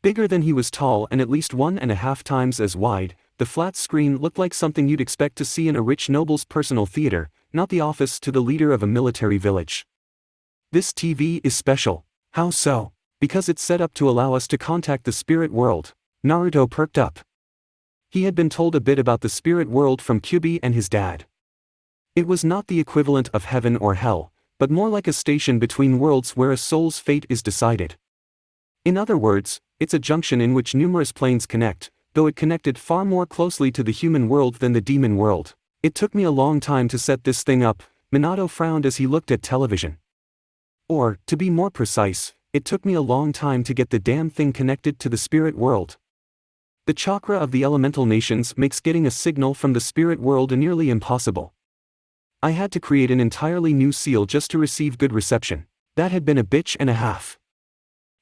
Bigger than he was tall and at least 1.5 times as wide, the flat screen looked like something you'd expect to see in a rich noble's personal theater, not the office to the leader of a military village. This TV is special. How so? Because it's set up to allow us to contact the spirit world. Naruto perked up. He had been told a bit about the spirit world from Kyuubi and his dad. It was not the equivalent of heaven or hell, but more like a station between worlds where a soul's fate is decided. In other words, it's a junction in which numerous planes connect, though it connected far more closely to the human world than the demon world. It took me a long time to set this thing up, Minato frowned as he looked at television. Or, to be more precise, it took me a long time to get the damn thing connected to the spirit world. The chakra of the elemental nations makes getting a signal from the spirit world nearly impossible. I had to create an entirely new seal just to receive good reception. That had been a bitch and a half.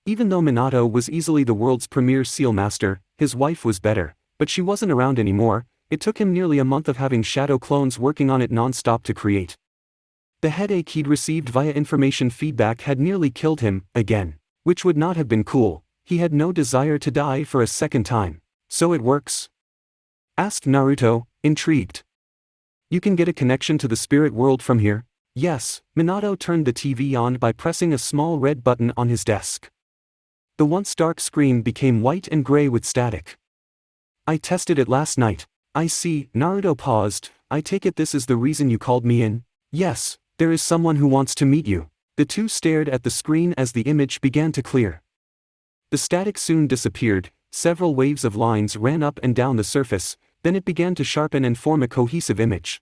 Even though Minato was easily the world's premier seal master, his wife was better, but she wasn't around anymore. It took him nearly a month of having shadow clones working on it non-stop to create. The headache he'd received via information feedback had nearly killed him, again. Which would not have been cool. He had no desire to die for a second time. So it works? Asked Naruto, intrigued. You can get a connection to the spirit world from here? Yes. Minato turned the TV on by pressing a small red button on his desk. The once dark screen became white and gray with static. I tested it last night. I see. Naruto paused. I take it this is the reason you called me in? Yes, there is someone who wants to meet you. The two stared at the screen as the image began to clear. The static soon disappeared, several waves of lines ran up and down the surface, then it began to sharpen and form a cohesive image.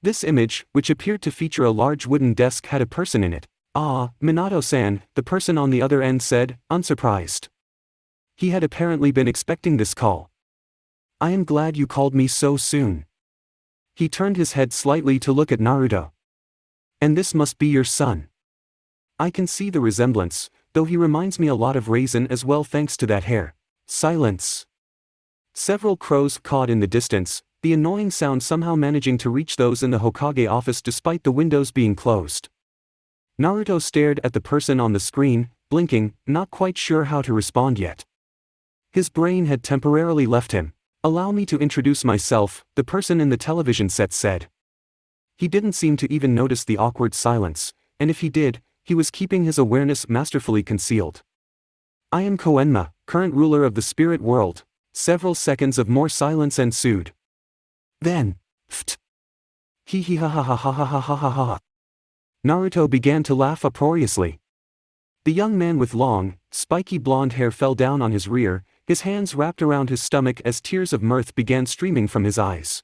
This image, which appeared to feature a large wooden desk, had a person in it. Ah, Minato-san, the person on the other end said, unsurprised. He had apparently been expecting this call. I am glad you called me so soon. He turned his head slightly to look at Naruto. And this must be your son. I can see the resemblance, though he reminds me a lot of Raizen as well thanks to that hair. Silence. Several crows cawed in the distance, the annoying sound somehow managing to reach those in the Hokage office despite the windows being closed. Naruto stared at the person on the screen, blinking, not quite sure how to respond yet. His brain had temporarily left him. Allow me to introduce myself, the person in the television set said. He didn't seem to even notice the awkward silence, and if he did, he was keeping his awareness masterfully concealed. I am Koenma, current ruler of the spirit world. Several seconds of more silence ensued. Then, pft. Hee hee ha ha ha ha ha ha ha ha ha. Naruto began to laugh uproariously. The young man with long, spiky blonde hair fell down on his rear, his hands wrapped around his stomach as tears of mirth began streaming from his eyes.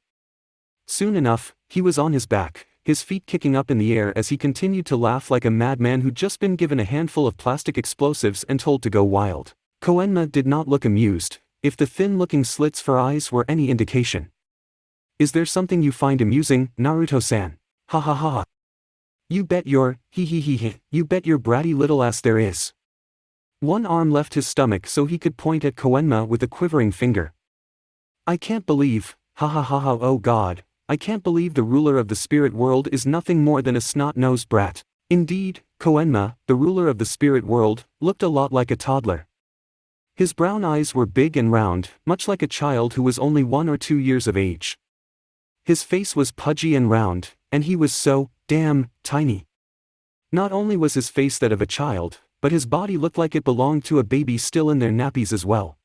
Soon enough, he was on his back, his feet kicking up in the air as he continued to laugh like a madman who'd just been given a handful of plastic explosives and told to go wild. Koenma did not look amused, if the thin-looking slits for eyes were any indication. Is there something you find amusing, Naruto-san? Ha ha ha. You bet your, you bet your bratty little ass there is. One arm left his stomach so he could point at Koenma with a quivering finger. I can't believe, ha ha ha ha, oh god, I can't believe the ruler of the spirit world is nothing more than a snot-nosed brat. Indeed, Koenma, the ruler of the spirit world, looked a lot like a toddler. His brown eyes were big and round, much like a child who was only 1 or 2 years of age. His face was pudgy and round, and he was so, damn, tiny. Not only was his face that of a child, but his body looked like it belonged to a baby still in their nappies as well.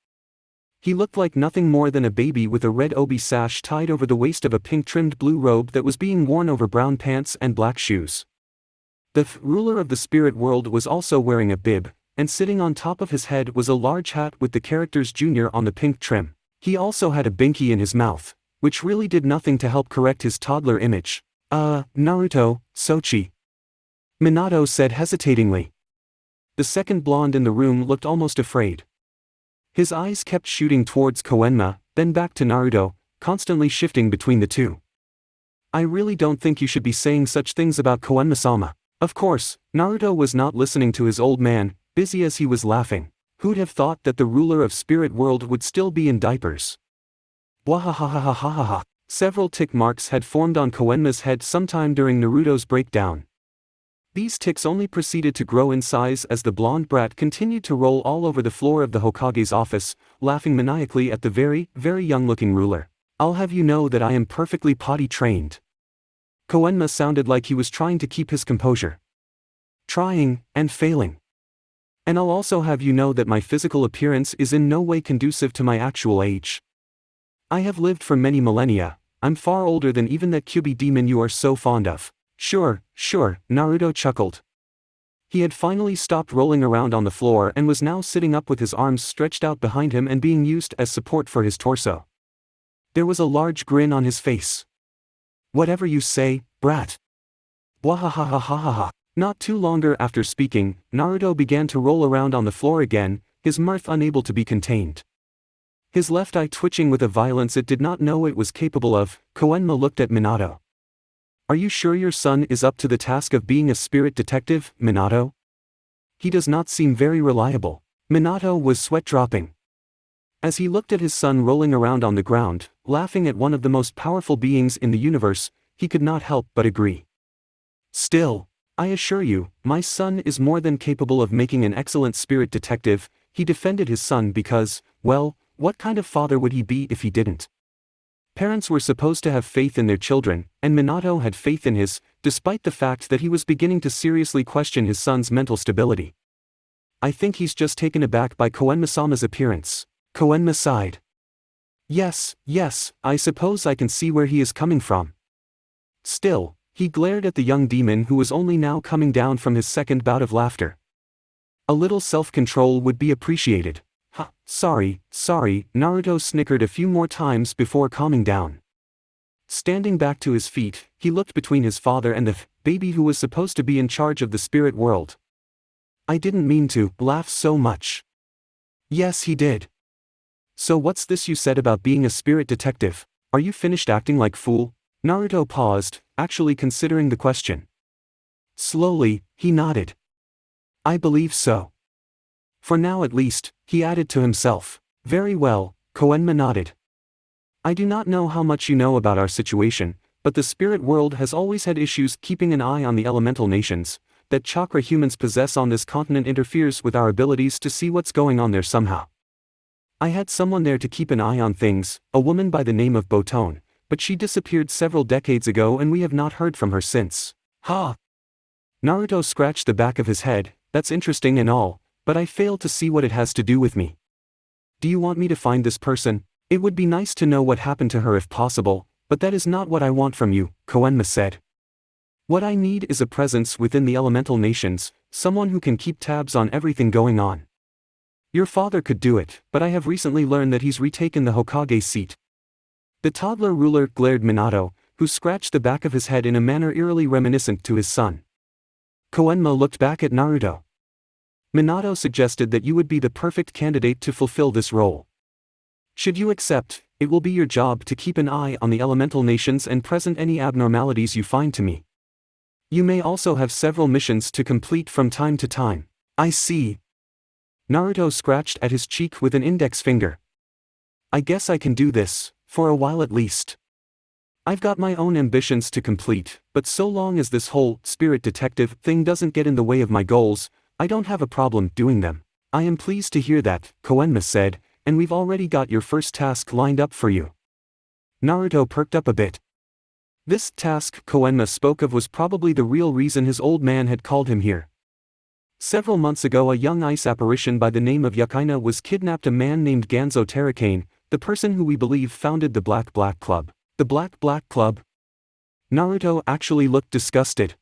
He looked like nothing more than a baby with a red obi sash tied over the waist of a pink-trimmed blue robe that was being worn over brown pants and black shoes. The ruler of the spirit world was also wearing a bib, and sitting on top of his head was a large hat with the characters Junior on the pink trim. He also had a binky in his mouth, which really did nothing to help correct his toddler image. Naruto, Sochi. Minato said hesitatingly. The second blonde in the room looked almost afraid. His eyes kept shooting towards Koenma, then back to Naruto, constantly shifting between the two. I really don't think you should be saying such things about Koenma-sama. Of course, Naruto was not listening to his old man, busy as he was laughing. Who'd have thought that the ruler of Spirit World would still be in diapers? Wahahahahahaha. Several tick marks had formed on Koenma's head sometime during Naruto's breakdown. These ticks only proceeded to grow in size as the blonde brat continued to roll all over the floor of the Hokage's office, laughing maniacally at the very, very young-looking ruler. I'll have you know that I am perfectly potty trained. Koenma sounded like he was trying to keep his composure. Trying, and failing. And I'll also have you know that my physical appearance is in no way conducive to my actual age. I have lived for many millennia. I'm far older than even that Kyuubi demon you are so fond of. Sure, Naruto chuckled. He had finally stopped rolling around on the floor and was now sitting up with his arms stretched out behind him and being used as support for his torso. There was a large grin on his face. Whatever you say, brat. Wahahahahaha. Not too longer after speaking, Naruto began to roll around on the floor again, his mirth unable to be contained. His left eye twitching with a violence it did not know it was capable of. Koenma looked at Minato. Are you sure your son is up to the task of being a spirit detective, Minato? He does not seem very reliable. Minato was sweat-dropping. As he looked at his son rolling around on the ground, laughing at one of the most powerful beings in the universe, he could not help but agree. Still, I assure you, my son is more than capable of making an excellent spirit detective. He defended his son because, well, what kind of father would he be if he didn't? Parents were supposed to have faith in their children, and Minato had faith in his, despite the fact that he was beginning to seriously question his son's mental stability. I think he's just taken aback by Koenma-sama's appearance. Koenma sighed. Yes, I suppose I can see where he is coming from. Still, he glared at the young demon who was only now coming down from his second bout of laughter. A little self-control would be appreciated. Sorry, Naruto snickered a few more times before calming down. Standing back to his feet, he looked between his father and the baby who was supposed to be in charge of the spirit world. I didn't mean to laugh so much. Yes, he did. So what's this you said about being a spirit detective? Are you finished acting like fool? Naruto paused, actually considering the question. Slowly, he nodded. I believe so. For now at least, he added to himself. Very well, Koenma nodded. I do not know how much you know about our situation, but the spirit world has always had issues keeping an eye on the elemental nations. That chakra humans possess on this continent interferes with our abilities to see what's going on there somehow. I had someone there to keep an eye on things, a woman by the name of Botone, but she disappeared several decades ago and we have not heard from her since. Naruto scratched the back of his head. That's interesting and all, but I fail to see what it has to do with me. Do you want me to find this person? It would be nice to know what happened to her if possible, but that is not what I want from you, Koenma said. What I need is a presence within the elemental nations, someone who can keep tabs on everything going on. Your father could do it, but I have recently learned that he's retaken the Hokage's seat. The toddler ruler glared Minato, who scratched the back of his head in a manner eerily reminiscent to his son. Koenma looked back at Naruto. Minato suggested that you would be the perfect candidate to fulfill this role. Should you accept, it will be your job to keep an eye on the elemental nations and present any abnormalities you find to me. You may also have several missions to complete from time to time. I see. Naruto scratched at his cheek with an index finger. I guess I can do this, for a while at least. I've got my own ambitions to complete, but so long as this whole spirit detective thing doesn't get in the way of my goals, I don't have a problem doing them. I am pleased to hear that, Koenma said, and we've already got your first task lined up for you. Naruto perked up a bit. This task Koenma spoke of was probably the real reason his old man had called him here. Several months ago a young ice apparition by the name of Yukaina was kidnapped. A man named Ganzo Terracane, the person who we believe founded the Black Club. The Black Club? Naruto actually looked disgusted.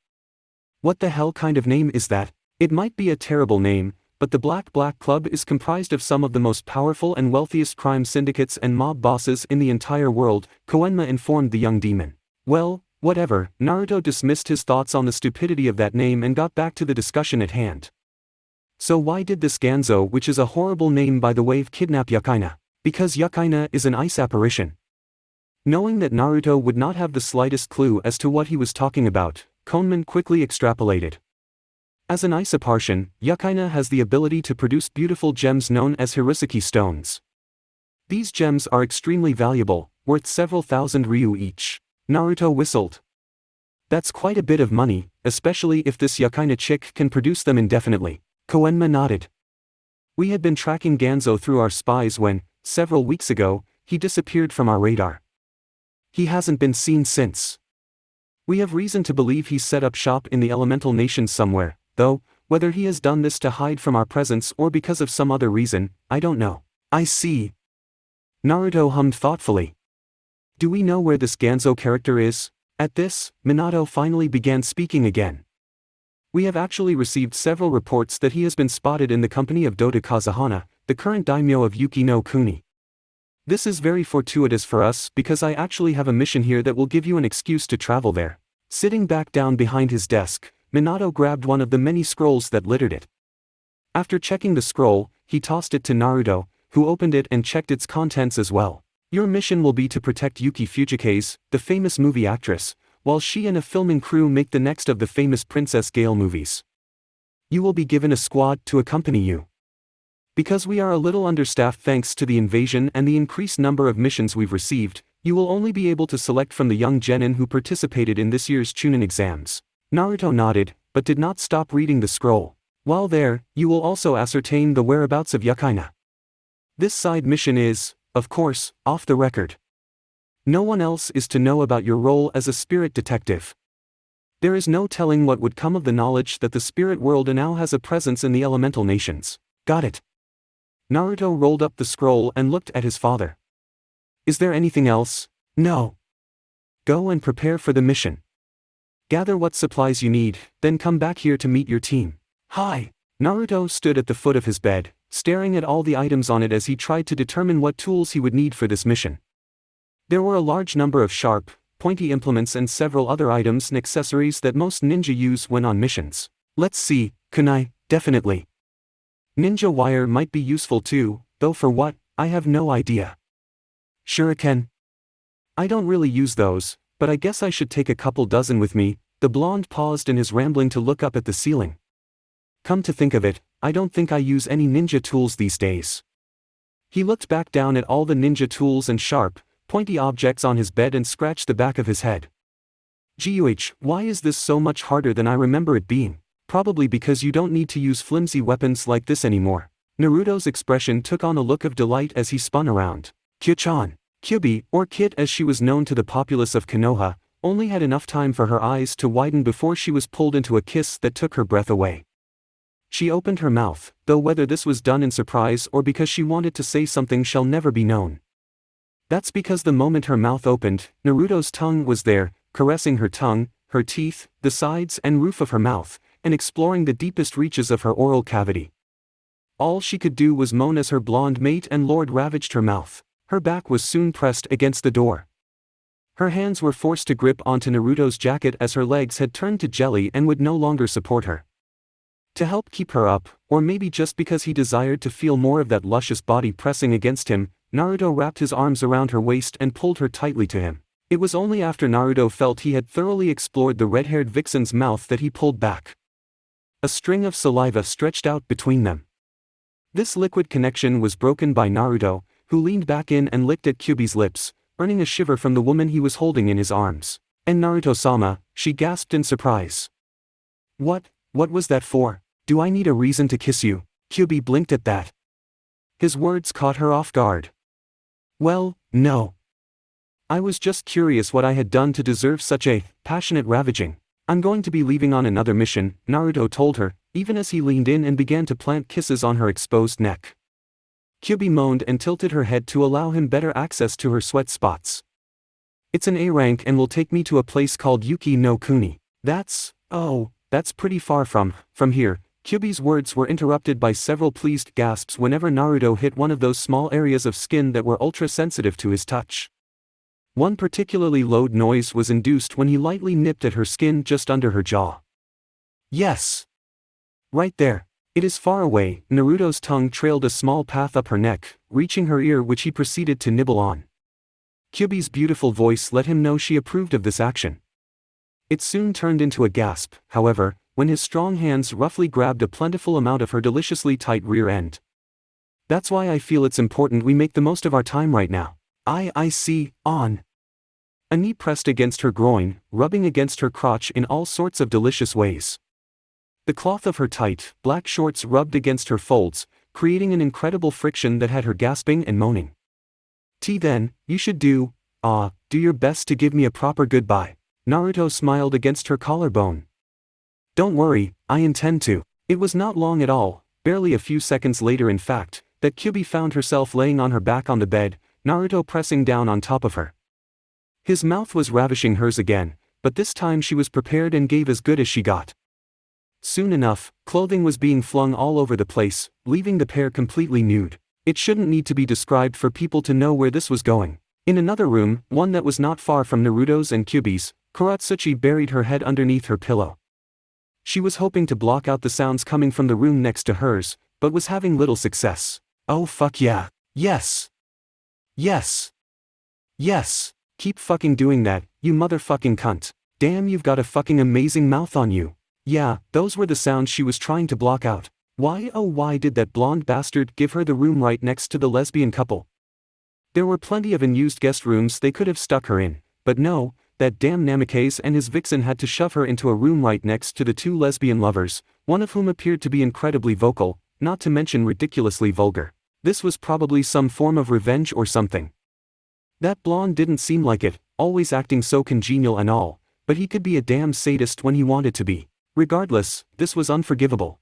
What the hell kind of name is that? It might be a terrible name, but the Black Club is comprised of some of the most powerful and wealthiest crime syndicates and mob bosses in the entire world, Koenma informed the young demon. Well, whatever, Naruto dismissed his thoughts on the stupidity of that name and got back to the discussion at hand. So why did this Ganzo, which is a horrible name by the way, kidnap Yukaina? Because Yukaina is an ice apparition. Knowing that Naruto would not have the slightest clue as to what he was talking about, Koenma quickly extrapolated. As an ice apparition, Yukaina has the ability to produce beautiful gems known as Hirosaki stones. These gems are extremely valuable, worth several thousand ryu each. Naruto whistled. That's quite a bit of money, especially if this Yakaina chick can produce them indefinitely. Koenma nodded. We had been tracking Ganzo through our spies when, several weeks ago, he disappeared from our radar. He hasn't been seen since. We have reason to believe he's set up shop in the elemental nations somewhere, though, whether he has done this to hide from our presence or because of some other reason, I don't know. I see. Naruto hummed thoughtfully. Do we know where this Ganzo character is? At this, Minato finally began speaking again. We have actually received several reports that he has been spotted in the company of Dota Kazahana, the current daimyo of Yuki no Kuni. This is very fortuitous for us because I actually have a mission here that will give you an excuse to travel there. Sitting back down behind his desk, Minato grabbed one of the many scrolls that littered it. After checking the scroll, he tossed it to Naruto, who opened it and checked its contents as well. Your mission will be to protect Yuki Fujikase, the famous movie actress, while she and a filming crew make the next of the famous Princess Gale movies. You will be given a squad to accompany you. Because we are a little understaffed thanks to the invasion and the increased number of missions we've received, you will only be able to select from the young genin who participated in this year's Chunin Exams. Naruto nodded, but did not stop reading the scroll. While there, you will also ascertain the whereabouts of Yakaina. This side mission is, of course, off the record. No one else is to know about your role as a spirit detective. There is no telling what would come of the knowledge that the spirit world now has a presence in the elemental nations. Got it. Naruto rolled up the scroll and looked at his father. Is there anything else? No. Go and prepare for the mission. Gather what supplies you need, then come back here to meet your team. Hi. Naruto stood at the foot of his bed, staring at all the items on it as he tried to determine what tools he would need for this mission. There were a large number of sharp, pointy implements and several other items and accessories that most ninja use when on missions. Let's see, kunai, definitely. Ninja wire might be useful too, though for what, I have no idea. Shuriken. I don't really use those, but I guess I should take a couple dozen with me. The blonde paused in his rambling to look up at the ceiling. Come to think of it, I don't think I use any ninja tools these days. He looked back down at all the ninja tools and sharp, pointy objects on his bed and scratched the back of his head. Guh, why is this so much harder than I remember it being? Probably because you don't need to use flimsy weapons like this anymore. Naruto's expression took on a look of delight as he spun around. Kyo-chan, Kyuubi, or Kit as she was known to the populace of Konoha, only had enough time for her eyes to widen before she was pulled into a kiss that took her breath away. She opened her mouth, though whether this was done in surprise or because she wanted to say something shall never be known. That's because the moment her mouth opened, Naruto's tongue was there, caressing her tongue, her teeth, the sides and roof of her mouth, and exploring the deepest reaches of her oral cavity. All she could do was moan as her blonde mate and lord ravaged her mouth. Her back was soon pressed against the door. Her hands were forced to grip onto Naruto's jacket as her legs had turned to jelly and would no longer support her. To help keep her up, or maybe just because he desired to feel more of that luscious body pressing against him, Naruto wrapped his arms around her waist and pulled her tightly to him. It was only after Naruto felt he had thoroughly explored the red-haired vixen's mouth that he pulled back. A string of saliva stretched out between them. This liquid connection was broken by Naruto, who leaned back in and licked at Kyuubi's lips, earning a shiver from the woman he was holding in his arms. And Naruto-sama, she gasped in surprise. What was that for? Do I need a reason to kiss you? Kyuubi blinked at that. His words caught her off guard. Well, no. I was just curious what I had done to deserve such a passionate ravaging. I'm going to be leaving on another mission, Naruto told her, even as he leaned in and began to plant kisses on her exposed neck. Kyuubi moaned and tilted her head to allow him better access to her sweat spots. It's an A rank and will take me to a place called Yuki no Kuni. That's pretty far from here. Kyuubi's words were interrupted by several pleased gasps whenever Naruto hit one of those small areas of skin that were ultra-sensitive to his touch. One particularly loud noise was induced when he lightly nipped at her skin just under her jaw. Yes. Right there. It is far away. Naruto's tongue trailed a small path up her neck, reaching her ear which he proceeded to nibble on. Kyuubi's beautiful voice let him know she approved of this action. It soon turned into a gasp, however, when his strong hands roughly grabbed a plentiful amount of her deliciously tight rear end. That's why I feel it's important we make the most of our time right now. I see, on. A knee pressed against her groin, rubbing against her crotch in all sorts of delicious ways. The cloth of her tight, black shorts rubbed against her folds, creating an incredible friction that had her gasping and moaning. Then, you should do your best to give me a proper goodbye. Naruto smiled against her collarbone. Don't worry, I intend to. It was not long at all, barely a few seconds later in fact, that Kyuubi found herself laying on her back on the bed, Naruto pressing down on top of her. His mouth was ravishing hers again, but this time she was prepared and gave as good as she got. Soon enough, clothing was being flung all over the place, leaving the pair completely nude. It shouldn't need to be described for people to know where this was going. In another room, one that was not far from Naruto's and Kyuubi's, Kuratsuchi buried her head underneath her pillow. She was hoping to block out the sounds coming from the room next to hers, but was having little success. Oh fuck yeah. Yes. Yes. Yes. Keep fucking doing that, you motherfucking cunt. Damn, you've got a fucking amazing mouth on you. Yeah, those were the sounds she was trying to block out. Why oh why did that blonde bastard give her the room right next to the lesbian couple? There were plenty of unused guest rooms they could have stuck her in, but no, that damn Namikaze and his vixen had to shove her into a room right next to the two lesbian lovers, one of whom appeared to be incredibly vocal, not to mention ridiculously vulgar. This was probably some form of revenge or something. That blonde didn't seem like it, always acting so congenial and all, but he could be a damn sadist when he wanted to be. Regardless, this was unforgivable.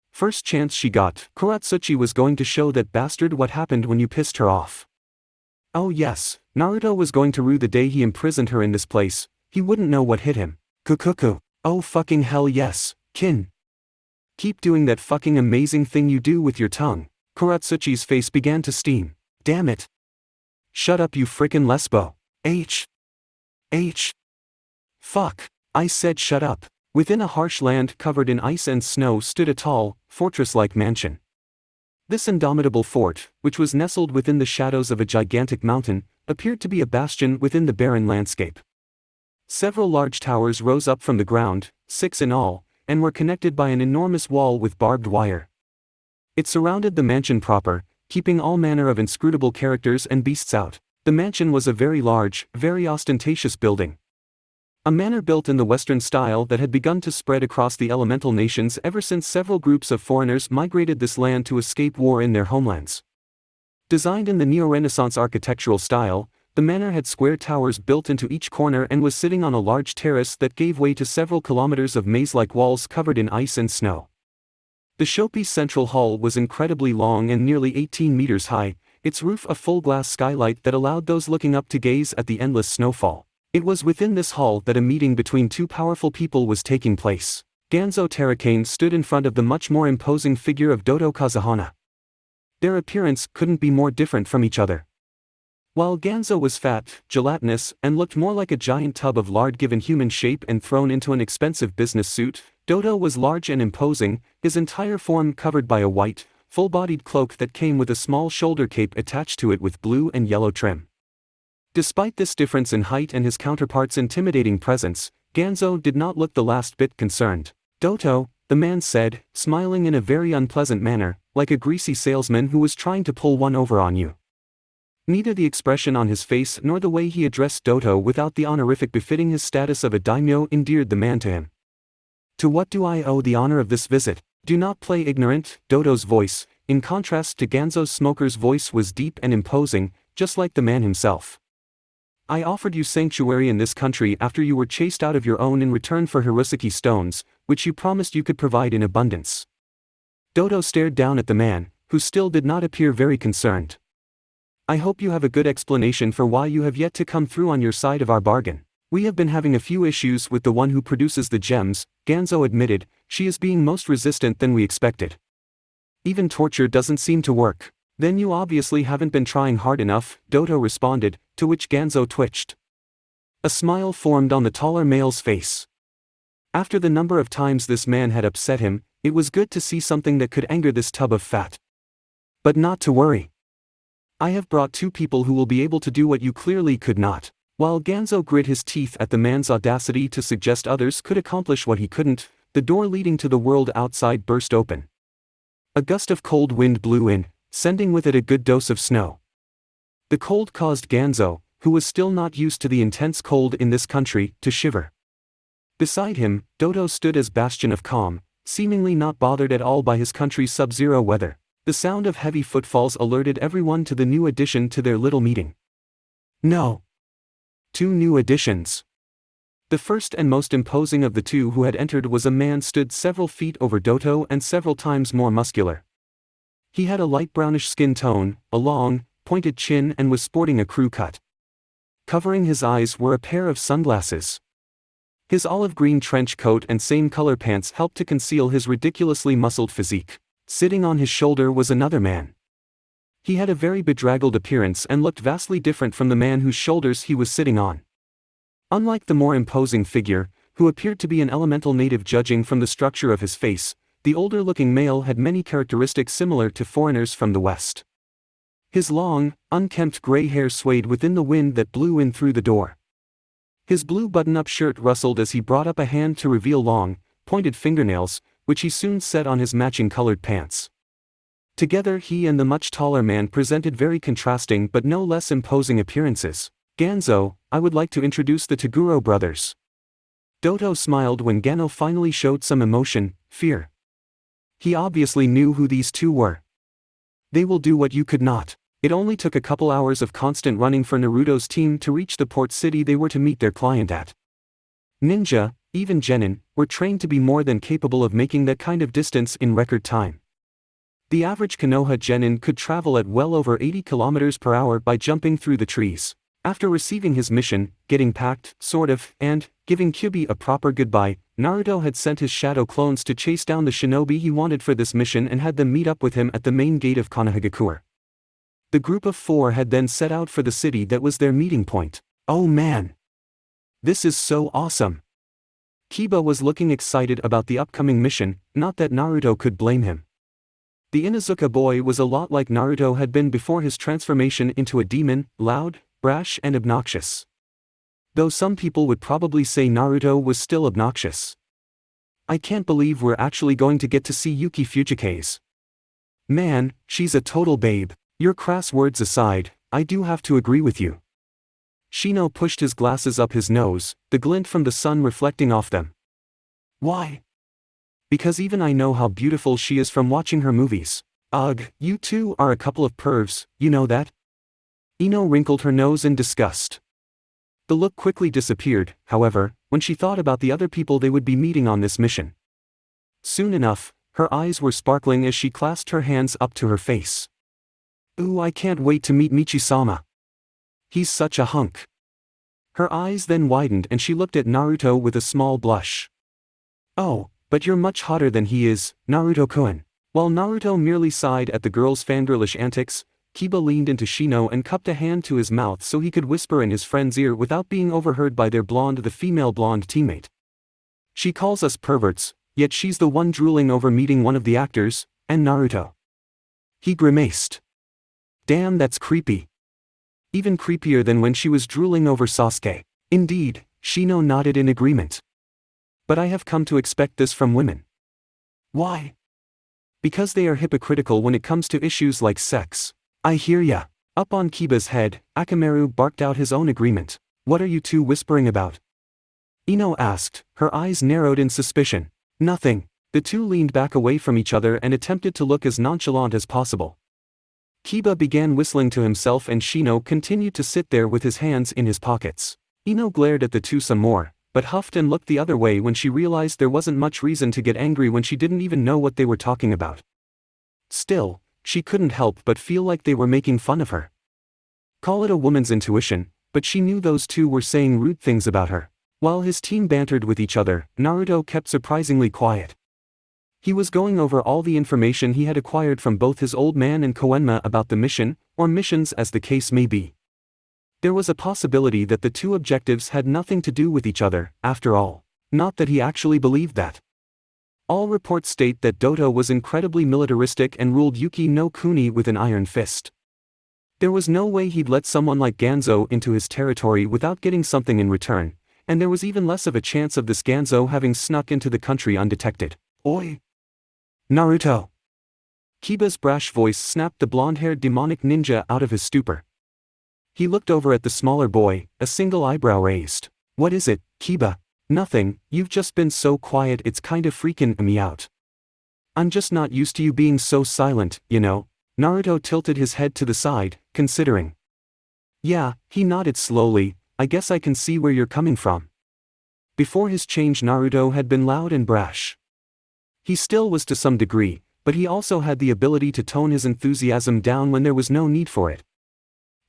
First chance she got, Kuratsuchi was going to show that bastard what happened when you pissed her off. Oh yes, Naruto was going to rue the day he imprisoned her in this place. He wouldn't know what hit him. Kukuku. Oh fucking hell yes, kin. Keep doing that fucking amazing thing you do with your tongue. Kuratsuchi's face began to steam. Damn it. Shut up you frickin' lesbo. H. Fuck. I said shut up. Within a harsh land covered in ice and snow stood a tall, fortress-like mansion. This indomitable fort, which was nestled within the shadows of a gigantic mountain, appeared to be a bastion within the barren landscape. Several large towers rose up from the ground, 6 in all, and were connected by an enormous wall with barbed wire. It surrounded the mansion proper, keeping all manner of inscrutable characters and beasts out. The mansion was a very large, very ostentatious building. A manor built in the Western style that had begun to spread across the elemental nations ever since several groups of foreigners migrated this land to escape war in their homelands. Designed in the Neo-Renaissance architectural style, the manor had square towers built into each corner and was sitting on a large terrace that gave way to several kilometers of maze-like walls covered in ice and snow. The showpiece central hall was incredibly long and nearly 18 meters high, its roof a full glass skylight that allowed those looking up to gaze at the endless snowfall. It was within this hall that a meeting between two powerful people was taking place. Ganzo Terracane stood in front of the much more imposing figure of Dodo Kazahana. Their appearance couldn't be more different from each other. While Ganzo was fat, gelatinous, and looked more like a giant tub of lard given human shape and thrown into an expensive business suit, Dodo was large and imposing, his entire form covered by a white, full-bodied cloak that came with a small shoulder cape attached to it with blue and yellow trim. Despite this difference in height and his counterpart's intimidating presence, Ganzo did not look the last bit concerned. Doto, the man said, smiling in a very unpleasant manner, like a greasy salesman who was trying to pull one over on you. Neither the expression on his face nor the way he addressed Doto without the honorific befitting his status of a daimyo endeared the man to him. To what do I owe the honor of this visit? Do not play ignorant. Doto's voice, in contrast to Ganzo's smoker's voice, was deep and imposing, just like the man himself. I offered you sanctuary in this country after you were chased out of your own in return for Hirosaki stones, which you promised you could provide in abundance. Doto stared down at the man, who still did not appear very concerned. I hope you have a good explanation for why you have yet to come through on your side of our bargain. We have been having a few issues with the one who produces the gems, Ganzo admitted. She is being most resistant than we expected. Even torture doesn't seem to work. Then you obviously haven't been trying hard enough, Doto responded, to which Ganzo twitched. A smile formed on the taller male's face. After the number of times this man had upset him, it was good to see something that could anger this tub of fat. But not to worry. I have brought 2 people who will be able to do what you clearly could not. While Ganzo grit his teeth at the man's audacity to suggest others could accomplish what he couldn't, the door leading to the world outside burst open. A gust of cold wind blew in, sending with it a good dose of snow. The cold caused Ganzo, who was still not used to the intense cold in this country, to shiver. Beside him, Doto stood as bastion of calm, seemingly not bothered at all by his country's sub-zero weather. The sound of heavy footfalls alerted everyone to the new addition to their little meeting. No. 2 new additions. The first and most imposing of the 2 who had entered was a man stood several feet over Doto and several times more muscular. He had a light brownish skin tone, a long, pointed chin and was sporting a crew cut. Covering his eyes were a pair of sunglasses. His olive-green trench coat and same-color pants helped to conceal his ridiculously muscled physique. Sitting on his shoulder was another man. He had a very bedraggled appearance and looked vastly different from the man whose shoulders he was sitting on. Unlike the more imposing figure, who appeared to be an elemental native judging from the structure of his face, the older-looking male had many characteristics similar to foreigners from the West. His long, unkempt gray hair swayed within the wind that blew in through the door. His blue button-up shirt rustled as he brought up a hand to reveal long, pointed fingernails, which he soon set on his matching colored pants. Together he and the much taller man presented very contrasting but no less imposing appearances. Ganzo, I would like to introduce the Toguro brothers. Doto smiled when Gano finally showed some emotion, fear. He obviously knew who these 2 were. They will do what you could not. It only took a couple hours of constant running for Naruto's team to reach the port city they were to meet their client at. Ninja, even genin, were trained to be more than capable of making that kind of distance in record time. The average Konoha genin could travel at well over 80 km per hour by jumping through the trees. After receiving his mission, getting packed, sort of, and giving Kyuubi a proper goodbye, Naruto had sent his shadow clones to chase down the shinobi he wanted for this mission and had them meet up with him at the main gate of Konohagakure. The group of 4 had then set out for the city that was their meeting point. Oh man! This is so awesome! Kiba was looking excited about the upcoming mission, not that Naruto could blame him. The Inuzuka boy was a lot like Naruto had been before his transformation into a demon, loud, brash and obnoxious. Though some people would probably say Naruto was still obnoxious. I can't believe we're actually going to get to see Yuki Fujikaze. Man, she's a total babe. Your crass words aside, I do have to agree with you. Shino pushed his glasses up his nose, the glint from the sun reflecting off them. Why? Because even I know how beautiful she is from watching her movies. Ugh, you 2 are a couple of pervs, you know that? Ino wrinkled her nose in disgust. The look quickly disappeared, however, when she thought about the other people they would be meeting on this mission. Soon enough, her eyes were sparkling as she clasped her hands up to her face. Ooh, I can't wait to meet Michi-sama. He's such a hunk. Her eyes then widened and she looked at Naruto with a small blush. Oh, but you're much hotter than he is, Naruto-kun. While Naruto merely sighed at the girl's fangirlish antics, Kiba leaned into Shino and cupped a hand to his mouth so he could whisper in his friend's ear without being overheard by their the female blonde teammate. She calls us perverts, yet she's the one drooling over meeting one of the actors, and Naruto. He grimaced. Damn, that's creepy. Even creepier than when she was drooling over Sasuke. Indeed, Shino nodded in agreement. But I have come to expect this from women. Why? Because they are hypocritical when it comes to issues like sex. I hear ya. Up on Kiba's head, Akamaru barked out his own agreement. What are you 2 whispering about? Ino asked, her eyes narrowed in suspicion. Nothing. The 2 leaned back away from each other and attempted to look as nonchalant as possible. Kiba began whistling to himself and Shino continued to sit there with his hands in his pockets. Ino glared at the 2 some more, but huffed and looked the other way when she realized there wasn't much reason to get angry when she didn't even know what they were talking about. Still, she couldn't help but feel like they were making fun of her. Call it a woman's intuition, but she knew those 2 were saying rude things about her. While his team bantered with each other, Naruto kept surprisingly quiet. He was going over all the information he had acquired from both his old man and Koenma about the mission, or missions as the case may be. There was a possibility that the 2 objectives had nothing to do with each other, after all. Not that he actually believed that. All reports state that Doto was incredibly militaristic and ruled Yuki no Kuni with an iron fist. There was no way he'd let someone like Ganzo into his territory without getting something in return, and there was even less of a chance of this Ganzo having snuck into the country undetected. Oi! Naruto! Kiba's brash voice snapped the blonde-haired demonic ninja out of his stupor. He looked over at the smaller boy, a single eyebrow raised. What is it, Kiba? Nothing, you've just been so quiet it's kinda freaking me out. I'm just not used to you being so silent, you know. Naruto tilted his head to the side, considering. Yeah, he nodded slowly, I guess I can see where you're coming from. Before his change Naruto had been loud and brash. He still was to some degree, but he also had the ability to tone his enthusiasm down when there was no need for it.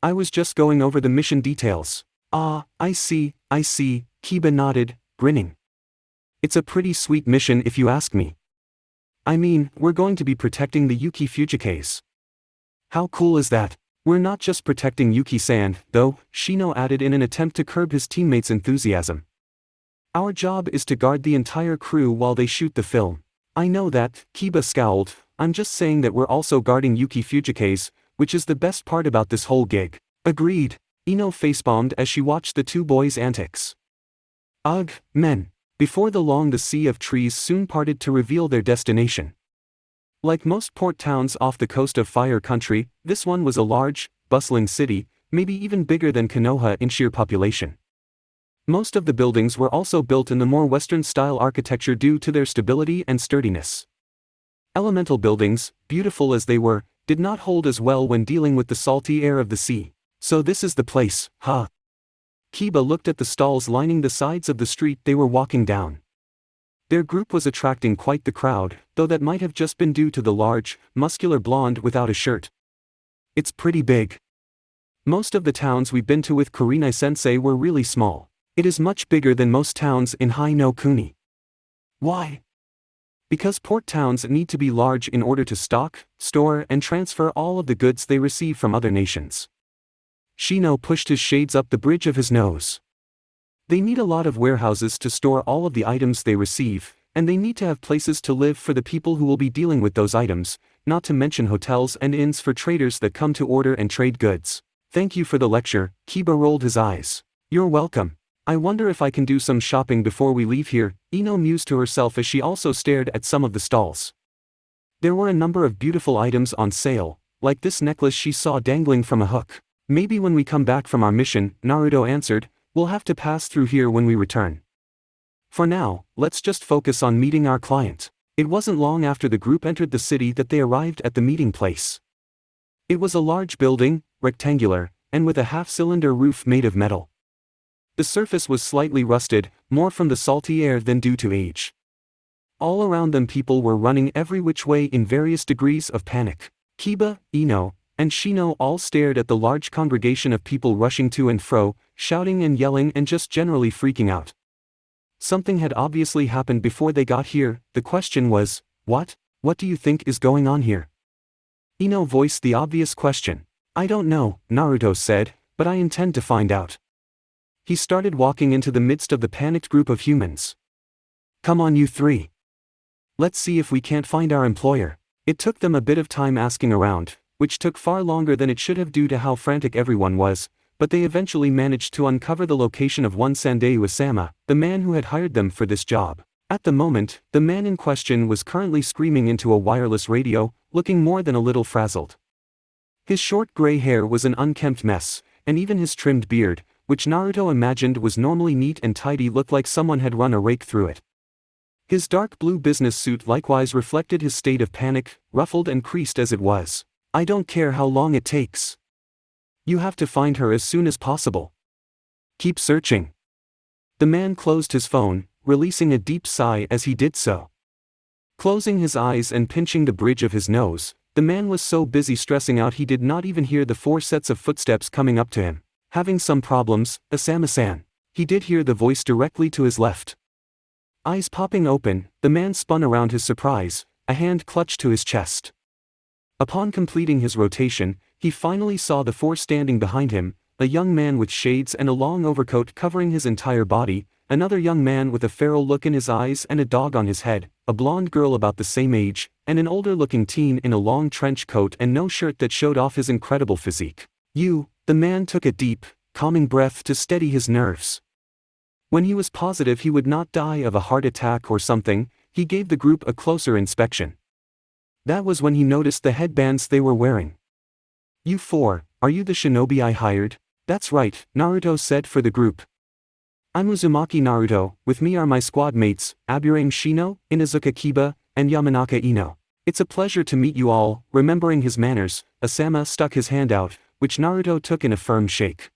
I was just going over the mission details. Ah, I see, Kiba nodded, grinning. It's a pretty sweet mission if you ask me. I mean, we're going to be protecting the Yuki Fujikes. How cool is that? We're not just protecting Yuki-san, though, Shino added in an attempt to curb his teammates' enthusiasm. Our job is to guard the entire crew while they shoot the film. I know that, Kiba scowled, I'm just saying that we're also guarding Yuki Fujikes, which is the best part about this whole gig. Agreed, Ino facepalmed as she watched the two boys' antics. Ugh, men. Before the long the sea of trees soon parted to reveal their destination. Like most port towns off the coast of Fire Country, this one was a large, bustling city, maybe even bigger than Konoha in sheer population. Most of the buildings were also built in the more Western-style architecture due to their stability and sturdiness. Elemental buildings, beautiful as they were, did not hold as well when dealing with the salty air of the sea. So this is the place, huh? Kiba looked at the stalls lining the sides of the street they were walking down. Their group was attracting quite the crowd, though that might have just been due to the large, muscular blonde without a shirt. It's pretty big. Most of the towns we've been to with Kurenai-sensei were really small. It is much bigger than most towns in Hai no Kuni. Why? Because port towns need to be large in order to stock, store and transfer all of the goods they receive from other nations. Shino pushed his shades up the bridge of his nose. They need a lot of warehouses to store all of the items they receive, and they need to have places to live for the people who will be dealing with those items, not to mention hotels and inns for traders that come to order and trade goods. Thank you for the lecture, Kiba rolled his eyes. You're welcome. I wonder if I can do some shopping before we leave here, Ino mused to herself as she also stared at some of the stalls. There were a number of beautiful items on sale, like this necklace she saw dangling from a hook. Maybe when we come back from our mission, Naruto answered, we'll have to pass through here when we return. For now, let's just focus on meeting our client. It wasn't long after the group entered the city that they arrived at the meeting place. It was a large building, rectangular, and with a half-cylinder roof made of metal. The surface was slightly rusted, more from the salty air than due to age. All around them people were running every which way in various degrees of panic. Kiba, Ino, and Shino all stared at the large congregation of people rushing to and fro, shouting and yelling and just generally freaking out. Something had obviously happened before they got here. The question was, what? What do you think is going on here? Ino voiced the obvious question. I don't know, Naruto said, but I intend to find out. He started walking into the midst of the panicked group of humans. Come on you three. Let's see if we can't find our employer. It took them a bit of time asking around, which took far longer than it should have due to how frantic everyone was, but they eventually managed to uncover the location of one Sandei Wasama, the man who had hired them for this job. At the moment, the man in question was currently screaming into a wireless radio, looking more than a little frazzled. His short gray hair was an unkempt mess, and even his trimmed beard, which Naruto imagined was normally neat and tidy, looked like someone had run a rake through it. His dark blue business suit likewise reflected his state of panic, ruffled and creased as it was. I don't care how long it takes. You have to find her as soon as possible. Keep searching. The man closed his phone, releasing a deep sigh as he did so. Closing his eyes and pinching the bridge of his nose, the man was so busy stressing out he did not even hear the 4 sets of footsteps coming up to him. Having some problems, Asama-san. He did hear the voice directly to his left. Eyes popping open, the man spun around his surprise, a hand clutched to his chest. Upon completing his rotation, he finally saw the 4 standing behind him, a young man with shades and a long overcoat covering his entire body, another young man with a feral look in his eyes and a dog on his head, a blonde girl about the same age, and an older-looking teen in a long trench coat and no shirt that showed off his incredible physique. The man took a deep, calming breath to steady his nerves. When he was positive he would not die of a heart attack or something, he gave the group a closer inspection. That was when he noticed the headbands they were wearing. You 4, are you the shinobi I hired? That's right, Naruto said for the group. I'm Uzumaki Naruto, with me are my squad mates, Aburame Shino, Inazuka Kiba, and Yamanaka Ino. It's a pleasure to meet you all. Remembering his manners, Asama stuck his hand out, which Naruto took in a firm shake.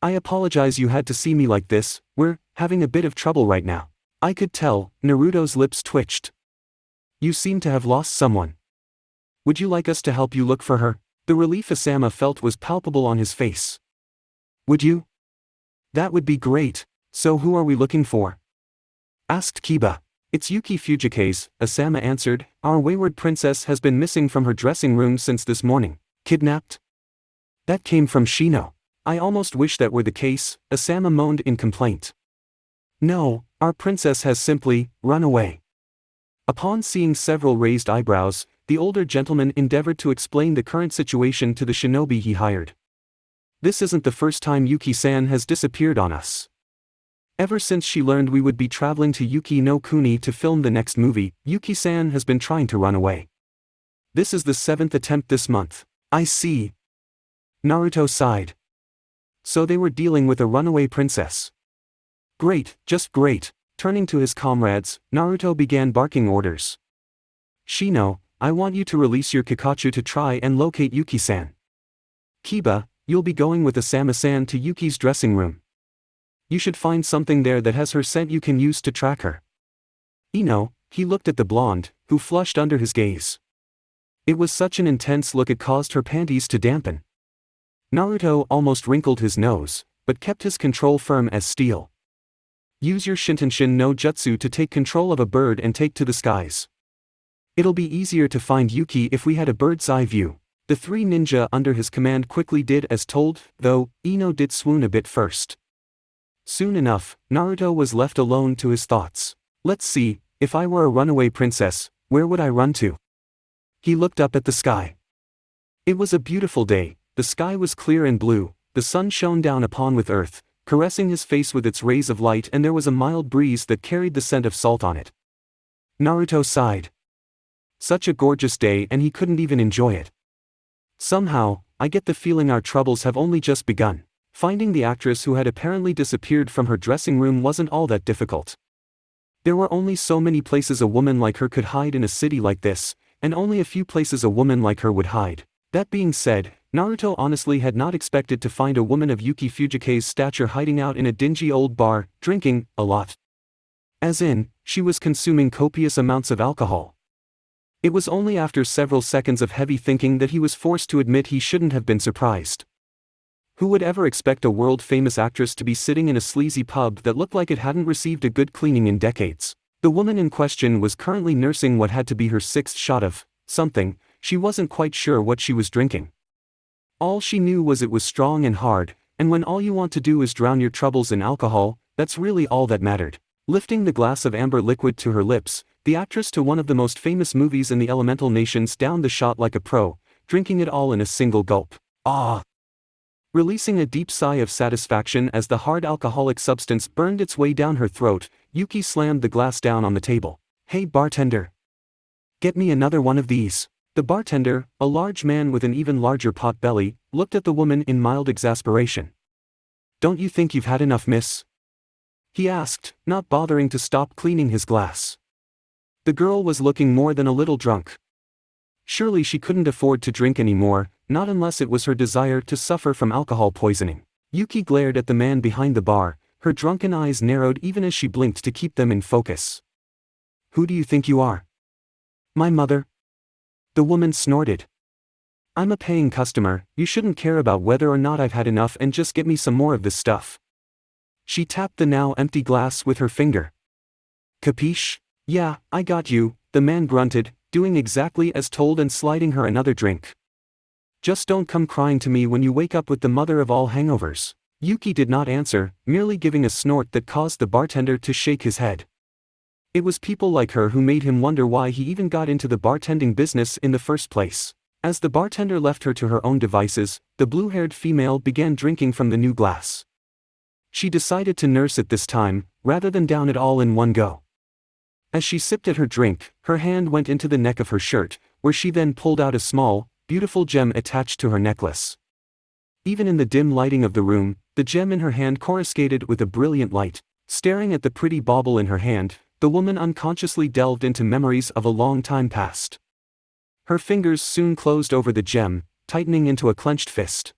I apologize you had to see me like this, we're having a bit of trouble right now. I could tell, Naruto's lips twitched. You seem to have lost someone. Would you like us to help you look for her? The relief Asama felt was palpable on his face. Would you? That would be great. So who are we looking for? Asked Kiba. It's Yuki Fujikaze, Asama answered. Our wayward princess has been missing from her dressing room since this morning. Kidnapped? That came from Shino. I almost wish that were the case, Asama moaned in complaint. No, our princess has simply run away. Upon seeing several raised eyebrows, the older gentleman endeavored to explain the current situation to the shinobi he hired. This isn't the first time Yuki-san has disappeared on us. Ever since she learned we would be traveling to Yuki no Kuni to film the next movie, Yuki-san has been trying to run away. This is the 7th attempt this month. I see. Naruto sighed. So they were dealing with a runaway princess. Great, just great. Turning to his comrades, Naruto began barking orders. Shino, I want you to release your Kakachu to try and locate Yuki-san. Kiba, you'll be going with Asama-san to Yuki's dressing room. You should find something there that has her scent you can use to track her. Ino, he looked at the blonde, who flushed under his gaze. It was such an intense look it caused her panties to dampen. Naruto almost wrinkled his nose, but kept his control firm as steel. Use your Shintenshin no Jutsu to take control of a bird and take to the skies. It'll be easier to find Yuki if we had a bird's eye view. The three ninja under his command quickly did as told, though Ino did swoon a bit first. Soon enough, Naruto was left alone to his thoughts. Let's see, if I were a runaway princess, where would I run to? He looked up at the sky. It was a beautiful day, the sky was clear and blue, the sun shone down upon with earth, caressing his face with its rays of light, and there was a mild breeze that carried the scent of salt on it. Naruto sighed. Such a gorgeous day and he couldn't even enjoy it. Somehow, I get the feeling our troubles have only just begun. Finding the actress who had apparently disappeared from her dressing room wasn't all that difficult. There were only so many places a woman like her could hide in a city like this, and only a few places a woman like her would hide. That being said, Naruto honestly had not expected to find a woman of Yuki Fujikaze's stature hiding out in a dingy old bar, drinking a lot. As in, she was consuming copious amounts of alcohol. It was only after several seconds of heavy thinking that he was forced to admit he shouldn't have been surprised. Who would ever expect a world-famous actress to be sitting in a sleazy pub that looked like it hadn't received a good cleaning in decades? The woman in question was currently nursing what had to be her 6th shot of something. She wasn't quite sure what she was drinking. All she knew was it was strong and hard, and when all you want to do is drown your troubles in alcohol, that's really all that mattered. Lifting the glass of amber liquid to her lips, the actress to one of the most famous movies in the elemental nations downed the shot like a pro, drinking it all in a single gulp. Ah! Releasing a deep sigh of satisfaction as the hard alcoholic substance burned its way down her throat, Yuki slammed the glass down on the table. Hey bartender! Get me another one of these. The bartender, a large man with an even larger pot belly, looked at the woman in mild exasperation. Don't you think you've had enough, miss? He asked, not bothering to stop cleaning his glass. The girl was looking more than a little drunk. Surely she couldn't afford to drink anymore, not unless it was her desire to suffer from alcohol poisoning. Yuki glared at the man behind the bar, her drunken eyes narrowed even as she blinked to keep them in focus. Who do you think you are? My mother? The woman snorted. I'm a paying customer, you shouldn't care about whether or not I've had enough and just get me some more of this stuff. She tapped the now empty glass with her finger. Capiche? Yeah, I got you, the man grunted, doing exactly as told and sliding her another drink. Just don't come crying to me when you wake up with the mother of all hangovers. Yuki did not answer, merely giving a snort that caused the bartender to shake his head. It was people like her who made him wonder why he even got into the bartending business in the first place. As the bartender left her to her own devices, the blue-haired female began drinking from the new glass. She decided to nurse it this time, rather than down it all in one go. As she sipped at her drink, her hand went into the neck of her shirt, where she then pulled out a small, beautiful gem attached to her necklace. Even in the dim lighting of the room, the gem in her hand coruscated with a brilliant light. Staring at the pretty bauble in her hand, the woman unconsciously delved into memories of a long time past. Her fingers soon closed over the gem, tightening into a clenched fist.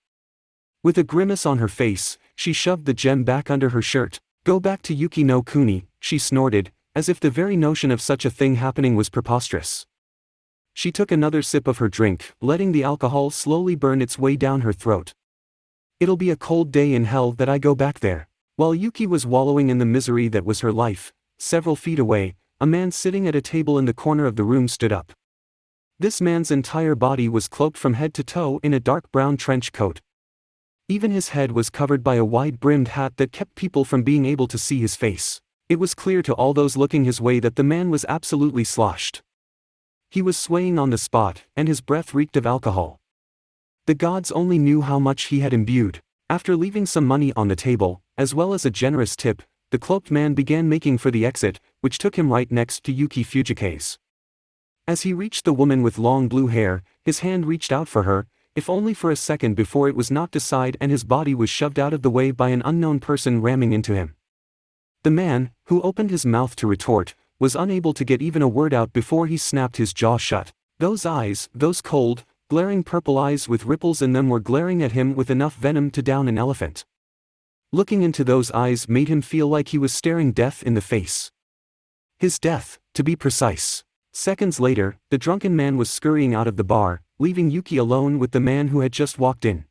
With a grimace on her face, she shoved the gem back under her shirt. "Go back to Yuki no Kuni," she snorted, as if the very notion of such a thing happening was preposterous. She took another sip of her drink, letting the alcohol slowly burn its way down her throat. "It'll be a cold day in hell that I go back there." While Yuki was wallowing in the misery that was her life, several feet away, a man sitting at a table in the corner of the room stood up. This man's entire body was cloaked from head to toe in a dark brown trench coat. Even his head was covered by a wide-brimmed hat that kept people from being able to see his face. It was clear to all those looking his way that the man was absolutely sloshed. He was swaying on the spot, and his breath reeked of alcohol. The gods only knew how much he had imbued. After leaving some money on the table, as well as a generous tip, the cloaked man began making for the exit, which took him right next to Yuki Fujike's. As he reached the woman with long blue hair, his hand reached out for her, if only for a second before it was knocked aside and his body was shoved out of the way by an unknown person ramming into him. The man, who opened his mouth to retort, was unable to get even a word out before he snapped his jaw shut. Those eyes, those cold, glaring purple eyes with ripples in them, were glaring at him with enough venom to down an elephant. Looking into those eyes made him feel like he was staring death in the face. His death, to be precise. Seconds later, the drunken man was scurrying out of the bar, leaving Yuki alone with the man who had just walked in.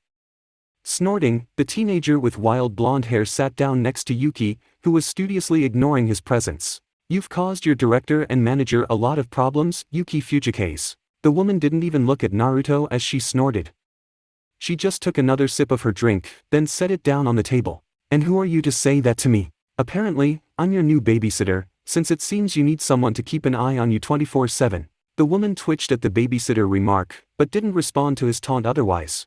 Snorting, the teenager with wild blonde hair sat down next to Yuki, who was studiously ignoring his presence. "You've caused your director and manager a lot of problems, Yuki Fujike's." The woman didn't even look at Naruto as she snorted. She just took another sip of her drink, then set it down on the table. "And who are you to say that to me? Apparently, I'm your new babysitter, since it seems you need someone to keep an eye on you 24/7. The woman twitched at the babysitter remark, but didn't respond to his taunt otherwise.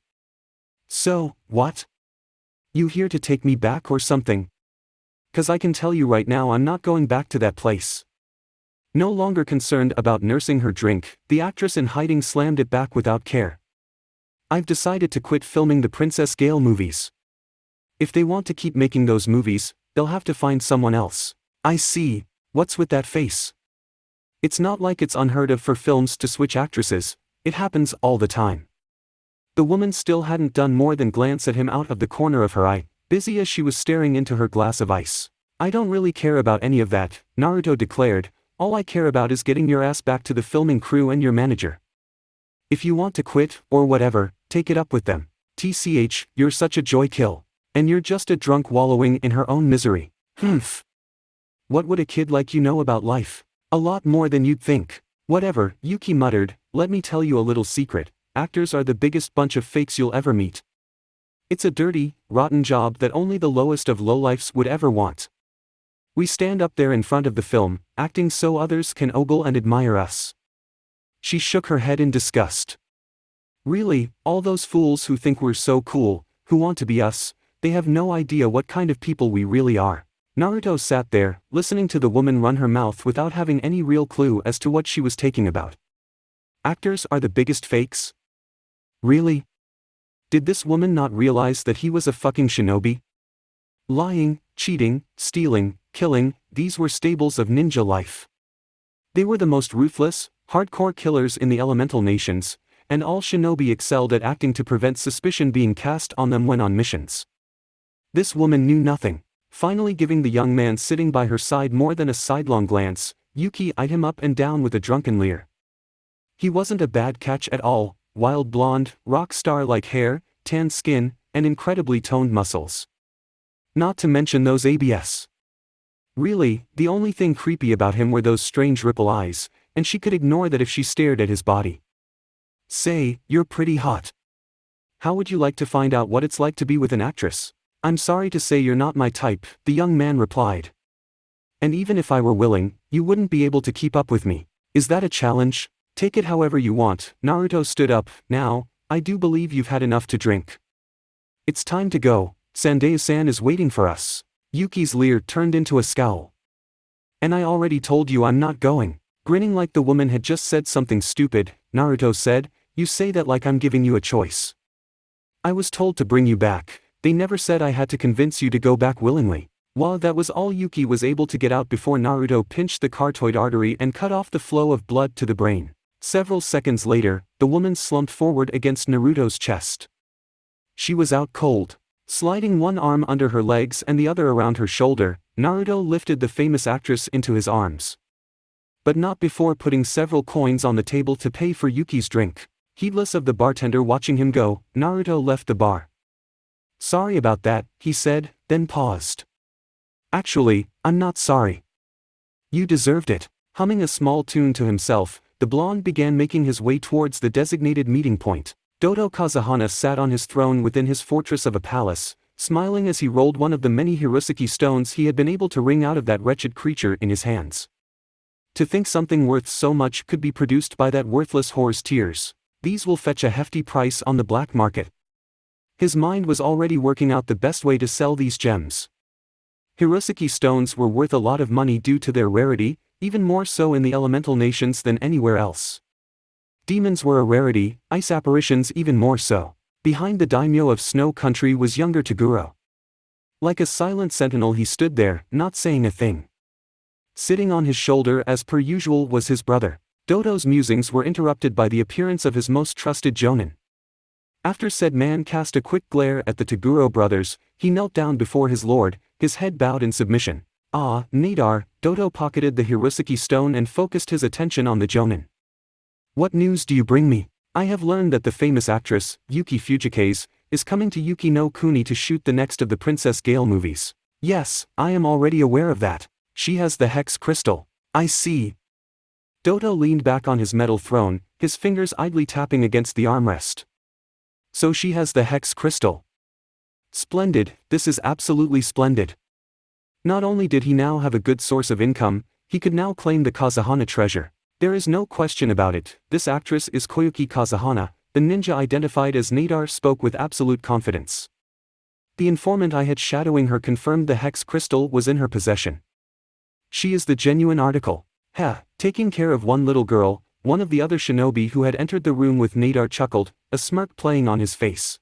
"So, what? You here to take me back or something? 'Cause I can tell you right now I'm not going back to that place." No longer concerned about nursing her drink, the actress in hiding slammed it back without care. "I've decided to quit filming the Princess Gale movies. If they want to keep making those movies, they'll have to find someone else." "I see. What's with that face? It's not like it's unheard of for films to switch actresses, it happens all the time." The woman still hadn't done more than glance at him out of the corner of her eye, busy as she was staring into her glass of ice. "I don't really care about any of that," Naruto declared. "All I care about is getting your ass back to the filming crew and your manager. If you want to quit, or whatever, take it up with them. TCH, you're such a joy kill. And you're just a drunk wallowing in her own misery. Humph. What would a kid like you know about life? A lot more than you'd think." "Whatever," Yuki muttered, "let me tell you a little secret, actors are the biggest bunch of fakes you'll ever meet. It's a dirty, rotten job that only the lowest of lowlifes would ever want. We stand up there in front of the film, acting so others can ogle and admire us." She shook her head in disgust. "Really, all those fools who think we're so cool, who want to be us, they have no idea what kind of people we really are." Naruto sat there, listening to the woman run her mouth without having any real clue as to what she was talking about. Actors are the biggest fakes? Really? Did this woman not realize that he was a fucking shinobi? Lying, cheating, stealing, killing, these were staples of ninja life. They were the most ruthless, hardcore killers in the elemental nations, and all shinobi excelled at acting to prevent suspicion being cast on them when on missions. This woman knew nothing. Finally giving the young man sitting by her side more than a sidelong glance, Yuki eyed him up and down with a drunken leer. He wasn't a bad catch at all, wild blonde, rock star-like hair, tan skin, and incredibly toned muscles. Not to mention those abs. Really, the only thing creepy about him were those strange ripple eyes, and she could ignore that if she stared at his body. "Say, you're pretty hot. How would you like to find out what it's like to be with an actress?" "I'm sorry to say you're not my type," the young man replied. "And even if I were willing, you wouldn't be able to keep up with me. Is that a challenge? Take it however you want." Naruto stood up. "Now, I do believe you've had enough to drink. It's time to go, Sandae-san is waiting for us." Yuki's leer turned into a scowl. "And I already told you I'm not going." Grinning like the woman had just said something stupid, Naruto said, "You say that like I'm giving you a choice. I was told to bring you back. They never said I had to convince you to go back willingly. While that was all Yuki was able to get out before Naruto pinched the carotid artery and cut off the flow of blood to the brain. Several seconds later, the woman slumped forward against Naruto's chest. She was out cold. Sliding one arm under her legs and the other around her shoulder, Naruto lifted the famous actress into his arms. But not before putting several coins on the table to pay for Yuki's drink. Heedless of the bartender watching him go, Naruto left the bar. "Sorry about that," he said, then paused. "Actually, I'm not sorry. You deserved it." Humming a small tune to himself, the blonde began making his way towards the designated meeting point. Dodo Kazahana sat on his throne within his fortress of a palace, smiling as he rolled one of the many Hirosaki stones he had been able to wring out of that wretched creature in his hands. To think something worth so much could be produced by that worthless whore's tears. These will fetch a hefty price on the black market. His mind was already working out the best way to sell these gems. Hirosaki stones were worth a lot of money due to their rarity, even more so in the elemental nations than anywhere else. Demons were a rarity, ice apparitions even more so. Behind the daimyo of Snow Country was younger Toguro. Like a silent sentinel he stood there, not saying a thing. Sitting on his shoulder as per usual was his brother. Dodo's musings were interrupted by the appearance of his most trusted jonin. After said man cast a quick glare at the Toguro brothers, he knelt down before his lord, his head bowed in submission. "Ah, Nadar." Dodo pocketed the Hirosaki stone and focused his attention on the jonin. "What news do you bring me?" "I have learned that the famous actress, Yuki Fujikase, is coming to Yuki no Kuni to shoot the next of the Princess Gale movies." "Yes, I am already aware of that. She has the hex crystal." "I see." Dodo leaned back on his metal throne, his fingers idly tapping against the armrest. "So she has the hex crystal. Splendid, this is absolutely splendid." Not only did he now have a good source of income, he could now claim the Kazahana treasure. There is no question about it, this actress is Koyuki Kazahana. The ninja identified as Nadar spoke with absolute confidence. The informant I had shadowing her confirmed the hex crystal was in her possession. She is the genuine article. Taking care of one little girl. One of the other shinobi who had entered the room with Nadar chuckled, a smirk playing on his face.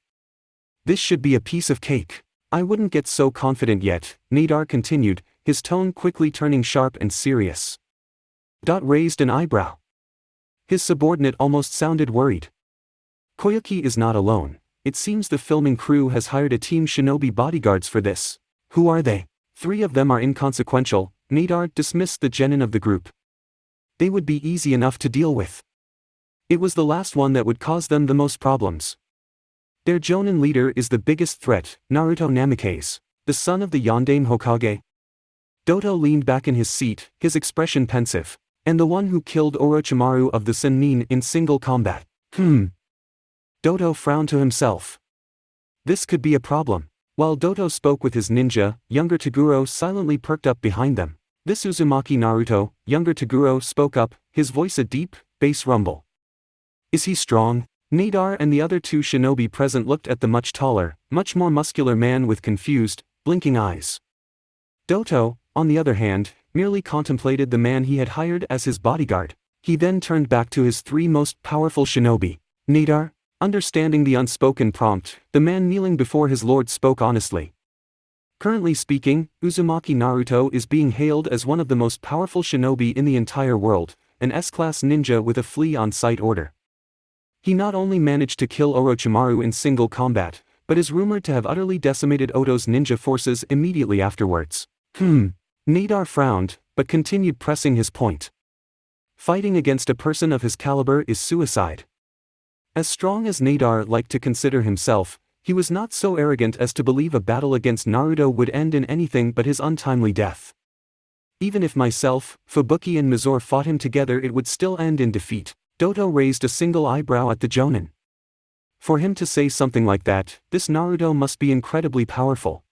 "This should be a piece of cake." "I wouldn't get so confident yet," Nadar continued, his tone quickly turning sharp and serious. Dot raised an eyebrow. His subordinate almost sounded worried. "Koyuki is not alone. It seems the filming crew has hired a team shinobi bodyguards for this." "Who are they?" "3 of them are inconsequential." Nadar dismissed the genin of the group. They would be easy enough to deal with. It was the last one that would cause them the most problems. Their jonin leader is the biggest threat, Naruto Namikaze, the son of the Yondaime Hokage. Dodo leaned back in his seat, his expression pensive. "And the one who killed Orochimaru of the Sennin in single combat." Dodo frowned to himself. This could be a problem. While Dodo spoke with his ninja, younger Toguro silently perked up behind them. "This Uzumaki Naruto," younger Toguro spoke up, his voice a deep, bass rumble. "Is he strong?" Nadar and the other 2 shinobi present looked at the much taller, much more muscular man with confused, blinking eyes. Dodo, on the other hand, merely contemplated the man he had hired as his bodyguard. He then turned back to his 3 most powerful shinobi. "Nadar?" Understanding the unspoken prompt, the man kneeling before his lord spoke honestly. "Currently speaking, Uzumaki Naruto is being hailed as one of the most powerful shinobi in the entire world, an S-class ninja with a flea-on-sight order. He not only managed to kill Orochimaru in single combat, but is rumored to have utterly decimated Oto's ninja forces immediately afterwards." Nadar frowned, but continued pressing his point. "Fighting against a person of his caliber is suicide." As strong as Nadar liked to consider himself, he was not so arrogant as to believe a battle against Naruto would end in anything but his untimely death. "Even if myself, Fubuki and Mizore fought him together, it would still end in defeat." Dodo raised a single eyebrow at the jonin. For him to say something like that, this Naruto must be incredibly powerful.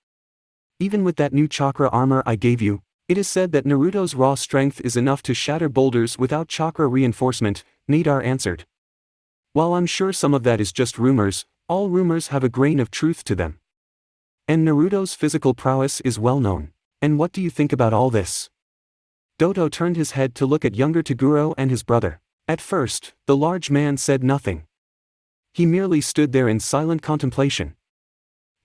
"Even with that new chakra armor I gave you, it is said that Naruto's raw strength is enough to shatter boulders without chakra reinforcement," Nadar answered. "While I'm sure some of that is just rumors, all rumors have a grain of truth to them. And Naruto's physical prowess is well known. And what do you think about all this?" Dodo turned his head to look at younger Toguro and his brother. At first, the large man said nothing. He merely stood there in silent contemplation.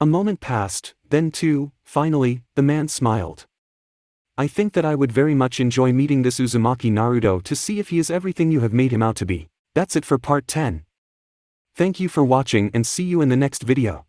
A moment passed, then two, finally, the man smiled. I think that I would very much enjoy meeting this Uzumaki Naruto to see if he is everything you have made him out to be. That's it for part 10. Thank you for watching and see you in the next video.